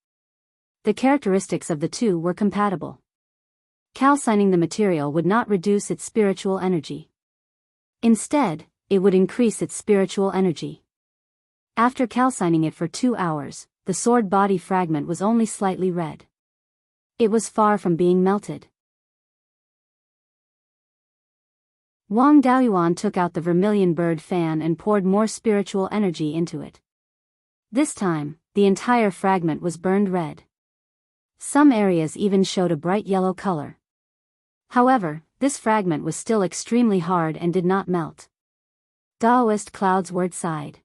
The characteristics of the two were compatible. Calcining the material would not reduce its spiritual energy. Instead, it would increase its spiritual energy. After calcining it for 2 hours, the sword body fragment was only slightly red. It was far from being melted. Wang Daoyuan took out the vermilion bird fan and poured more spiritual energy into it. This time, the entire fragment was burned red. Some areas even showed a bright yellow color. However, this fragment was still extremely hard and did not melt. Daoist Cloudsword sighed.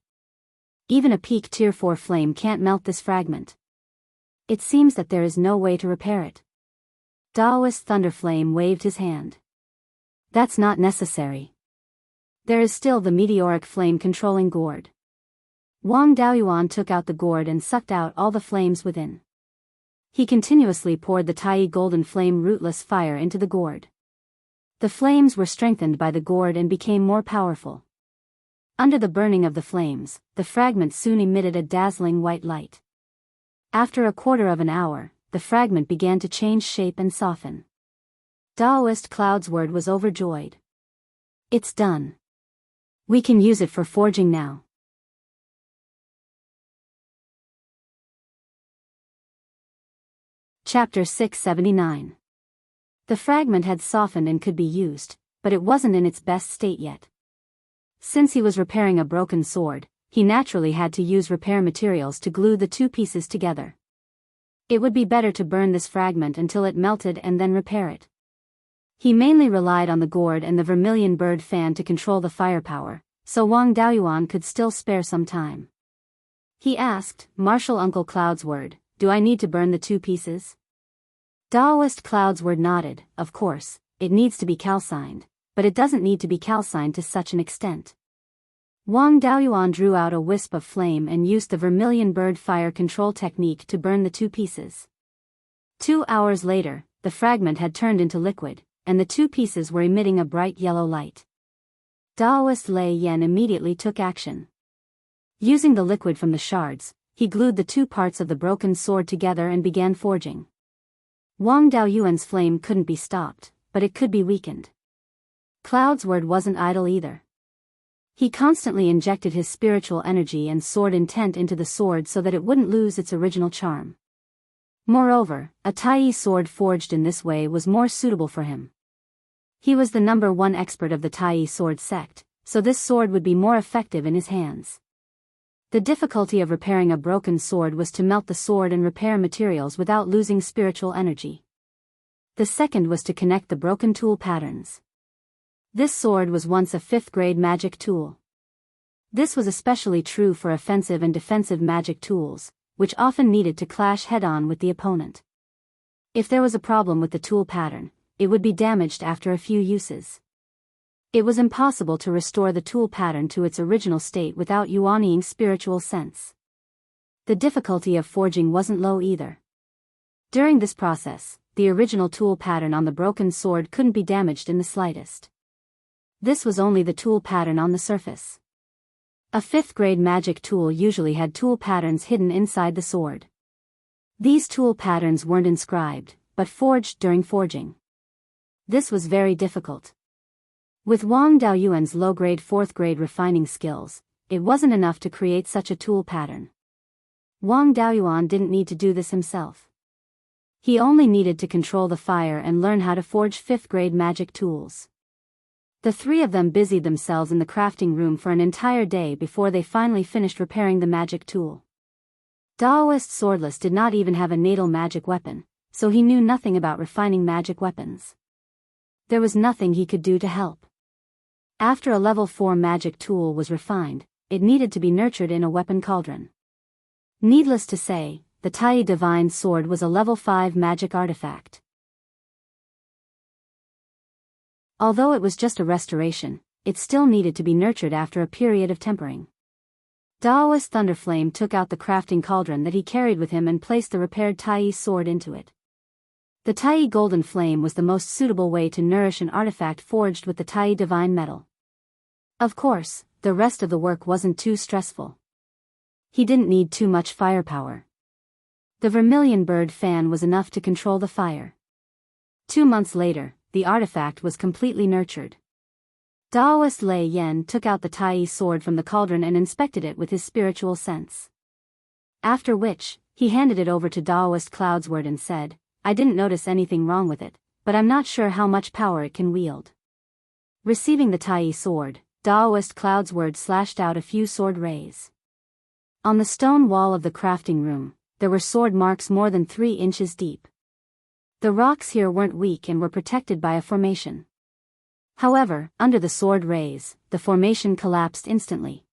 Even a peak Tier 4 flame can't melt this fragment. It seems that there is no way to repair it. Daoist Thunderflame waved his hand. That's not necessary. There is still the meteoric flame controlling gourd. Wang Daoyuan took out the gourd and sucked out all the flames within. He continuously poured the Tai golden flame rootless fire into the gourd. The flames were strengthened by the gourd and became more powerful. Under the burning of the flames, the fragment soon emitted a dazzling white light. After a quarter of an hour, the fragment began to change shape and soften. Daoist Cloudsword was overjoyed. It's done. We can use it for forging now. Chapter 679. The fragment had softened and could be used, but it wasn't in its best state yet. Since he was repairing a broken sword, he naturally had to use repair materials to glue the two pieces together. It would be better to burn this fragment until it melted and then repair it. He mainly relied on the gourd and the vermilion bird fan to control the firepower, so Wang Daoyuan could still spare some time. He asked, Martial Uncle Cloudsword, do I need to burn the two pieces? Daoist Cloudsword nodded, of course, it needs to be calcined, but it doesn't need to be calcined to such an extent. Wang Daoyuan drew out a wisp of flame and used the vermilion bird fire control technique to burn the two pieces. 2 hours later, the fragment had turned into liquid, and the two pieces were emitting a bright yellow light. Daoist Lei Yan immediately took action. Using the liquid from the shards, he glued the two parts of the broken sword together and began forging. Wang Daoyuan's flame couldn't be stopped, but it could be weakened. Cloud's word wasn't idle either. He constantly injected his spiritual energy and sword intent into the sword so that it wouldn't lose its original charm. Moreover, a Tai sword forged in this way was more suitable for him. He was the number one expert of the Tai sword sect, so this sword would be more effective in his hands. The difficulty of repairing a broken sword was to melt the sword and repair materials without losing spiritual energy. The second was to connect the broken tool patterns. This sword was once a 5th-grade magic tool. This was especially true for offensive and defensive magic tools, which often needed to clash head-on with the opponent. If there was a problem with the tool pattern, it would be damaged after a few uses. It was impossible to restore the tool pattern to its original state without yuanning spiritual sense. The difficulty of forging wasn't low either. During this process, the original tool pattern on the broken sword couldn't be damaged in the slightest. This was only the tool pattern on the surface. A 5th-grade magic tool usually had tool patterns hidden inside the sword. These tool patterns weren't inscribed, but forged during forging. This was very difficult. With Wang Daoyuan's low-grade 4th-grade refining skills, it wasn't enough to create such a tool pattern. Wang Daoyuan didn't need to do this himself. He only needed to control the fire and learn how to forge 5th-grade magic tools. The three of them busied themselves in the crafting room for an entire day before they finally finished repairing the magic tool. Daoist Swordless did not even have a natal magic weapon, so he knew nothing about refining magic weapons. There was nothing he could do to help. After a level 4 magic tool was refined, it needed to be nurtured in a weapon cauldron. Needless to say, the Tai Divine Sword was a level 5 magic artifact. Although it was just a restoration, it still needed to be nurtured after a period of tempering. Daoist Thunderflame took out the crafting cauldron that he carried with him and placed the repaired Tai sword into it. The Tai Golden Flame was the most suitable way to nourish an artifact forged with the Tai Divine Metal. Of course, the rest of the work wasn't too stressful. He didn't need too much firepower. The Vermilion Bird fan was enough to control the fire. 2 months later, the artifact was completely nurtured. Daoist Lei Yan took out the Tai sword from the cauldron and inspected it with his spiritual sense. After which, he handed it over to Daoist Cloudsword and said, "I didn't notice anything wrong with it, but I'm not sure how much power it can wield." Receiving the Tai sword, Daoist Cloudsword slashed out a few sword rays. On the stone wall of the crafting room, there were sword marks more than 3 inches deep. The rocks here weren't weak and were protected by a formation. However, under the sword rays, the formation collapsed instantly.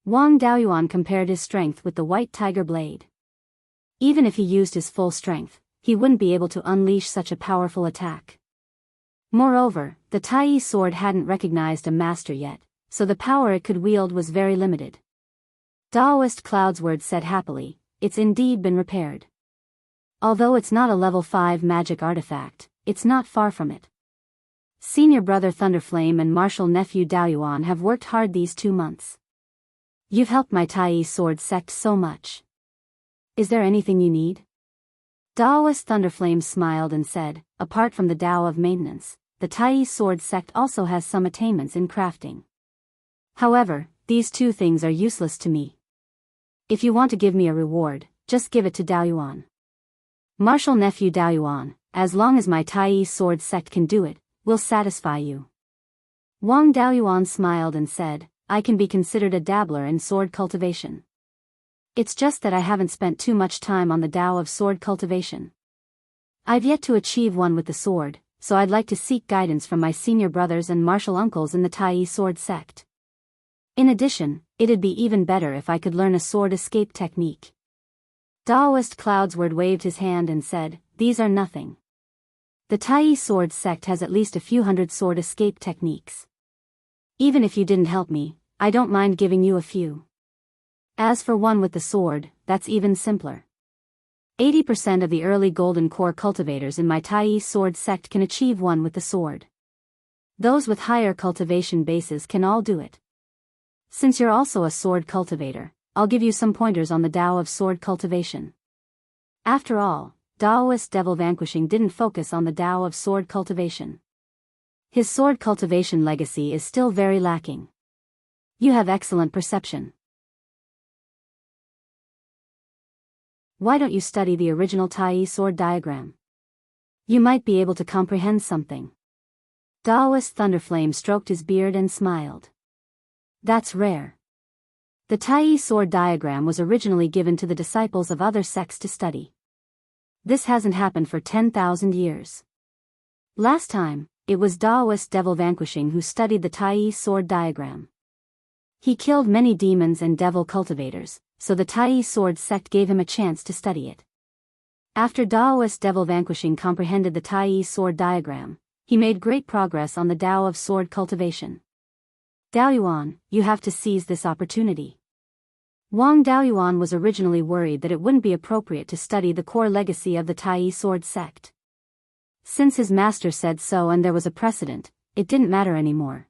Wang Daoyuan compared his strength with the white tiger blade. Even if he used his full strength, he wouldn't be able to unleash such a powerful attack. Moreover, the Tai sword hadn't recognized a master yet, so the power it could wield was very limited. Daoist Cloudsword said happily, "It's indeed been repaired. Although it's not a level 5 magic artifact, it's not far from it. Senior brother Thunderflame and martial nephew Daoyuan have worked hard these 2 months. You've helped my Tai sword sect so much. Is there anything you need?" Daoist Thunderflame smiled and said, "Apart from the Tao of maintenance, the Tai sword sect also has some attainments in crafting. However, these 2 things are useless to me. If you want to give me a reward, just give it to Daoyuan. Martial nephew Daoyuan, as long as my Tai sword sect can do it, will satisfy you." Wang Daoyuan smiled and said, "I can be considered a dabbler in sword cultivation. It's just that I haven't spent too much time on the Tao of sword cultivation. I've yet to achieve one with the sword, so I'd like to seek guidance from my senior brothers and martial uncles in the Tai sword sect. In addition, it'd be even better if I could learn a sword escape technique." Daoist Cloudsword waved his hand and said, "These are nothing. The Tai sword sect has at least a few hundred sword escape techniques. Even if you didn't help me, I don't mind giving you a few. As for one with the sword, that's even simpler. 80% of the early golden core cultivators in my Tai sword sect can achieve one with the sword. Those with higher cultivation bases can all do it. Since you're also a sword cultivator, I'll give you some pointers on the Tao of sword cultivation. After all, Daoist devil vanquishing didn't focus on the Tao of sword cultivation. His sword cultivation legacy is still very lacking. You have excellent perception. Why don't you study the original Tai sword diagram? You might be able to comprehend something. Daoist Thunderflame stroked his beard and smiled. That's rare. The Tai sword diagram was originally given to the disciples of other sects to study. This hasn't happened for 10,000 years. Last time, it was Daoist devil vanquishing who studied the Tai sword diagram. He killed many demons and devil cultivators, so the Tai sword sect gave him a chance to study it. After Daoist devil vanquishing comprehended the Tai sword diagram, he made great progress on the Tao of sword cultivation. Daoyuan, you have to seize this opportunity. Wang Daoyuan was originally worried that it wouldn't be appropriate to study the core legacy of the Tai sword sect. Since his master said so and there was a precedent, it didn't matter anymore.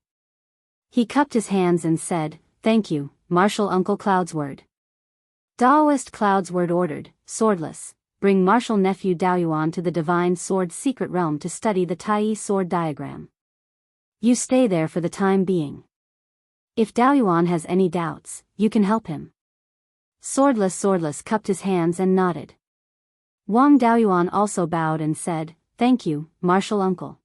He cupped his hands and said, "Thank you, Martial Uncle Cloudsword." Daoist Cloudsword ordered, "Swordless, bring Martial Nephew Daoyuan to the Divine Sword Secret Realm to study the Tai sword diagram. You stay there for the time being. If Daoyuan has any doubts, you can help him." Swordless cupped his hands and nodded. Wang Daoyuan also bowed and said, "Thank you, Martial Uncle."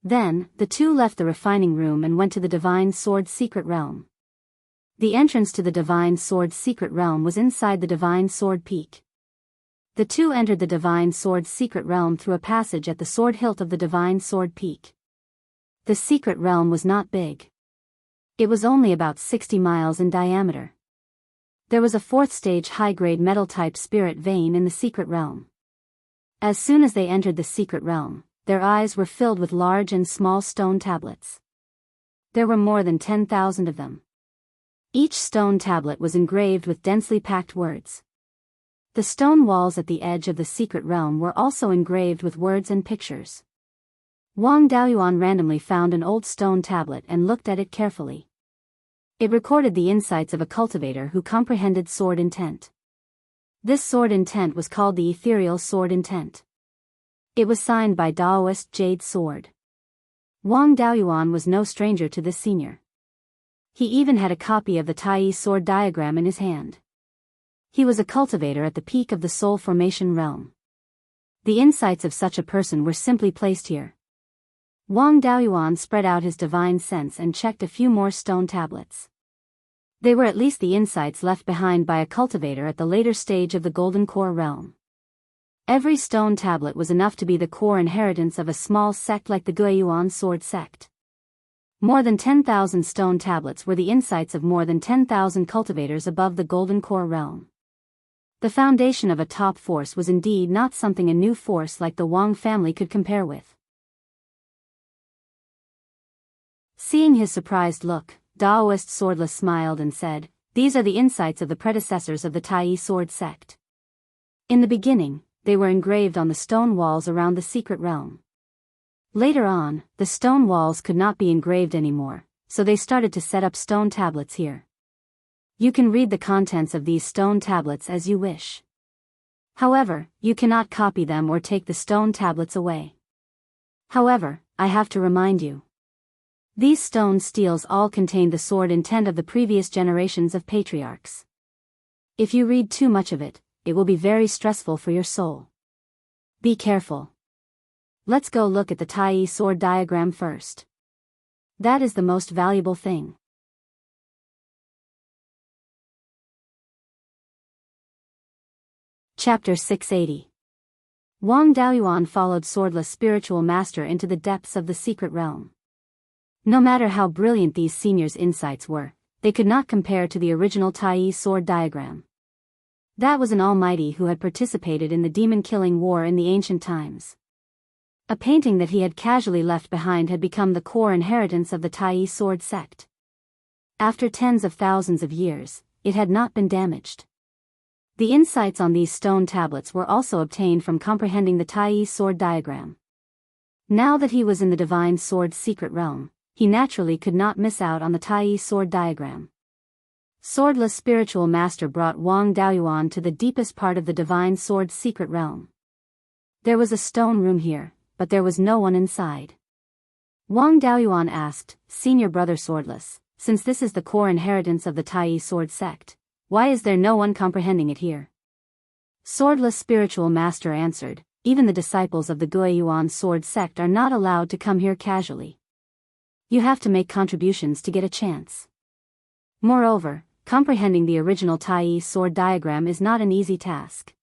Then, the two left the refining room and went to the Divine Sword Secret Realm. The entrance to the Divine Sword Secret Realm was inside the Divine Sword Peak. The two entered the Divine Sword Secret Realm through a passage at the sword hilt of the Divine Sword Peak. The secret realm was not big. It was only about 60 miles in diameter. There was a fourth-stage high-grade metal-type spirit vein in the secret realm. As soon as they entered the secret realm, their eyes were filled with large and small stone tablets. There were more than 10,000 of them. Each stone tablet was engraved with densely packed words. The stone walls at the edge of the secret realm were also engraved with words and pictures. Wang Daoyuan randomly found an old stone tablet and looked at it carefully. It recorded the insights of a cultivator who comprehended sword intent. This sword intent was called the Ethereal Sword Intent. It was signed by Daoist Jade Sword. Wang Daoyuan was no stranger to this senior. He even had a copy of the Tai sword diagram in his hand. He was a cultivator at the peak of the soul formation realm. The insights of such a person were simply placed here. Wang Daoyuan spread out his divine sense and checked a few more stone tablets. They were at least the insights left behind by a cultivator at the later stage of the Golden Core realm. Every stone tablet was enough to be the core inheritance of a small sect like the Beiyuan sword sect. More than 10,000 stone tablets were the insights of more than 10,000 cultivators above the Golden Core realm. The foundation of a top force was indeed not something a new force like the Wang family could compare with. Seeing his surprised look, Daoist Swordless smiled and said, "These are the insights of the predecessors of the Tai sword sect. In the beginning, they were engraved on the stone walls around the secret realm. Later on, the stone walls could not be engraved anymore, so they started to set up stone tablets here. You can read the contents of these stone tablets as you wish. However, you cannot copy them or take the stone tablets away. However, I have to remind you. These stone steels all contained the sword intent of the previous generations of patriarchs. If you read too much of it, it will be very stressful for your soul. Be careful. Let's go look at the Tai sword diagram first. That is the most valuable thing." Chapter 680. Wang Daoyuan followed Swordless Spiritual Master into the depths of the secret realm. No matter how brilliant these seniors' insights were, they could not compare to the original Tai sword diagram. That was an almighty who had participated in the demon-killing war in the ancient times. A painting that he had casually left behind had become the core inheritance of the Tai sword sect. After tens of thousands of years, it had not been damaged. The insights on these stone tablets were also obtained from comprehending the Tai sword diagram. Now that he was in the divine sword's secret realm, he naturally could not miss out on the Tai sword diagram. Swordless spiritual master brought Wang Daoyuan to the deepest part of the divine sword's secret realm. There was a stone room here, but there was no one inside. Wang Daoyuan asked, "Senior brother Swordless, since this is the core inheritance of the Tai sword sect, why is there no one comprehending it here?" Swordless spiritual master answered, "Even the disciples of the Beiyuan sword sect are not allowed to come here casually. You have to make contributions to get a chance. Moreover, comprehending the original Tai sword diagram is not an easy task.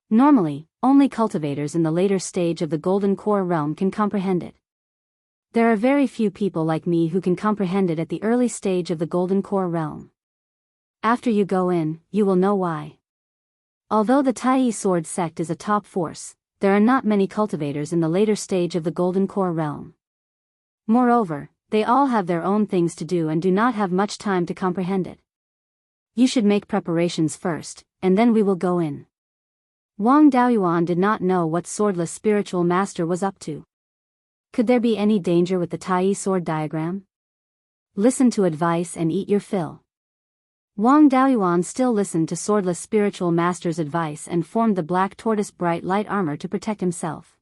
Normally, only cultivators in the later stage of the Golden Core realm can comprehend it. There are very few people like me who can comprehend it at the early stage of the Golden Core realm. After you go in, you will know why. Although the Tai sword sect is a top force, there are not many cultivators in the later stage of the Golden Core realm. Moreover, they all have their own things to do and do not have much time to comprehend it. You should make preparations first, and then we will go in." Wang Daoyuan did not know what Swordless spiritual master was up to. Could there be any danger with the Tai sword diagram? Listen to advice and eat your fill. Wang Daoyuan still listened to Swordless spiritual master's advice and formed the black tortoise bright light armor to protect himself.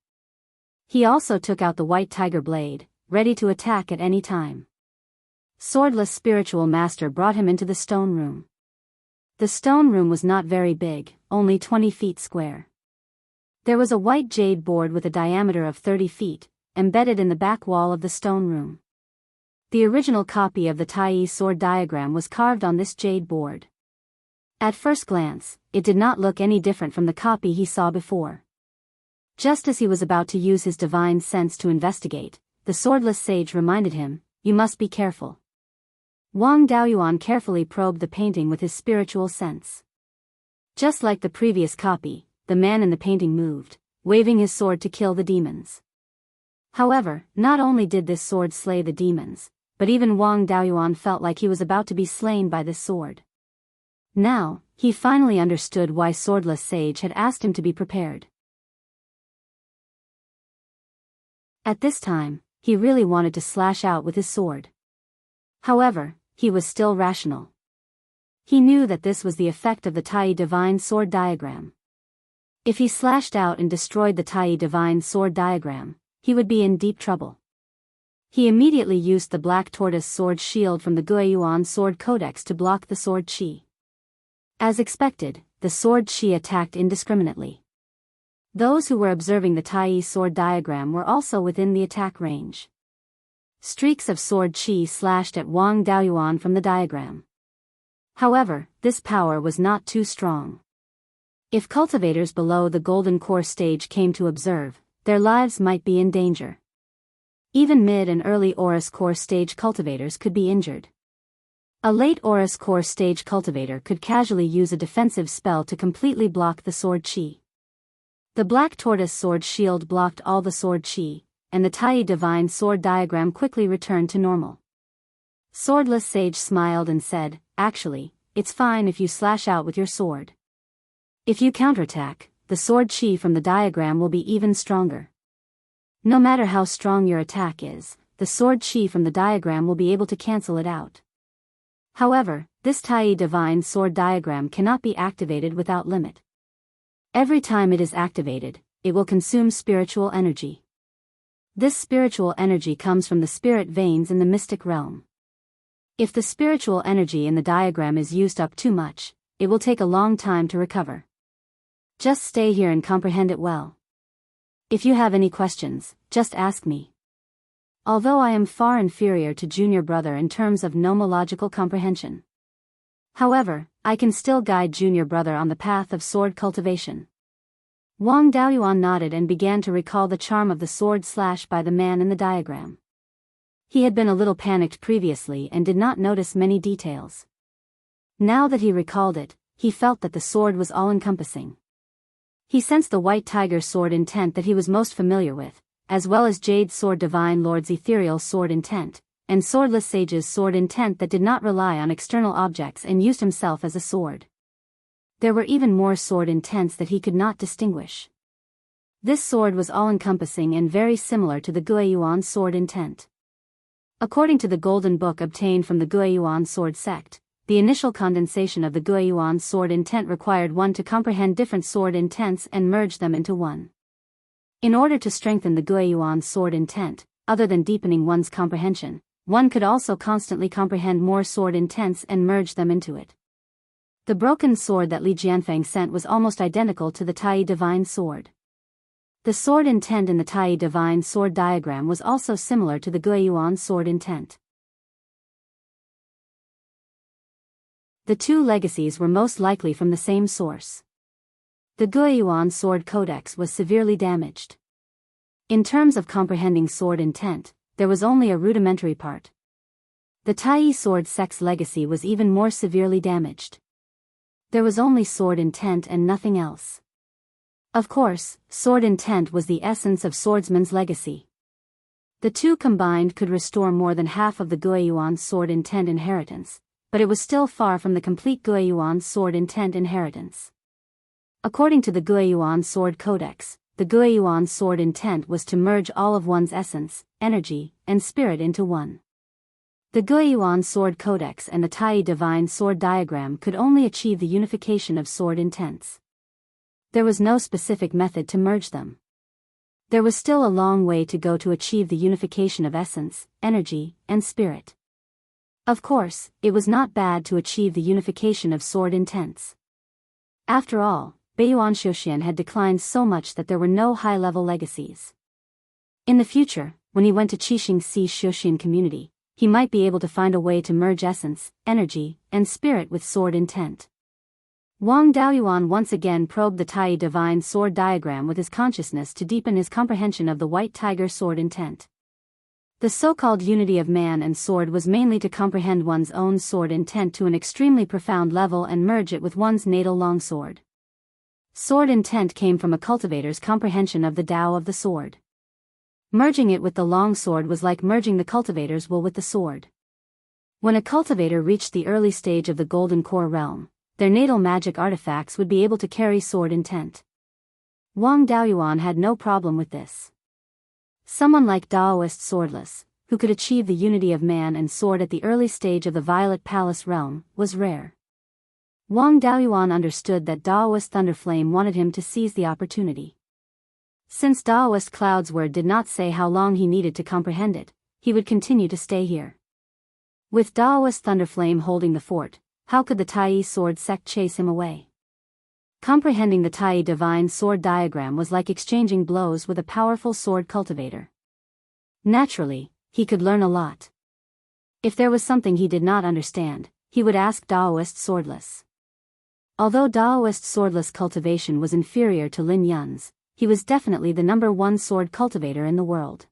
He also took out the white tiger blade, ready to attack at any time. Swordless spiritual master brought him into the stone room. The stone room was not very big, only 20 feet square. There was a white jade board with a diameter of 30 feet, embedded in the back wall of the stone room. The original copy of the Tai sword diagram was carved on this jade board. At first glance, it did not look any different from the copy he saw before. Just as he was about to use his divine sense to investigate, the swordless sage reminded him, "You must be careful." Wang Daoyuan carefully probed the painting with his spiritual sense. Just like the previous copy, the man in the painting moved, waving his sword to kill the demons. However, not only did this sword slay the demons, but even Wang Daoyuan felt like he was about to be slain by this sword. Now, he finally understood why Swordless Sage had asked him to be prepared. At this time, he really wanted to slash out with his sword. However, he was still rational. He knew that this was the effect of the Tai divine sword diagram. If he slashed out and destroyed the Tai divine sword diagram, he would be in deep trouble. He immediately used the black tortoise sword shield from the Beiyuan sword codex to block the sword chi. As expected, the sword chi attacked indiscriminately. Those who were observing the Tai sword diagram were also within the attack range. Streaks of sword chi slashed at Wang Daoyuan from the diagram. However, this power was not too strong. If cultivators below the Golden Core stage came to observe, their lives might be in danger. Even mid and early Aurus Core stage cultivators could be injured. A late Aurus Core stage cultivator could casually use a defensive spell to completely block the sword chi. The black tortoise sword shield blocked all the sword chi, and the Tai divine sword diagram quickly returned to normal. Swordless Sage smiled and said, "Actually, it's fine if you slash out with your sword. If you counterattack, the sword chi from the diagram will be even stronger. No matter how strong your attack is, the sword chi from the diagram will be able to cancel it out. However, this Tai divine sword diagram cannot be activated without limit. Every time it is activated, it will consume spiritual energy. This spiritual energy comes from the spirit veins in the mystic realm. If the spiritual energy in the diagram is used up too much, it will take a long time to recover. Just stay here and comprehend it well. If you have any questions, just ask me. Although I am far inferior to junior brother in terms of nomological comprehension. However, I can still guide junior brother on the path of sword cultivation." Wang Daoyuan nodded and began to recall the charm of the sword slash by the man in the diagram. He had been a little panicked previously and did not notice many details. Now that he recalled it, he felt that the sword was all-encompassing. He sensed the white tiger sword intent that he was most familiar with, as well as Jade Sword Divine Lord's ethereal sword intent, and Swordless Sage's sword intent that did not rely on external objects and used himself as a sword. There were even more sword intents that he could not distinguish. This sword was all-encompassing and very similar to the Beiyuan sword intent. According to the Golden Book obtained from the Beiyuan sword sect, the initial condensation of the Beiyuan sword intent required one to comprehend different sword intents and merge them into one. In order to strengthen the Beiyuan sword intent, other than deepening one's comprehension, one could also constantly comprehend more sword intents and merge them into it. The broken sword that Li Jianfeng sent was almost identical to the Tai Divine Sword. The sword intent in the Tai Divine Sword diagram was also similar to the Beiyuan sword intent. The two legacies were most likely from the same source. The Beiyuan sword codex was severely damaged. In terms of comprehending sword intent, there was only a rudimentary part. The Tai sword sect's legacy was even more severely damaged. There was only sword intent and nothing else. Of course, sword intent was the essence of swordsman's legacy. The two combined could restore more than half of the Beiyuan sword intent inheritance, but it was still far from the complete Beiyuan sword intent inheritance. According to the Beiyuan sword codex, the Beiyuan sword intent was to merge all of one's essence, energy, and spirit into one. The Beiyuan sword codex and the Tai divine sword diagram could only achieve the unification of sword intents. There was no specific method to merge them. There was still a long way to go to achieve the unification of essence, energy, and spirit. Of course, it was not bad to achieve the unification of sword intents. After all, Beiyuan Shoshin had declined so much that there were no high-level legacies. In the future, when he went to Qixing Si Shoshin community, he might be able to find a way to merge essence, energy, and spirit with sword intent. Wang Daoyuan once again probed the Tai divine sword diagram with his consciousness to deepen his comprehension of the white tiger sword intent. The so-called unity of man and sword was mainly to comprehend one's own sword intent to an extremely profound level and merge it with one's natal longsword. Sword intent came from a cultivator's comprehension of the Tao of the sword. Merging it with the longsword was like merging the cultivator's will with the sword. When a cultivator reached the early stage of the Golden Core realm, their natal magic artifacts would be able to carry sword intent. Wang Daoyuan had no problem with this. Someone like Daoist Swordless, who could achieve the unity of man and sword at the early stage of the Violet Palace realm, was rare. Wang Daoyuan understood that Daoist Thunderflame wanted him to seize the opportunity. Since Daoist Cloud's word did not say how long he needed to comprehend it, he would continue to stay here. With Daoist Thunderflame holding the fort, how could the Tai sword sect chase him away? Comprehending the Tai divine sword diagram was like exchanging blows with a powerful sword cultivator. Naturally, he could learn a lot. If there was something he did not understand, he would ask Daoist Swordless. Although Daoist Swordless cultivation was inferior to Lin Yun's, he was definitely the #1 sword cultivator in the world.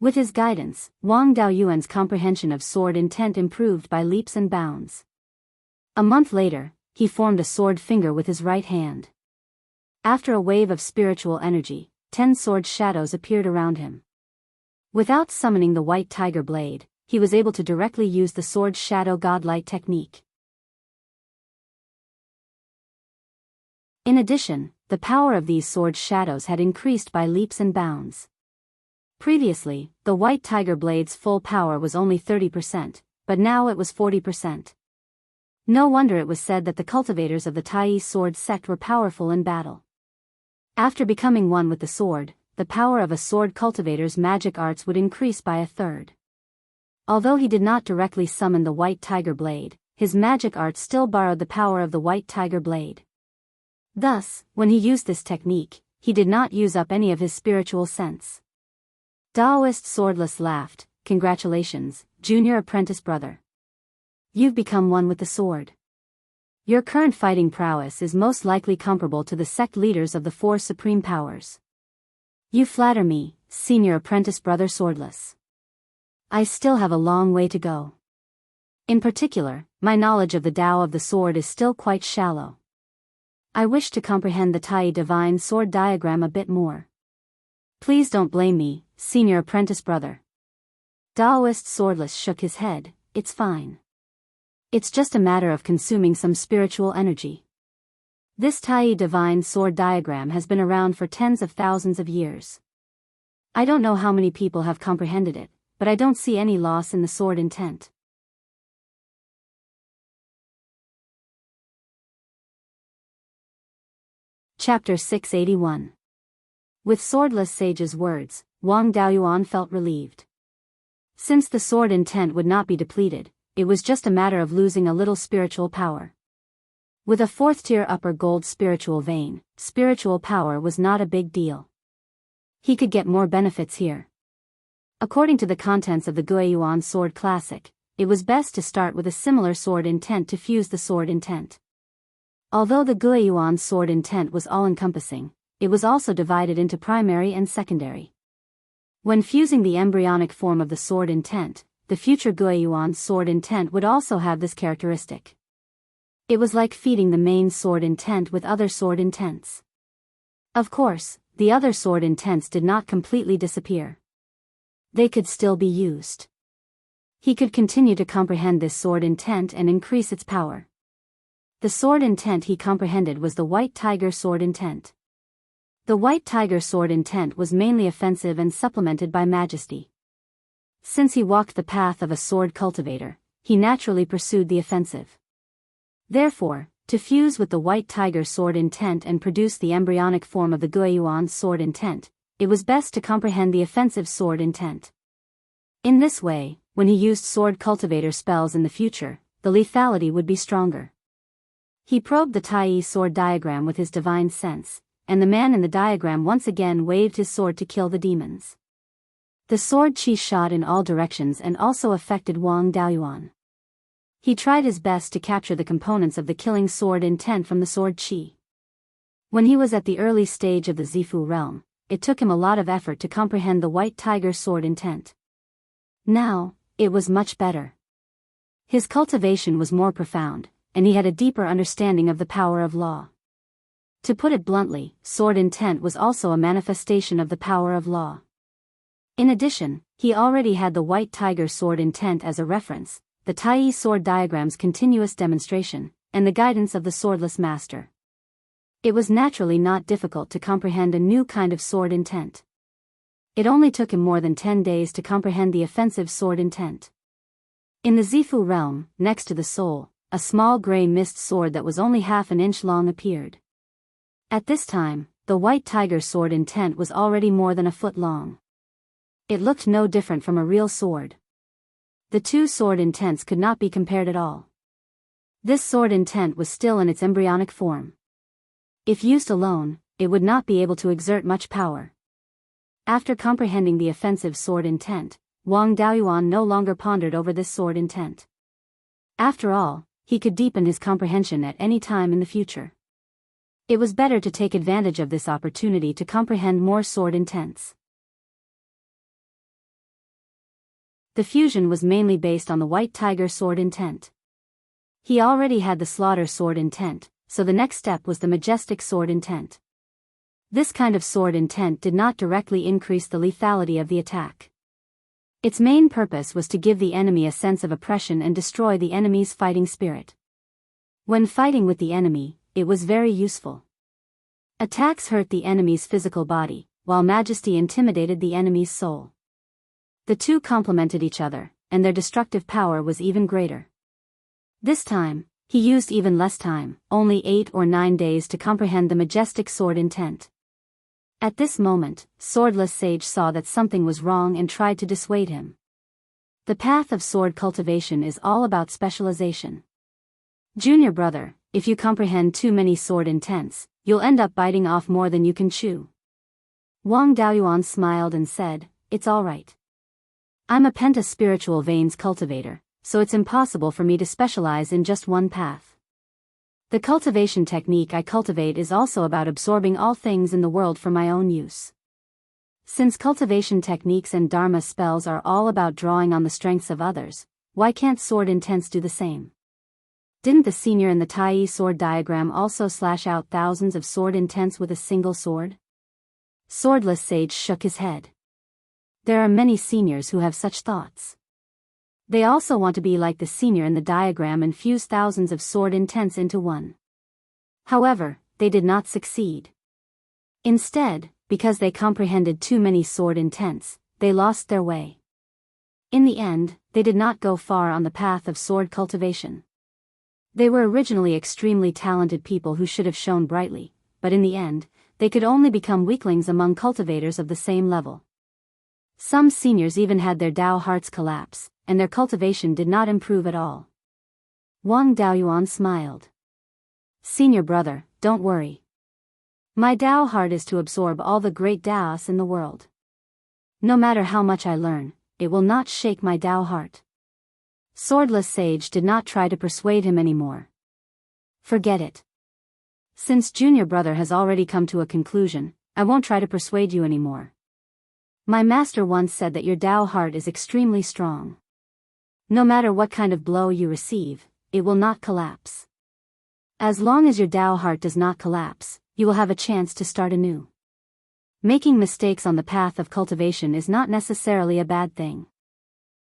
With his guidance, Wang Daoyuan's comprehension of sword intent improved by leaps and bounds. A month later, he formed a sword finger with his right hand. After a wave of spiritual energy, 10 sword shadows appeared around him. Without summoning the white tiger blade, he was able to directly use the sword shadow godlight technique. In addition, the power of these sword shadows had increased by leaps and bounds. Previously, the white tiger blade's full power was only 30%, but now it was 40%. No wonder it was said that the cultivators of the Tai sword sect were powerful in battle. After becoming one with the sword, the power of a sword cultivator's magic arts would increase by 1/3. Although he did not directly summon the white tiger blade, his magic arts still borrowed the power of the white tiger blade. Thus, when he used this technique, he did not use up any of his spiritual sense. Daoist Swordless laughed. "Congratulations, junior apprentice brother. You've become one with the sword. Your current fighting prowess is most likely comparable to the sect leaders of the 4 supreme powers. You flatter me, senior apprentice brother Swordless. I still have a long way to go. In particular, my knowledge of the Tao of the sword is still quite shallow. I wish to comprehend the Tai divine sword diagram a bit more. Please don't blame me, senior apprentice brother." Daoist Swordless shook his head. "It's fine. It's just a matter of consuming some spiritual energy. This Tai divine sword diagram has been around for tens of thousands of years. I don't know how many people have comprehended it, but I don't see any loss in the sword intent. Chapter 681. With swordless sage's words, Wang Daoyuan felt relieved. Since the sword intent would not be depleted, it was just a matter of losing a little spiritual power. With a 4th-tier upper gold spiritual vein, spiritual power was not a big deal. He could get more benefits here. According to the contents of the Guiyuan Sword Classic, it was best to start with a similar sword intent to fuse the sword intent. Although the Guiyuan sword intent was all-encompassing, it was also divided into primary and secondary. When fusing the embryonic form of the sword intent, the future Guiyuan sword intent would also have this characteristic. It was like feeding the main sword intent with other sword intents. Of course, the other sword intents did not completely disappear. They could still be used. He could continue to comprehend this sword intent and increase its power. The sword intent he comprehended was the White Tiger sword intent. The White Tiger sword intent was mainly offensive and supplemented by majesty. Since he walked the path of a sword cultivator, he naturally pursued the offensive. Therefore, to fuse with the White Tiger sword intent and produce the embryonic form of the Guiyuan sword intent, it was best to comprehend the offensive sword intent. In this way, when he used sword cultivator spells in the future, the lethality would be stronger. He probed the Tai sword diagram with his divine sense, and the man in the diagram once again waved his sword to kill the demons. The sword chi shot in all directions and also affected Wang Daoyuan. He tried his best to capture the components of the killing sword intent from the sword chi. When he was at the early stage of the Zifu realm, it took him a lot of effort to comprehend the White Tiger sword intent. Now, it was much better. His cultivation was more profound, and he had a deeper understanding of the power of law. To put it bluntly, sword intent was also a manifestation of the power of law. In addition, he already had the White Tiger sword intent as a reference, the Tai sword diagram's continuous demonstration, and the guidance of the swordless master. It was naturally not difficult to comprehend a new kind of sword intent. It only took him more than 10 days to comprehend the offensive sword intent. In the Zifu realm, next to the soul, a small gray mist sword that was only half an inch long appeared. At this time, the White Tiger sword intent was already more than a foot long. It looked no different from a real sword. The two sword intents could not be compared at all. This sword intent was still in its embryonic form. If used alone, it would not be able to exert much power. After comprehending the offensive sword intent, Wang Daoyuan no longer pondered over this sword intent. After all, he could deepen his comprehension at any time in the future. It was better to take advantage of this opportunity to comprehend more sword intents. The fusion was mainly based on the White Tiger sword intent. He already had the Slaughter sword intent, so the next step was the Majestic sword intent. This kind of sword intent did not directly increase the lethality of the attack. Its main purpose was to give the enemy a sense of oppression and destroy the enemy's fighting spirit. When fighting with the enemy, it was very useful. Attacks hurt the enemy's physical body, while Majesty intimidated the enemy's soul. The two complemented each other, and their destructive power was even greater. This time, he used even less time, only 8 or 9 days to comprehend the Majestic sword intent. At this moment, Swordless Sage saw that something was wrong and tried to dissuade him. The path of sword cultivation is all about specialization. Junior brother, if you comprehend too many sword intents, you'll end up biting off more than you can chew. Wang Daoyuan smiled and said, "It's all right. I'm a penta-spiritual veins cultivator, so it's impossible for me to specialize in just one path. The cultivation technique I cultivate is also about absorbing all things in the world for my own use. Since cultivation techniques and dharma spells are all about drawing on the strengths of others, why can't sword intents do the same? Didn't the senior in the Tai sword diagram also slash out thousands of sword intents with a single sword?" Swordless Sage shook his head. There are many seniors who have such thoughts. They also want to be like the senior in the diagram and fuse thousands of sword intents into one. However, they did not succeed. Instead, because they comprehended too many sword intents, they lost their way. In the end, they did not go far on the path of sword cultivation. They were originally extremely talented people who should have shone brightly, but in the end, they could only become weaklings among cultivators of the same level. Some seniors even had their Dao hearts collapse, and their cultivation did not improve at all. Wang Daoyuan smiled. Senior brother, don't worry. My Dao heart is to absorb all the great Daos in the world. No matter how much I learn, it will not shake my Dao heart. Swordless Sage did not try to persuade him anymore. Forget it. Since junior brother has already come to a conclusion, I won't try to persuade you anymore. My master once said that your Dao heart is extremely strong. No matter what kind of blow you receive, it will not collapse. As long as your Dao heart does not collapse, you will have a chance to start anew. Making mistakes on the path of cultivation is not necessarily a bad thing.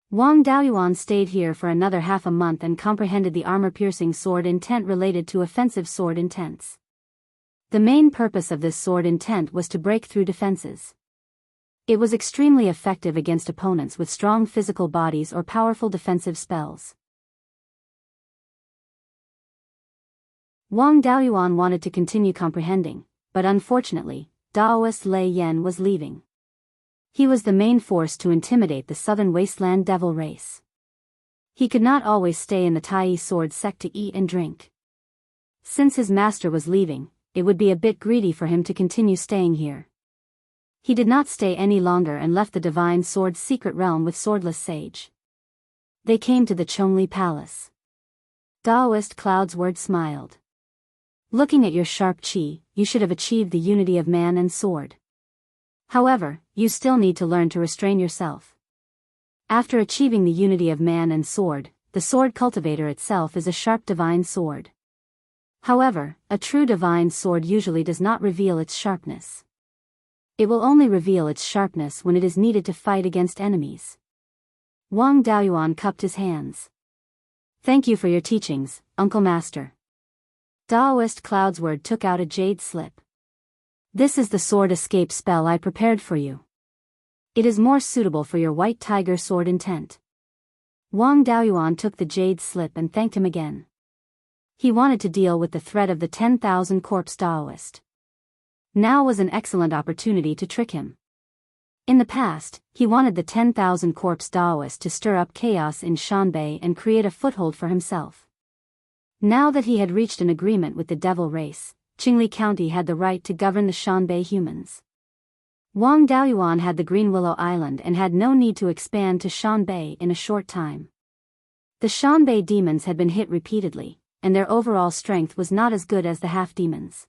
Wang Daoyuan stayed here for another half a month and comprehended the armor-piercing sword intent related to offensive sword intents. The main purpose of this sword intent was to break through defenses. It was extremely effective against opponents with strong physical bodies or powerful defensive spells. Wang Daoyuan wanted to continue comprehending, but unfortunately, Daoist Lei Yan was leaving. He was the main force to intimidate the southern wasteland devil race. He could not always stay in the Tai sword sect to eat and drink. Since his master was leaving, it would be a bit greedy for him to continue staying here. He did not stay any longer and left the Divine Sword's secret realm with Swordless Sage. They came to the Chongli Palace. Daoist Cloud's word smiled. Looking at your sharp qi, you should have achieved the unity of man and sword. However, you still need to learn to restrain yourself. After achieving the unity of man and sword, the sword cultivator itself is a sharp divine sword. However, a true divine sword usually does not reveal its sharpness. It will only reveal its sharpness when it is needed to fight against enemies. Wang Daoyuan cupped his hands. Thank you for your teachings, Uncle Master. Daoist Cloudsword took out a jade slip. This is the sword escape spell I prepared for you. It is more suitable for your white tiger sword intent. Wang Daoyuan took the jade slip and thanked him again. He wanted to deal with the threat of the 10,000 corpse Daoist. Now was an excellent opportunity to trick him. In the past, he wanted the 10,000 corpse Daoist to stir up chaos in Shanbei and create a foothold for himself. Now that he had reached an agreement with the devil race, Qingli County had the right to govern the Shanbei humans. Wang Daoyuan had the Green Willow Island and had no need to expand to Shanbei in a short time. The Shanbei demons had been hit repeatedly, and their overall strength was not as good as the half-demons.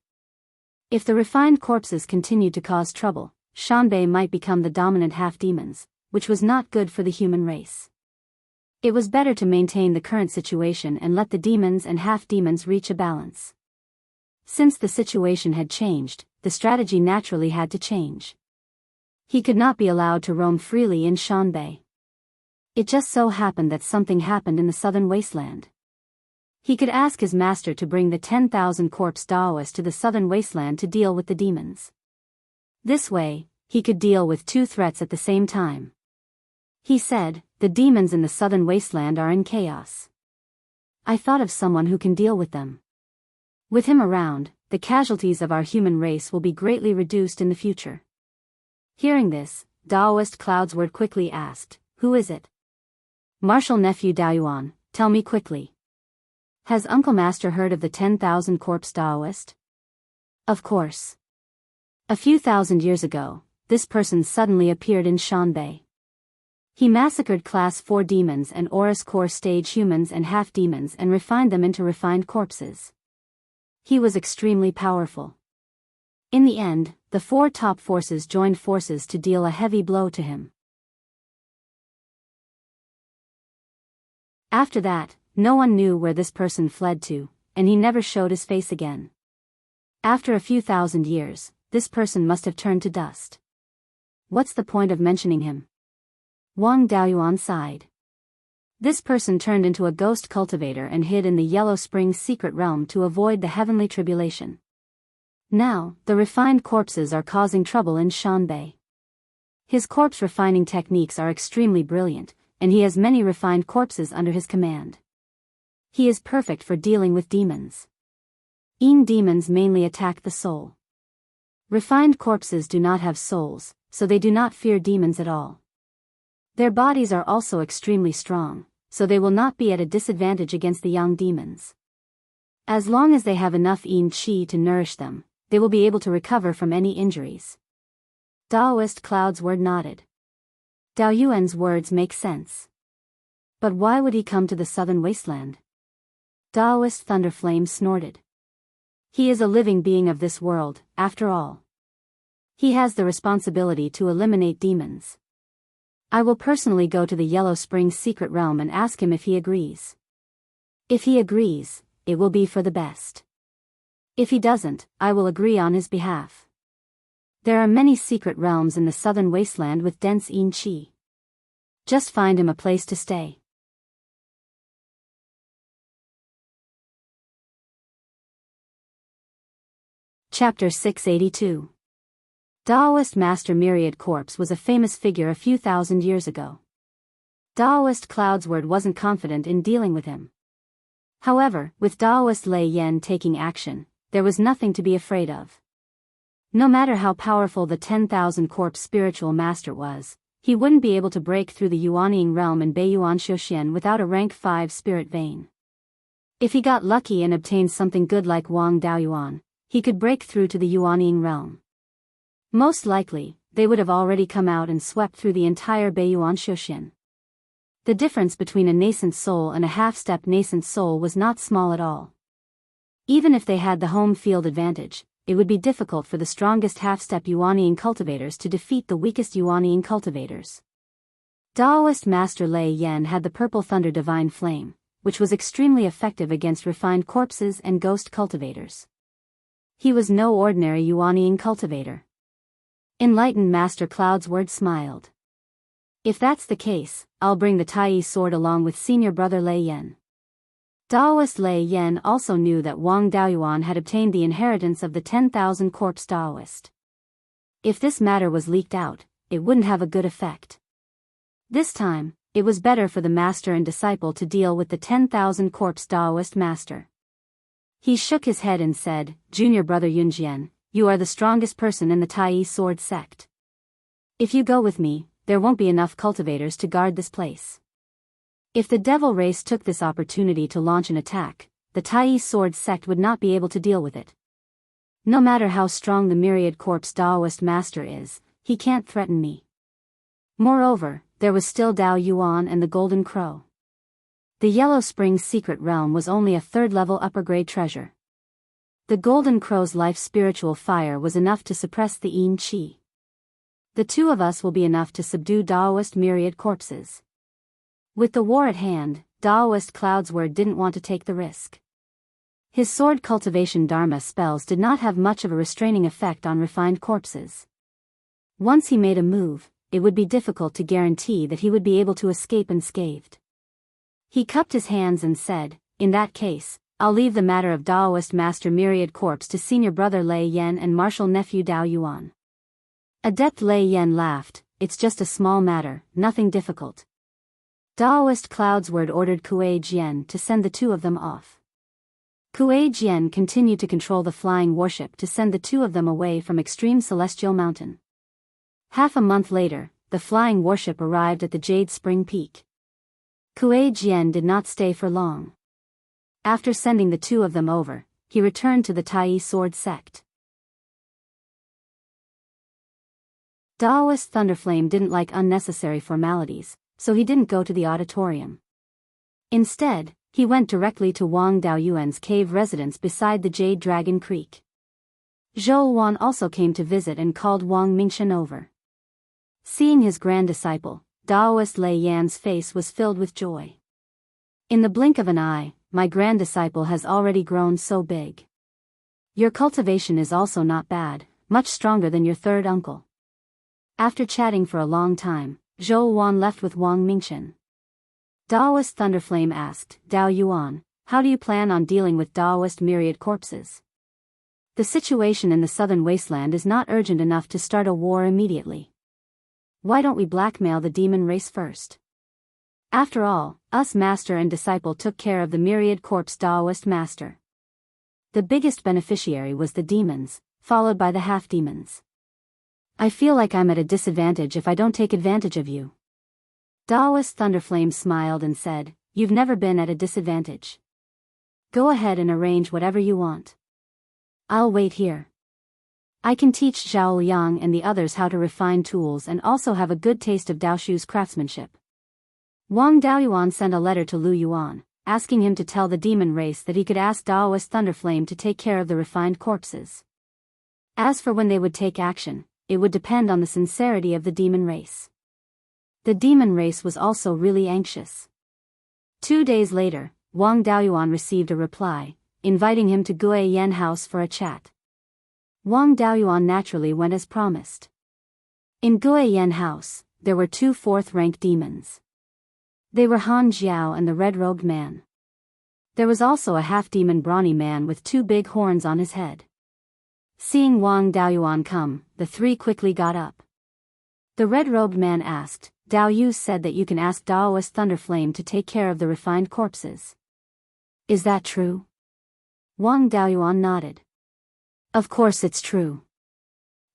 If the refined corpses continued to cause trouble, Shanbei might become the dominant half-demons, which was not good for the human race. It was better to maintain the current situation and let the demons and half-demons reach a balance. Since the situation had changed, the strategy naturally had to change. He could not be allowed to roam freely in Shanbei. It just so happened that something happened in the southern wasteland. He could ask his master to bring the 10,000 corpse Daoists to the southern wasteland to deal with the demons. This way, he could deal with two threats at the same time. He said, the demons in the southern wasteland are in chaos. I thought of someone who can deal with them. With him around, the casualties of our human race will be greatly reduced in the future. Hearing this, Daoist Cloudsword quickly asked, who is it? Martial Nephew Daoyuan, tell me quickly. Has Uncle Master heard of the 10,000 corpse Daoist? Of course. A few thousand years ago, this person suddenly appeared in Shanbei. He massacred Class 4 demons and Aurus Core stage humans and half-demons and refined them into refined corpses. He was extremely powerful. In the end, the four top forces joined forces to deal a heavy blow to him. After that, no one knew where this person fled to, and he never showed his face again. After a few thousand years, this person must have turned to dust. What's the point of mentioning him? Wang Daoyuan sighed. This person turned into a ghost cultivator and hid in the Yellow Springs secret realm to avoid the heavenly tribulation. Now, the refined corpses are causing trouble in Shanbei. His corpse refining techniques are extremely brilliant, and he has many refined corpses under his command. He is perfect for dealing with demons. Demons mainly attack the soul. Refined corpses do not have souls, so they do not fear demons at all. Their bodies are also extremely strong, so they will not be at a disadvantage against the young demons. As long as they have enough qi to nourish them, they will be able to recover from any injuries. Taoist Cloud's word nodded. Dao Yuan's words make sense. But why would he come to the southern wasteland? Taoist Thunderflame snorted. He is a living being of this world, after all. He has the responsibility to eliminate demons. I will personally go to the Yellow Spring's secret realm and ask him if he agrees. If he agrees, it will be for the best. If he doesn't, I will agree on his behalf. There are many secret realms in the southern wasteland with dense qi. Just find him a place to stay. Chapter 682. Taoist Master Myriad Corpse was a famous figure a few thousand years ago. Taoist Cloud's word wasn't confident in dealing with him. However, with Taoist Lei Yan taking action, there was nothing to be afraid of. No matter how powerful the 10,000 corpse spiritual master was, he wouldn't be able to break through the Yuanying realm in Beiyuan Xiuxian without a rank 5 spirit vein. If he got lucky and obtained something good like Wang Daoyuan, he could break through to the Yuanying realm. Most likely, they would have already come out and swept through the entire Beiyuan Xiuxian. The difference between a nascent soul and a half-step nascent soul was not small at all. Even if they had the home field advantage, it would be difficult for the strongest half-step Yuanying cultivators to defeat the weakest Yuanying cultivators. Taoist Master Lei Yan had the Purple Thunder Divine Flame, which was extremely effective against refined corpses and ghost cultivators. He was no ordinary Yuanying cultivator. Enlightened Master Cloud's word smiled. If that's the case, I'll bring the Tai sword along with senior brother Lei Yan. Taoist Lei Yan also knew that Wang Daoyuan had obtained the inheritance of the 10,000 corpse Taoist. If this matter was leaked out, it wouldn't have a good effect. This time, it was better for the master and disciple to deal with the 10,000 corpse Taoist master. He shook his head and said, "Junior brother Yunjian, you are the strongest person in the Tai sword sect. If you go with me, there won't be enough cultivators to guard this place." If the devil race took this opportunity to launch an attack, the Tai sword sect would not be able to deal with it. No matter how strong the myriad corpse Taoist master is, he can't threaten me. Moreover, there was still Dao Yuan and the Golden Crow. The Yellow Spring's secret realm was only a third-level upper-grade treasure. The Golden Crow's life spiritual fire was enough to suppress the Yin Qi. The two of us will be enough to subdue Taoist myriad corpses. With the war at hand, Taoist Cloud's word didn't want to take the risk. His sword cultivation dharma spells did not have much of a restraining effect on refined corpses. Once he made a move, it would be difficult to guarantee that he would be able to escape unscathed. He cupped his hands and said, "In that case, I'll leave the matter of Taoist Master Myriad Corpse to senior brother Lei Yan and martial nephew Dao Yuan." Adept Lei Yan laughed, "It's just a small matter, nothing difficult." Taoist Cloud's word ordered Kuei Jian to send the two of them off. Kuei Jian continued to control the flying warship to send the two of them away from extreme Celestial Mountain. Half a month later, the flying warship arrived at the Jade Spring Peak. Kuei Jian did not stay for long. After sending the two of them over, he returned to the Tai sword sect. Taoist Thunderflame didn't like unnecessary formalities, so he didn't go to the auditorium. Instead, he went directly to Wang Daoyuan's cave residence beside the Jade Dragon Creek. Zhou Wan also came to visit and called Wang Mingshan over. Seeing his grand disciple, Taoist Lei Yan's face was filled with joy. "In the blink of an eye, my grand disciple has already grown so big. Your cultivation is also not bad, much stronger than your third uncle." After chatting for a long time, Zhou Wan left with Wang Mingshan. Taoist Thunderflame asked, "Dao Yuan, how do you plan on dealing with Taoist myriad corpses?" The situation in the southern wasteland is not urgent enough to start a war immediately. Why don't we blackmail the demon race first? After all, us master and disciple took care of the myriad corpse Taoist master. The biggest beneficiary was the demons, followed by the half-demons. I feel like I'm at a disadvantage if I don't take advantage of you. Taoist Thunderflame smiled and said, "You've never been at a disadvantage. Go ahead and arrange whatever you want. I'll wait here. I can teach Zhao Yang and the others how to refine tools and also have a good taste of Daoshu's craftsmanship." Wang Daoyuan sent a letter to Lu Yuan, asking him to tell the demon race that he could ask Taoist Thunderflame to take care of the refined corpses. As for when they would take action, it would depend on the sincerity of the demon race. The demon race was also really anxious. 2 days later, Wang Daoyuan received a reply, inviting him to Gue Yen house for a chat. Wang Daoyuan naturally went as promised. In Gue Yen house, there were 2 fourth-rank demons. They were Han Jiao and the red-robed man. There was also a half-demon brawny man with 2 big horns on his head. Seeing Wang Daoyuan come, the 3 quickly got up. The red-robed man asked, "Dao Yu said that you can ask Taoist Thunderflame to take care of the refined corpses. Is that true?" Wang Daoyuan nodded. "Of course it's true.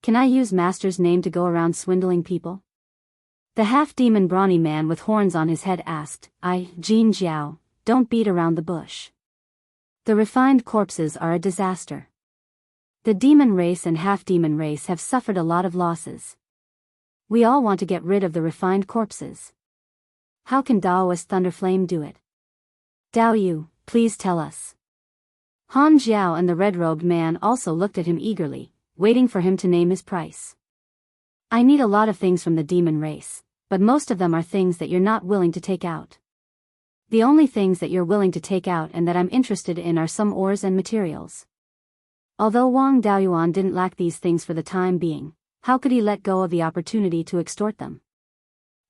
Can I use Master's name to go around swindling people?" The half-demon brawny man with horns on his head asked, "Jin Jiao, don't beat around the bush. The refined corpses are a disaster. The demon race and half-demon race have suffered a lot of losses. We all want to get rid of the refined corpses. How can Taoist Thunderflame do it? Dao Yu, please tell us." Han Jiao and the red-robed man also looked at him eagerly, waiting for him to name his price. "I need a lot of things from the demon race, but most of them are things that you're not willing to take out. The only things that you're willing to take out and that I'm interested in are some ores and materials." Although Wang Daoyuan didn't lack these things for the time being, how could he let go of the opportunity to extort them?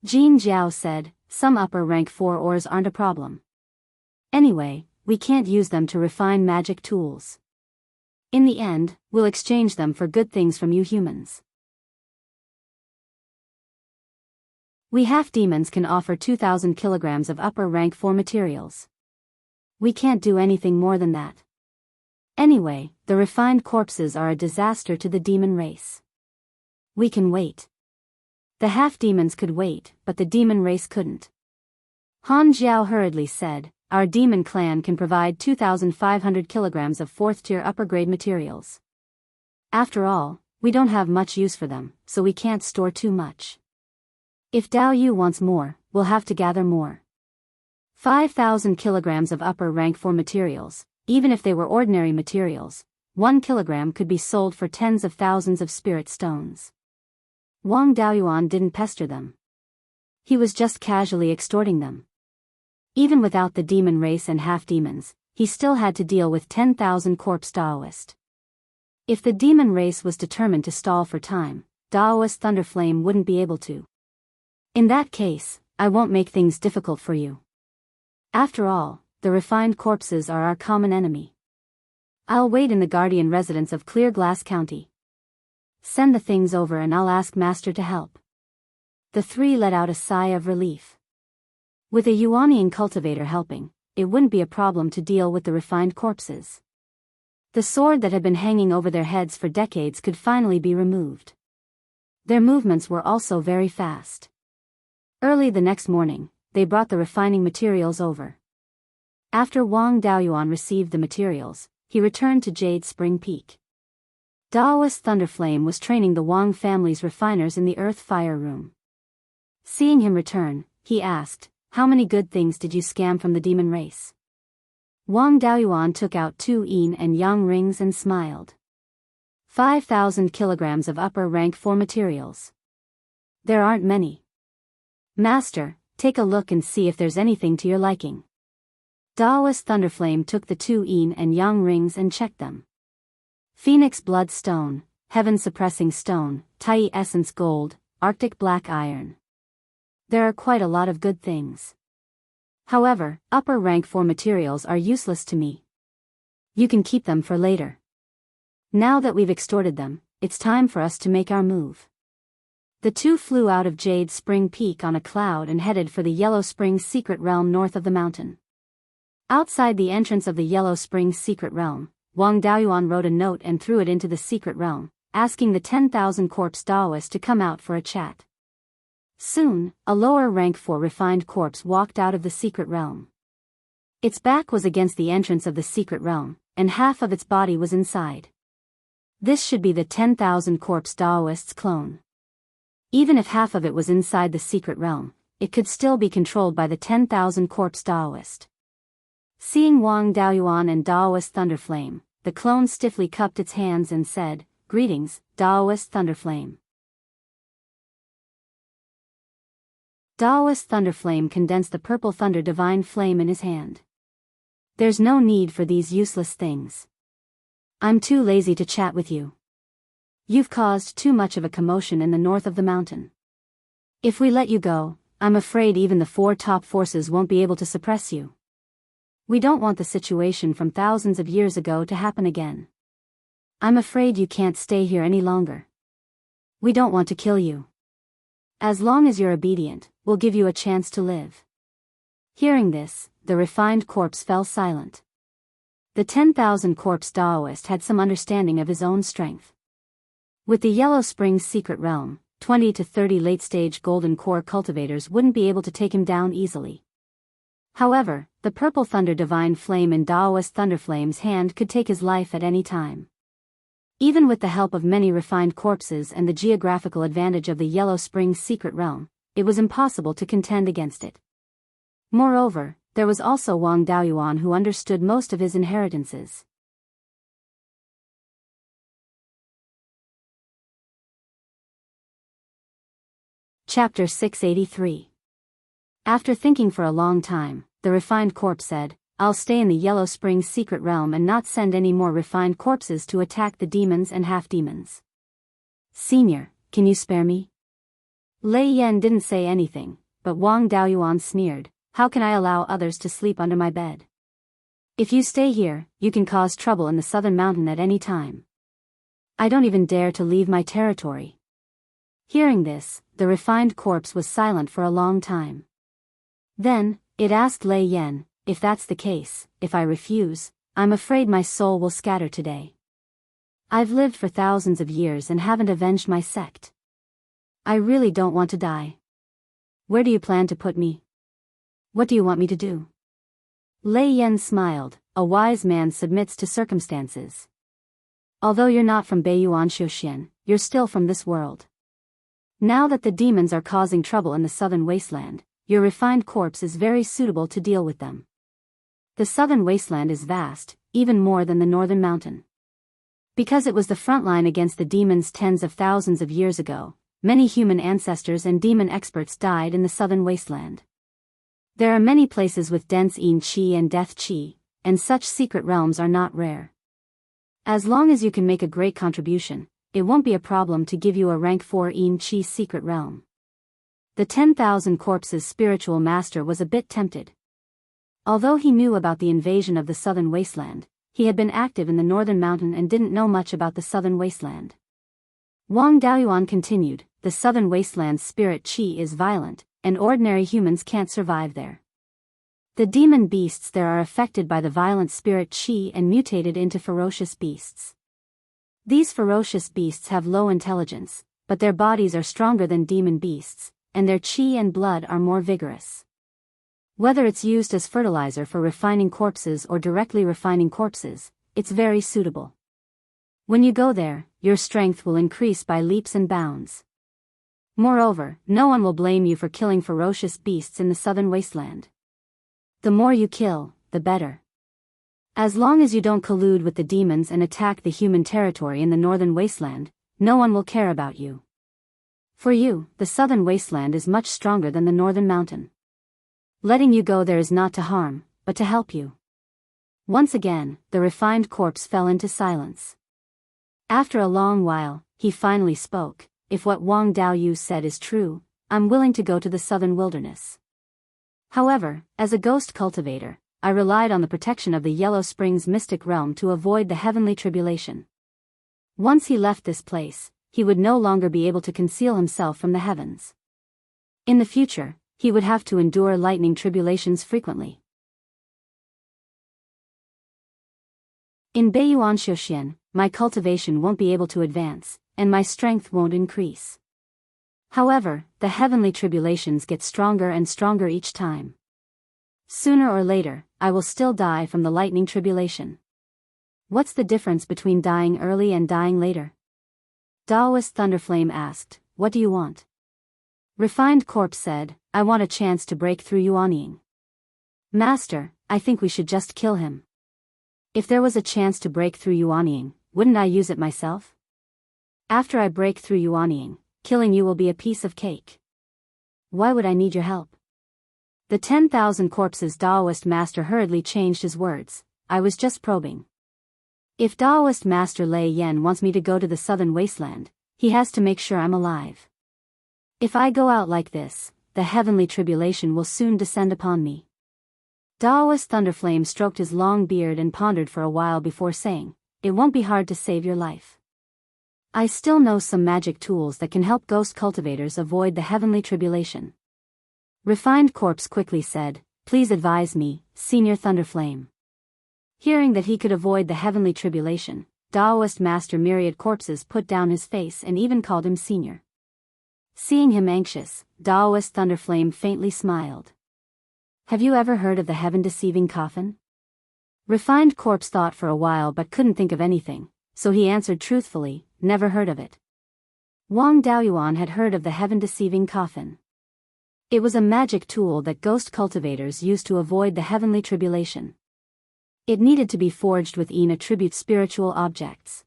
Jin Jiao said, "Some upper rank 4 ores aren't a problem. Anyway, we can't use them to refine magic tools. In the end, we'll exchange them for good things from you humans. We half-demons can offer 2,000 kilograms of upper rank 4 materials. We can't do anything more than that. Anyway, the refined corpses are a disaster to the demon race. We can wait." The half-demons could wait, but the demon race couldn't. Han Jiao hurriedly said, "Our demon clan can provide 2,500 kilograms of 4th-tier upper-grade materials. After all, we don't have much use for them, so we can't store too much. If Dao Yu wants more, we'll have to gather more. 5,000 kilograms of upper-rank 4 materials, even if they were ordinary materials, 1 kilogram could be sold for tens of thousands of spirit stones." Wang Daoyuan didn't pester them. He was just casually extorting them. Even without the demon race and half-demons, he still had to deal with 10,000 corpse Taoist. If the demon race was determined to stall for time, Taoist Thunderflame wouldn't be able to. "In that case, I won't make things difficult for you. After all, the refined corpses are our common enemy. I'll wait in the guardian residence of Clear Glass County. Send the things over and I'll ask Master to help." The 3 let out a sigh of relief. With a Yuanian cultivator helping, it wouldn't be a problem to deal with the refined corpses. The sword that had been hanging over their heads for decades could finally be removed. Their movements were also very fast. Early the next morning, they brought the refining materials over. After Wang Daoyuan received the materials, he returned to Jade Spring Peak. Taoist Thunderflame was training the Wang family's refiners in the Earth Fire Room. Seeing him return, he asked, "How many good things did you scam from the demon race?" Wang Daoyuan took out 2 yin and yang rings and smiled. 5,000 kilograms of upper rank 4 materials. There aren't many. Master, take a look and see if there's anything to your liking. Taoist Thunderflame took the 2 yin and yang rings and checked them. Phoenix Blood Stone, Heaven Suppressing Stone, Tai Essence Gold, Arctic Black Iron. There are quite a lot of good things. However, upper rank 4 materials are useless to me. You can keep them for later. Now that we've extorted them, it's time for us to make our move. The two flew out of Jade Spring Peak on a cloud and headed for the Yellow Springs secret realm north of the mountain. Outside the entrance of the Yellow Springs secret realm, Wang Daoyuan wrote a note and threw it into the secret realm, asking the 10,000 corpse Daoists to come out for a chat. Soon, a lower rank 4 refined corpse walked out of the secret realm. Its back was against the entrance of the secret realm, and half of its body was inside. This should be the 10,000 corpse Daoist's clone. Even if half of it was inside the secret realm, it could still be controlled by the 10,000 corpse Daoist. Seeing Wang Daoyuan and Daoist Thunderflame, the clone stiffly cupped its hands and said, "Greetings, Daoist Thunderflame." Daoist Thunderflame condensed the purple thunder divine flame in his hand. "There's no need for these useless things. I'm too lazy to chat with you. You've caused too much of a commotion in the north of the mountain. If we let you go, I'm afraid even the 4 top forces won't be able to suppress you. We don't want the situation from thousands of years ago to happen again. I'm afraid you can't stay here any longer. We don't want to kill you. As long as you're obedient, we'll give you a chance to live." Hearing this, the refined corpse fell silent. The 10,000 corpse Daoist had some understanding of his own strength. With the Yellow Springs secret realm, 20 to 30 late-stage golden core cultivators wouldn't be able to take him down easily. However, the purple thunder divine flame in Daoist Thunderflame's hand could take his life at any time. Even with the help of many refined corpses and the geographical advantage of the Yellow Springs secret realm, it was impossible to contend against it. Moreover, there was also Wang Daoyuan who understood most of his inheritances. Chapter 683. After thinking for a long time, the refined corpse said, "I'll stay in the Yellow Springs secret realm and not send any more refined corpses to attack the demons and half-demons. Senior, can you spare me?" Lei Yan didn't say anything, but Wang Daoyuan sneered, "How can I allow others to sleep under my bed? If you stay here, you can cause trouble in the southern mountain at any time. I don't even dare to leave my territory." Hearing this, the refined corpse was silent for a long time. Then, it asked Lei Yan, "If that's the case, if I refuse, I'm afraid my soul will scatter today. I've lived for thousands of years and haven't avenged my sect. I really don't want to die. Where do you plan to put me? What do you want me to do?" Lei Yan smiled, "A wise man submits to circumstances. Although you're not from Beiyuan Xiuxian, you're still from this world. Now that the demons are causing trouble in the southern wasteland, your refined corpse is very suitable to deal with them. The southern wasteland is vast, even more than the northern mountain. Because it was the front line against the demons tens of thousands of years ago, many human ancestors and demon experts died in the southern wasteland. There are many places with dense Yin Qi and Death Qi, and such secret realms are not rare. As long as you can make a great contribution, it won't be a problem to give you a rank 4 Yin Qi secret realm." The 10,000 corpses spiritual master was a bit tempted. Although he knew about the invasion of the southern wasteland, he had been active in the northern mountain and didn't know much about the southern wasteland. Wang Daoyuan continued, "The southern wasteland's spirit qi is violent, and ordinary humans can't survive there. The demon beasts there are affected by the violent spirit qi and mutated into ferocious beasts. These ferocious beasts have low intelligence, but their bodies are stronger than demon beasts, and their qi and blood are more vigorous. Whether it's used as fertilizer for refining corpses or directly refining corpses, it's very suitable. When you go there, your strength will increase by leaps and bounds. Moreover, no one will blame you for killing ferocious beasts in the southern wasteland. The more you kill, the better. As long as you don't collude with the demons and attack the human territory in the northern wasteland, no one will care about you. For you, the southern wasteland is much stronger than the northern mountain. Letting you go there is not to harm, but to help you." Once again, the refined corpse fell into silence. After a long while, he finally spoke, "If what Wang Daoyu said is true, I'm willing to go to the southern wilderness. However, as a ghost cultivator, I relied on the protection of the Yellow Springs mystic realm to avoid the heavenly tribulation. Once he left this place, he would no longer be able to conceal himself from the heavens. In the future, he would have to endure lightning tribulations frequently. In Beiyuan Xiuxian, my cultivation won't be able to advance, and my strength won't increase. However, the heavenly tribulations get stronger and stronger each time. Sooner or later, I will still die from the lightning tribulation. What's the difference between dying early and dying later? Taoist Thunderflame asked, what do you want? Refined Corpse said, I want a chance to break through Yuanying. Master, I think we should just kill him. If there was a chance to break through Yuanying, wouldn't I use it myself? After I break through Yuanying, killing you will be a piece of cake. Why would I need your help? The 10,000 corpses Taoist master hurriedly changed his words, I was just probing. If Taoist master Lei Yan wants me to go to the southern wasteland, he has to make sure I'm alive. If I go out like this, the heavenly tribulation will soon descend upon me. Taoist Thunderflame stroked his long beard and pondered for a while before saying, it won't be hard to save your life. I still know some magic tools that can help ghost cultivators avoid the heavenly tribulation. Refined Corpse quickly said, please advise me, Senior Thunderflame. Hearing that he could avoid the heavenly tribulation, Taoist Master Myriad Corpses put down his face and even called him Senior. Seeing him anxious, Taoist Thunderflame faintly smiled. Have you ever heard of the heaven-deceiving coffin? Refined Corpse thought for a while but couldn't think of anything, so he answered truthfully, never heard of it. Wang Daoyuan had heard of the heaven-deceiving coffin. It was a magic tool that ghost cultivators used to avoid the heavenly tribulation. It needed to be forged with attribute spiritual objects.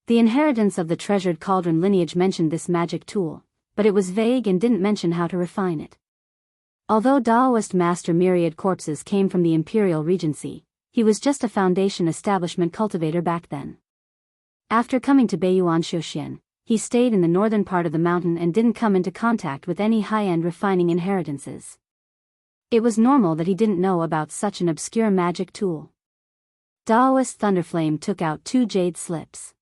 The inheritance of the treasured cauldron lineage mentioned this magic tool, but it was vague and didn't mention how to refine it. Although Taoist Master Myriad Corpses came from the Imperial Regency, he was just a foundation establishment cultivator back then. After coming to Beiyuan Xiuxian, he stayed in the northern part of the mountain and didn't come into contact with any high-end refining inheritances. It was normal that he didn't know about such an obscure magic tool. Taoist Thunderflame took out 2 jade slips.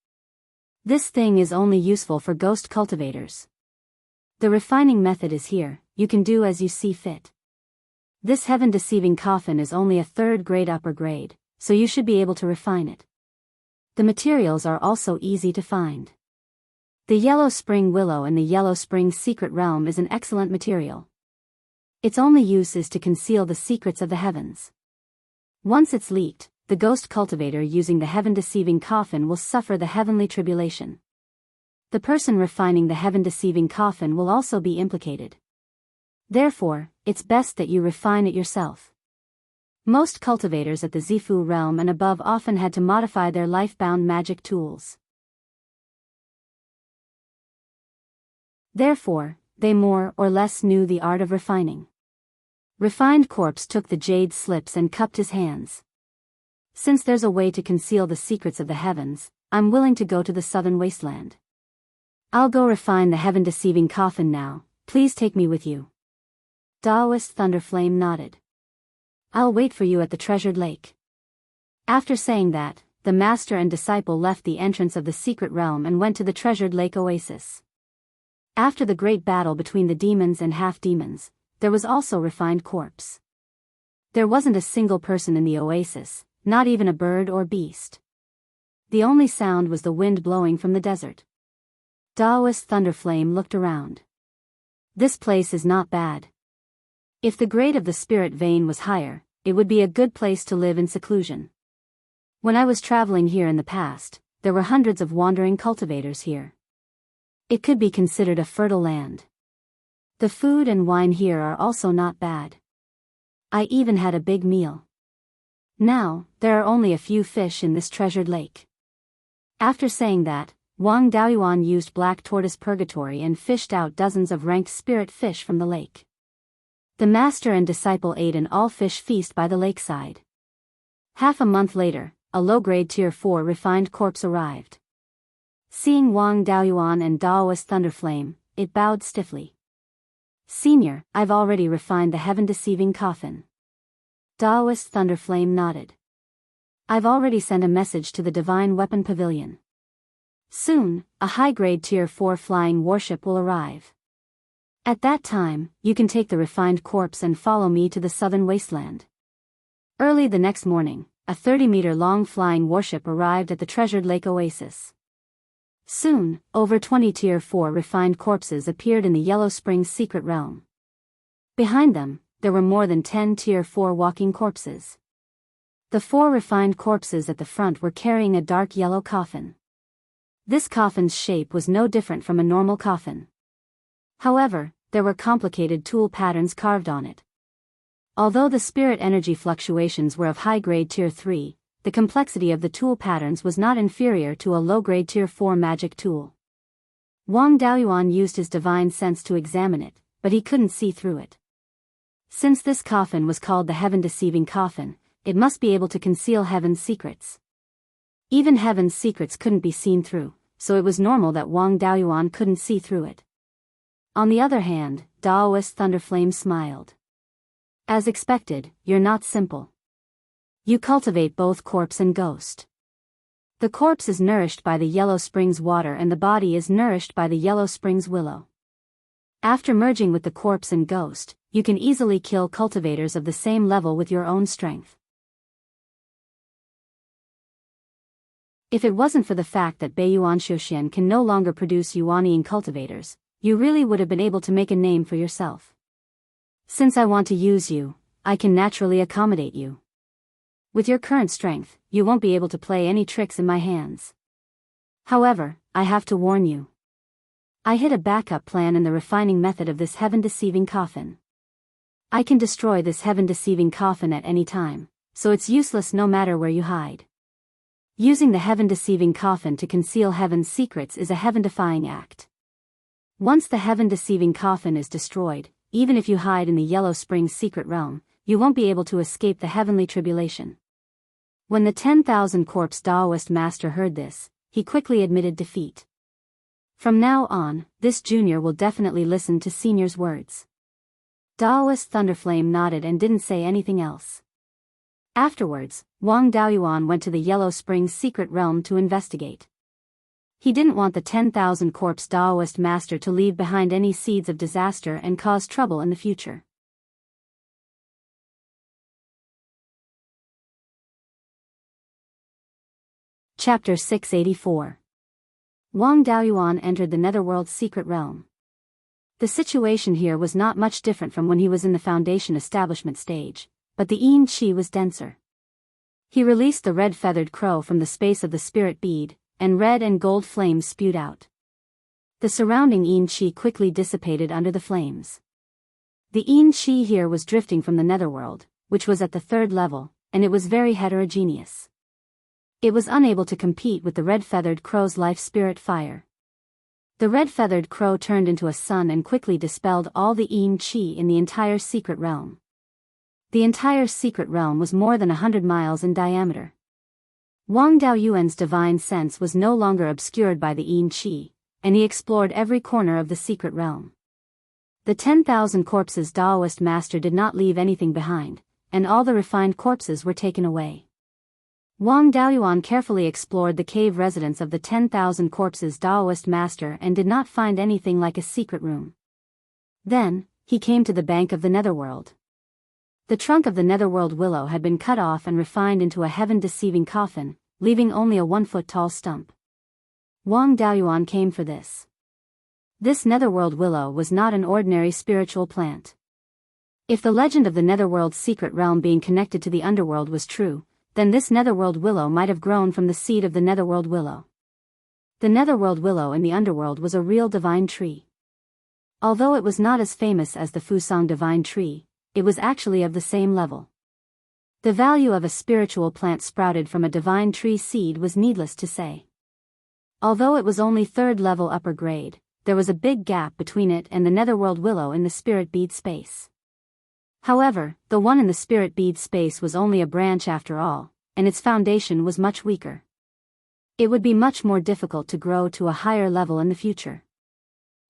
This thing is only useful for ghost cultivators. The refining method is here, you can do as you see fit. This heaven-deceiving coffin is only a 3rd grade upper grade, so you should be able to refine it. The materials are also easy to find. The Yellow Spring Willow in the Yellow Spring Secret Realm is an excellent material. Its only use is to conceal the secrets of the heavens. Once it's leaked, the ghost cultivator using the heaven-deceiving coffin will suffer the heavenly tribulation. The person refining the heaven-deceiving coffin will also be implicated. Therefore, it's best that you refine it yourself. Most cultivators at the Zifu realm and above often had to modify their life-bound magic tools. Therefore, they more or less knew the art of refining. Refined Corpse took the jade slips and cupped his hands. Since there's a way to conceal the secrets of the heavens, I'm willing to go to the southern wasteland. I'll go refine the heaven-deceiving coffin now, please take me with you. Taoist Thunderflame nodded. I'll wait for you at the treasured lake. After saying that, the master and disciple left the entrance of the secret realm and went to the treasured lake oasis. After the great battle between the demons and half-demons, there was also Refined Corpse. There wasn't a single person in the oasis, not even a bird or beast. The only sound was the wind blowing from the desert. Taoist Thunderflame looked around. This place is not bad. If the grade of the spirit vein was higher, it would be a good place to live in seclusion. When I was traveling here in the past, there were hundreds of wandering cultivators here. It could be considered a fertile land. The food and wine here are also not bad. I even had a big meal. Now, there are only a few fish in this treasured lake. After saying that, Wang Daoyuan used Black Tortoise Purgatory and fished out dozens of ranked spirit fish from the lake. The master and disciple ate an all-fish feast by the lakeside. Half a month later, a low-grade Tier 4 Refined Corpse arrived. Seeing Wang Daoyuan and Taoist Thunderflame, it bowed stiffly. Senior, I've already refined the heaven-deceiving coffin. Taoist Thunderflame nodded. I've already sent a message to the Divine Weapon Pavilion. Soon, a high-grade Tier 4 flying warship will arrive. At that time, you can take the refined corpse and follow me to the southern wasteland. Early the next morning, a 30-meter-long flying warship arrived at the treasured lake oasis. Soon, over 20 Tier 4 refined corpses appeared in the Yellow Springs secret realm. Behind them, there were more than 10 Tier 4 walking corpses. The 4 refined corpses at the front were carrying a dark yellow coffin. This coffin's shape was no different from a normal coffin. However, there were complicated tool patterns carved on it. Although the spirit energy fluctuations were of high-grade Tier 3, the complexity of the tool patterns was not inferior to a low-grade Tier 4 magic tool. Wang Daoyuan used his divine sense to examine it, but he couldn't see through it. Since this coffin was called the heaven-deceiving coffin, it must be able to conceal heaven's secrets. Even heaven's secrets couldn't be seen through, so it was normal that Wang Daoyuan couldn't see through it. On the other hand, Daoist Thunderflame smiled. As expected, you're not simple. You cultivate both corpse and ghost. The corpse is nourished by the Yellow Springs water and the body is nourished by the Yellow Springs willow. After merging with the corpse and ghost, you can easily kill cultivators of the same level with your own strength. If it wasn't for the fact that Beiyuan Xiuxian can no longer produce Yuanian cultivators, you really would have been able to make a name for yourself. Since I want to use you, I can naturally accommodate you. With your current strength, you won't be able to play any tricks in my hands. However, I have to warn you. I hid a backup plan in the refining method of this heaven-deceiving coffin. I can destroy this heaven-deceiving coffin at any time, so it's useless no matter where you hide. Using the heaven-deceiving coffin to conceal heaven's secrets is a heaven-defying act. Once the heaven-deceiving coffin is destroyed, even if you hide in the Yellow Springs secret realm, you won't be able to escape the heavenly tribulation. When the 10,000 corpse Daoist master heard this, he quickly admitted defeat. From now on, this junior will definitely listen to senior's words. Daoist Thunderflame nodded and didn't say anything else. Afterwards, Wang Daoyuan went to the Yellow Springs secret realm to investigate. He didn't want the 10,000 corpse Daoist master to leave behind any seeds of disaster and cause trouble in the future. Chapter 684. Wang Daoyuan entered the Netherworld's secret realm. The situation here was not much different from when he was in the Foundation establishment stage, but the Yin Qi was denser. He released the red-feathered crow from the space of the spirit bead, and red and gold flames spewed out. The surrounding Yin Qi quickly dissipated under the flames. The Yin Qi here was drifting from the Netherworld, which was at the 3rd level, and it was very heterogeneous. It was unable to compete with the red-feathered crow's life spirit fire. The red-feathered crow turned into a sun and quickly dispelled all the Yin Qi in the entire secret realm. The entire secret realm was more than 100 miles in diameter. Wang Daoyuan's divine sense was no longer obscured by the Yin Qi, and he explored every corner of the secret realm. The 10,000 corpses Daoist master did not leave anything behind, and all the refined corpses were taken away. Wang Daoyuan carefully explored the cave residence of the 10,000 corpses Daoist master and did not find anything like a secret room. Then, he came to the bank of the Netherworld. The trunk of the Netherworld willow had been cut off and refined into a heaven-deceiving coffin, leaving only a 1-foot-tall stump. Wang Daoyuan came for this. This Netherworld willow was not an ordinary spiritual plant. If the legend of the Netherworld's secret realm being connected to the underworld was true, then this Netherworld willow might have grown from the seed of the Netherworld willow. The Netherworld willow in the underworld was a real divine tree. Although it was not as famous as the Fusang divine tree, it was actually of the same level. The value of a spiritual plant sprouted from a divine tree seed was needless to say. Although it was only 3rd level upper grade, there was a big gap between it and the Netherworld willow in the spirit bead space. However, the one in the spirit bead space was only a branch after all, and its foundation was much weaker. It would be much more difficult to grow to a higher level in the future.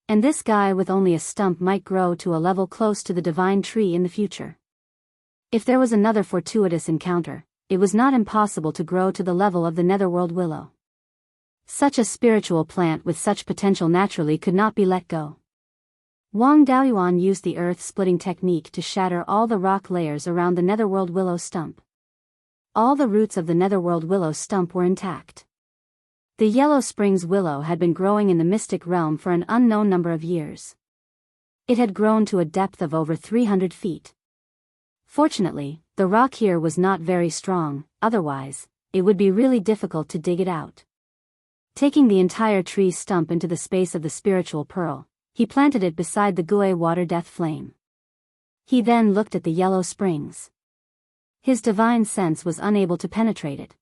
And this guy with only a stump might grow to a level close to the divine tree in the future. If there was another fortuitous encounter, it was not impossible to grow to the level of the Netherworld willow. Such a spiritual plant with such potential naturally could not be let go. Wang Daoyuan used the earth-splitting technique to shatter all the rock layers around the netherworld willow stump. All the roots of the netherworld willow stump were intact. The Yellow Springs willow had been growing in the mystic realm for an unknown number of years. It had grown to a depth of over 300 feet. Fortunately, the rock here was not very strong, otherwise, it would be really difficult to dig it out. Taking the entire tree stump into the space of the spiritual pearl, he planted it beside the Gui water death flame. He then looked at the Yellow Springs. His divine sense was unable to penetrate it.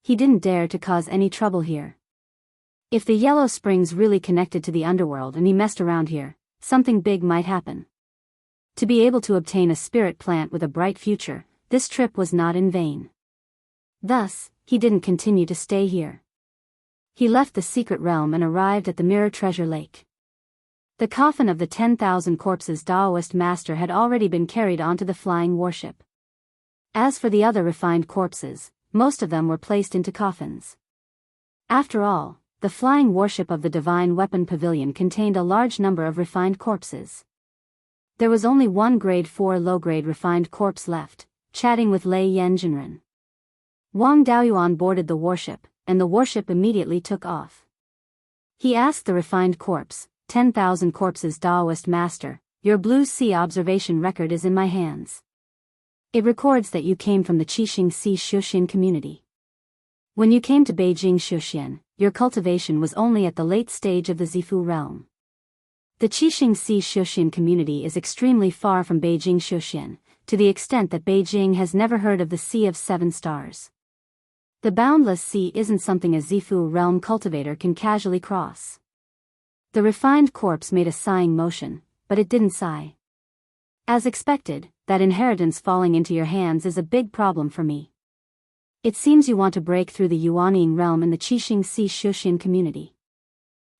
He didn't dare to cause any trouble here. If the Yellow Springs really connected to the underworld and he messed around here, something big might happen. To be able to obtain a spirit plant with a bright future, this trip was not in vain. Thus, he didn't continue to stay here. He left the secret realm and arrived at the Mirror Treasure Lake. The coffin of the 10,000 corpses Taoist master had already been carried onto the flying warship. As for the other refined corpses, most of them were placed into coffins. After all, the flying warship of the Divine Weapon Pavilion contained a large number of refined corpses. There was only one grade 4 low-grade refined corpse left, chatting with Lei Yanjinren. Wang Daoyuan boarded the warship, and the warship immediately took off. He asked the refined corpse, 10,000 corpses Taoist master, your Blue Sea observation record is in my hands. It records that you came from the Qixing Sea Shuxian community. When you came to Beijing Shuxian, your cultivation was only at the late stage of the Zifu realm. The Qixing Sea Shuxian community is extremely far from Beijing Shuxian, to the extent that Beijing has never heard of the Sea of Seven Stars. The boundless sea isn't something a Zifu realm cultivator can casually cross. The refined corpse made a sighing motion, but it didn't sigh. As expected, that inheritance falling into your hands is a big problem for me. It seems you want to break through the Yuanying realm in the Qixing Sea Shuxian community.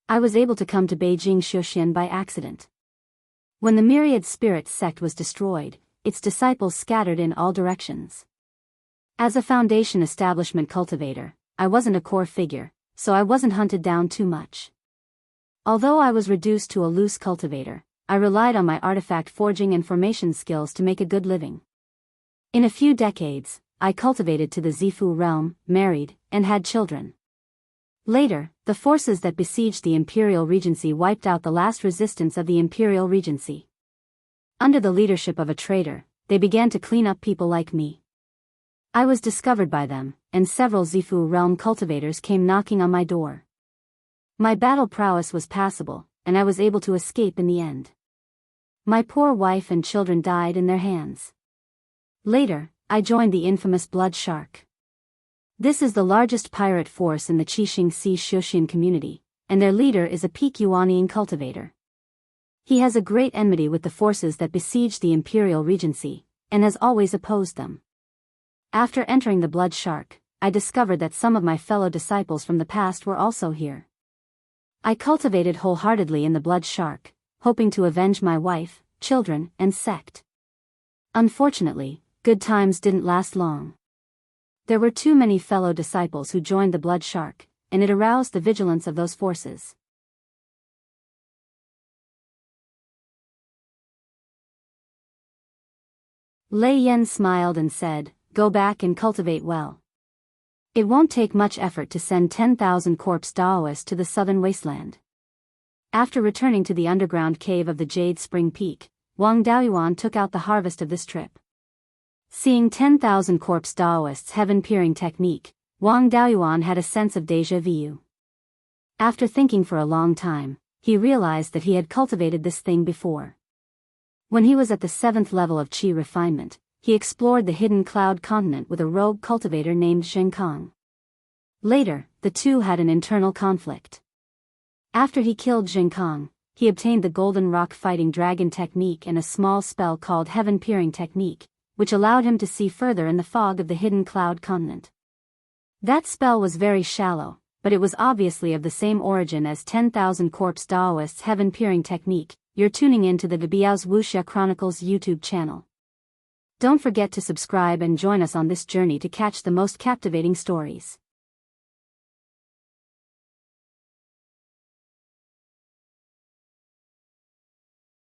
I was able to come to Beijing Shuxian by accident. When the myriad spirit sect was destroyed, its disciples scattered in all directions. As a foundation establishment cultivator, I wasn't a core figure, so I wasn't hunted down too much. Although I was reduced to a loose cultivator, I relied on my artifact forging and formation skills to make a good living. In a few decades, I cultivated to the Zifu realm, married, and had children. Later, the forces that besieged the Imperial Regency wiped out the last resistance of the Imperial Regency. Under the leadership of a traitor, they began to clean up people like me. I was discovered by them, and several Zifu realm cultivators came knocking on my door. My battle prowess was passable, and I was able to escape in the end. My poor wife and children died in their hands. Later, I joined the infamous Blood Shark. This is the largest pirate force in the Qixing Sea Shuxian community, and their leader is a peak Yuanying cultivator. He has a great enmity with the forces that besieged the Imperial Regency, and has always opposed them. After entering the Blood Shark, I discovered that some of my fellow disciples from the past were also here. I cultivated wholeheartedly in the Blood Shark, hoping to avenge my wife, children, and sect. Unfortunately, good times didn't last long. There were too many fellow disciples who joined the Blood Shark, and it aroused the vigilance of those forces. Lei Yen smiled and said, "Go back and cultivate well. It won't take much effort to send 10,000 corpse Daoists to the southern wasteland." After returning to the underground cave of the Jade Spring Peak, Wang Daoyuan took out the harvest of this trip. Seeing 10,000 corpse Daoists' heaven-peering technique, Wang Daoyuan had a sense of déjà vu. After thinking for a long time, he realized that he had cultivated this thing before. When he was at the 7th level of Qi refinement, he explored the hidden cloud continent with a rogue cultivator named Zhenkong. Later, the two had an internal conflict. After he killed Zhenkong, he obtained the Golden Rock Fighting Dragon technique and a small spell called Heaven Peering Technique, which allowed him to see further in the fog of the hidden cloud continent. That spell was very shallow, but it was obviously of the same origin as 10,000 corpse Daoists' Heaven Peering Technique. You're tuning in to the Biyao's Wuxia Chronicles YouTube channel. Don't forget to subscribe and join us on this journey to catch the most captivating stories.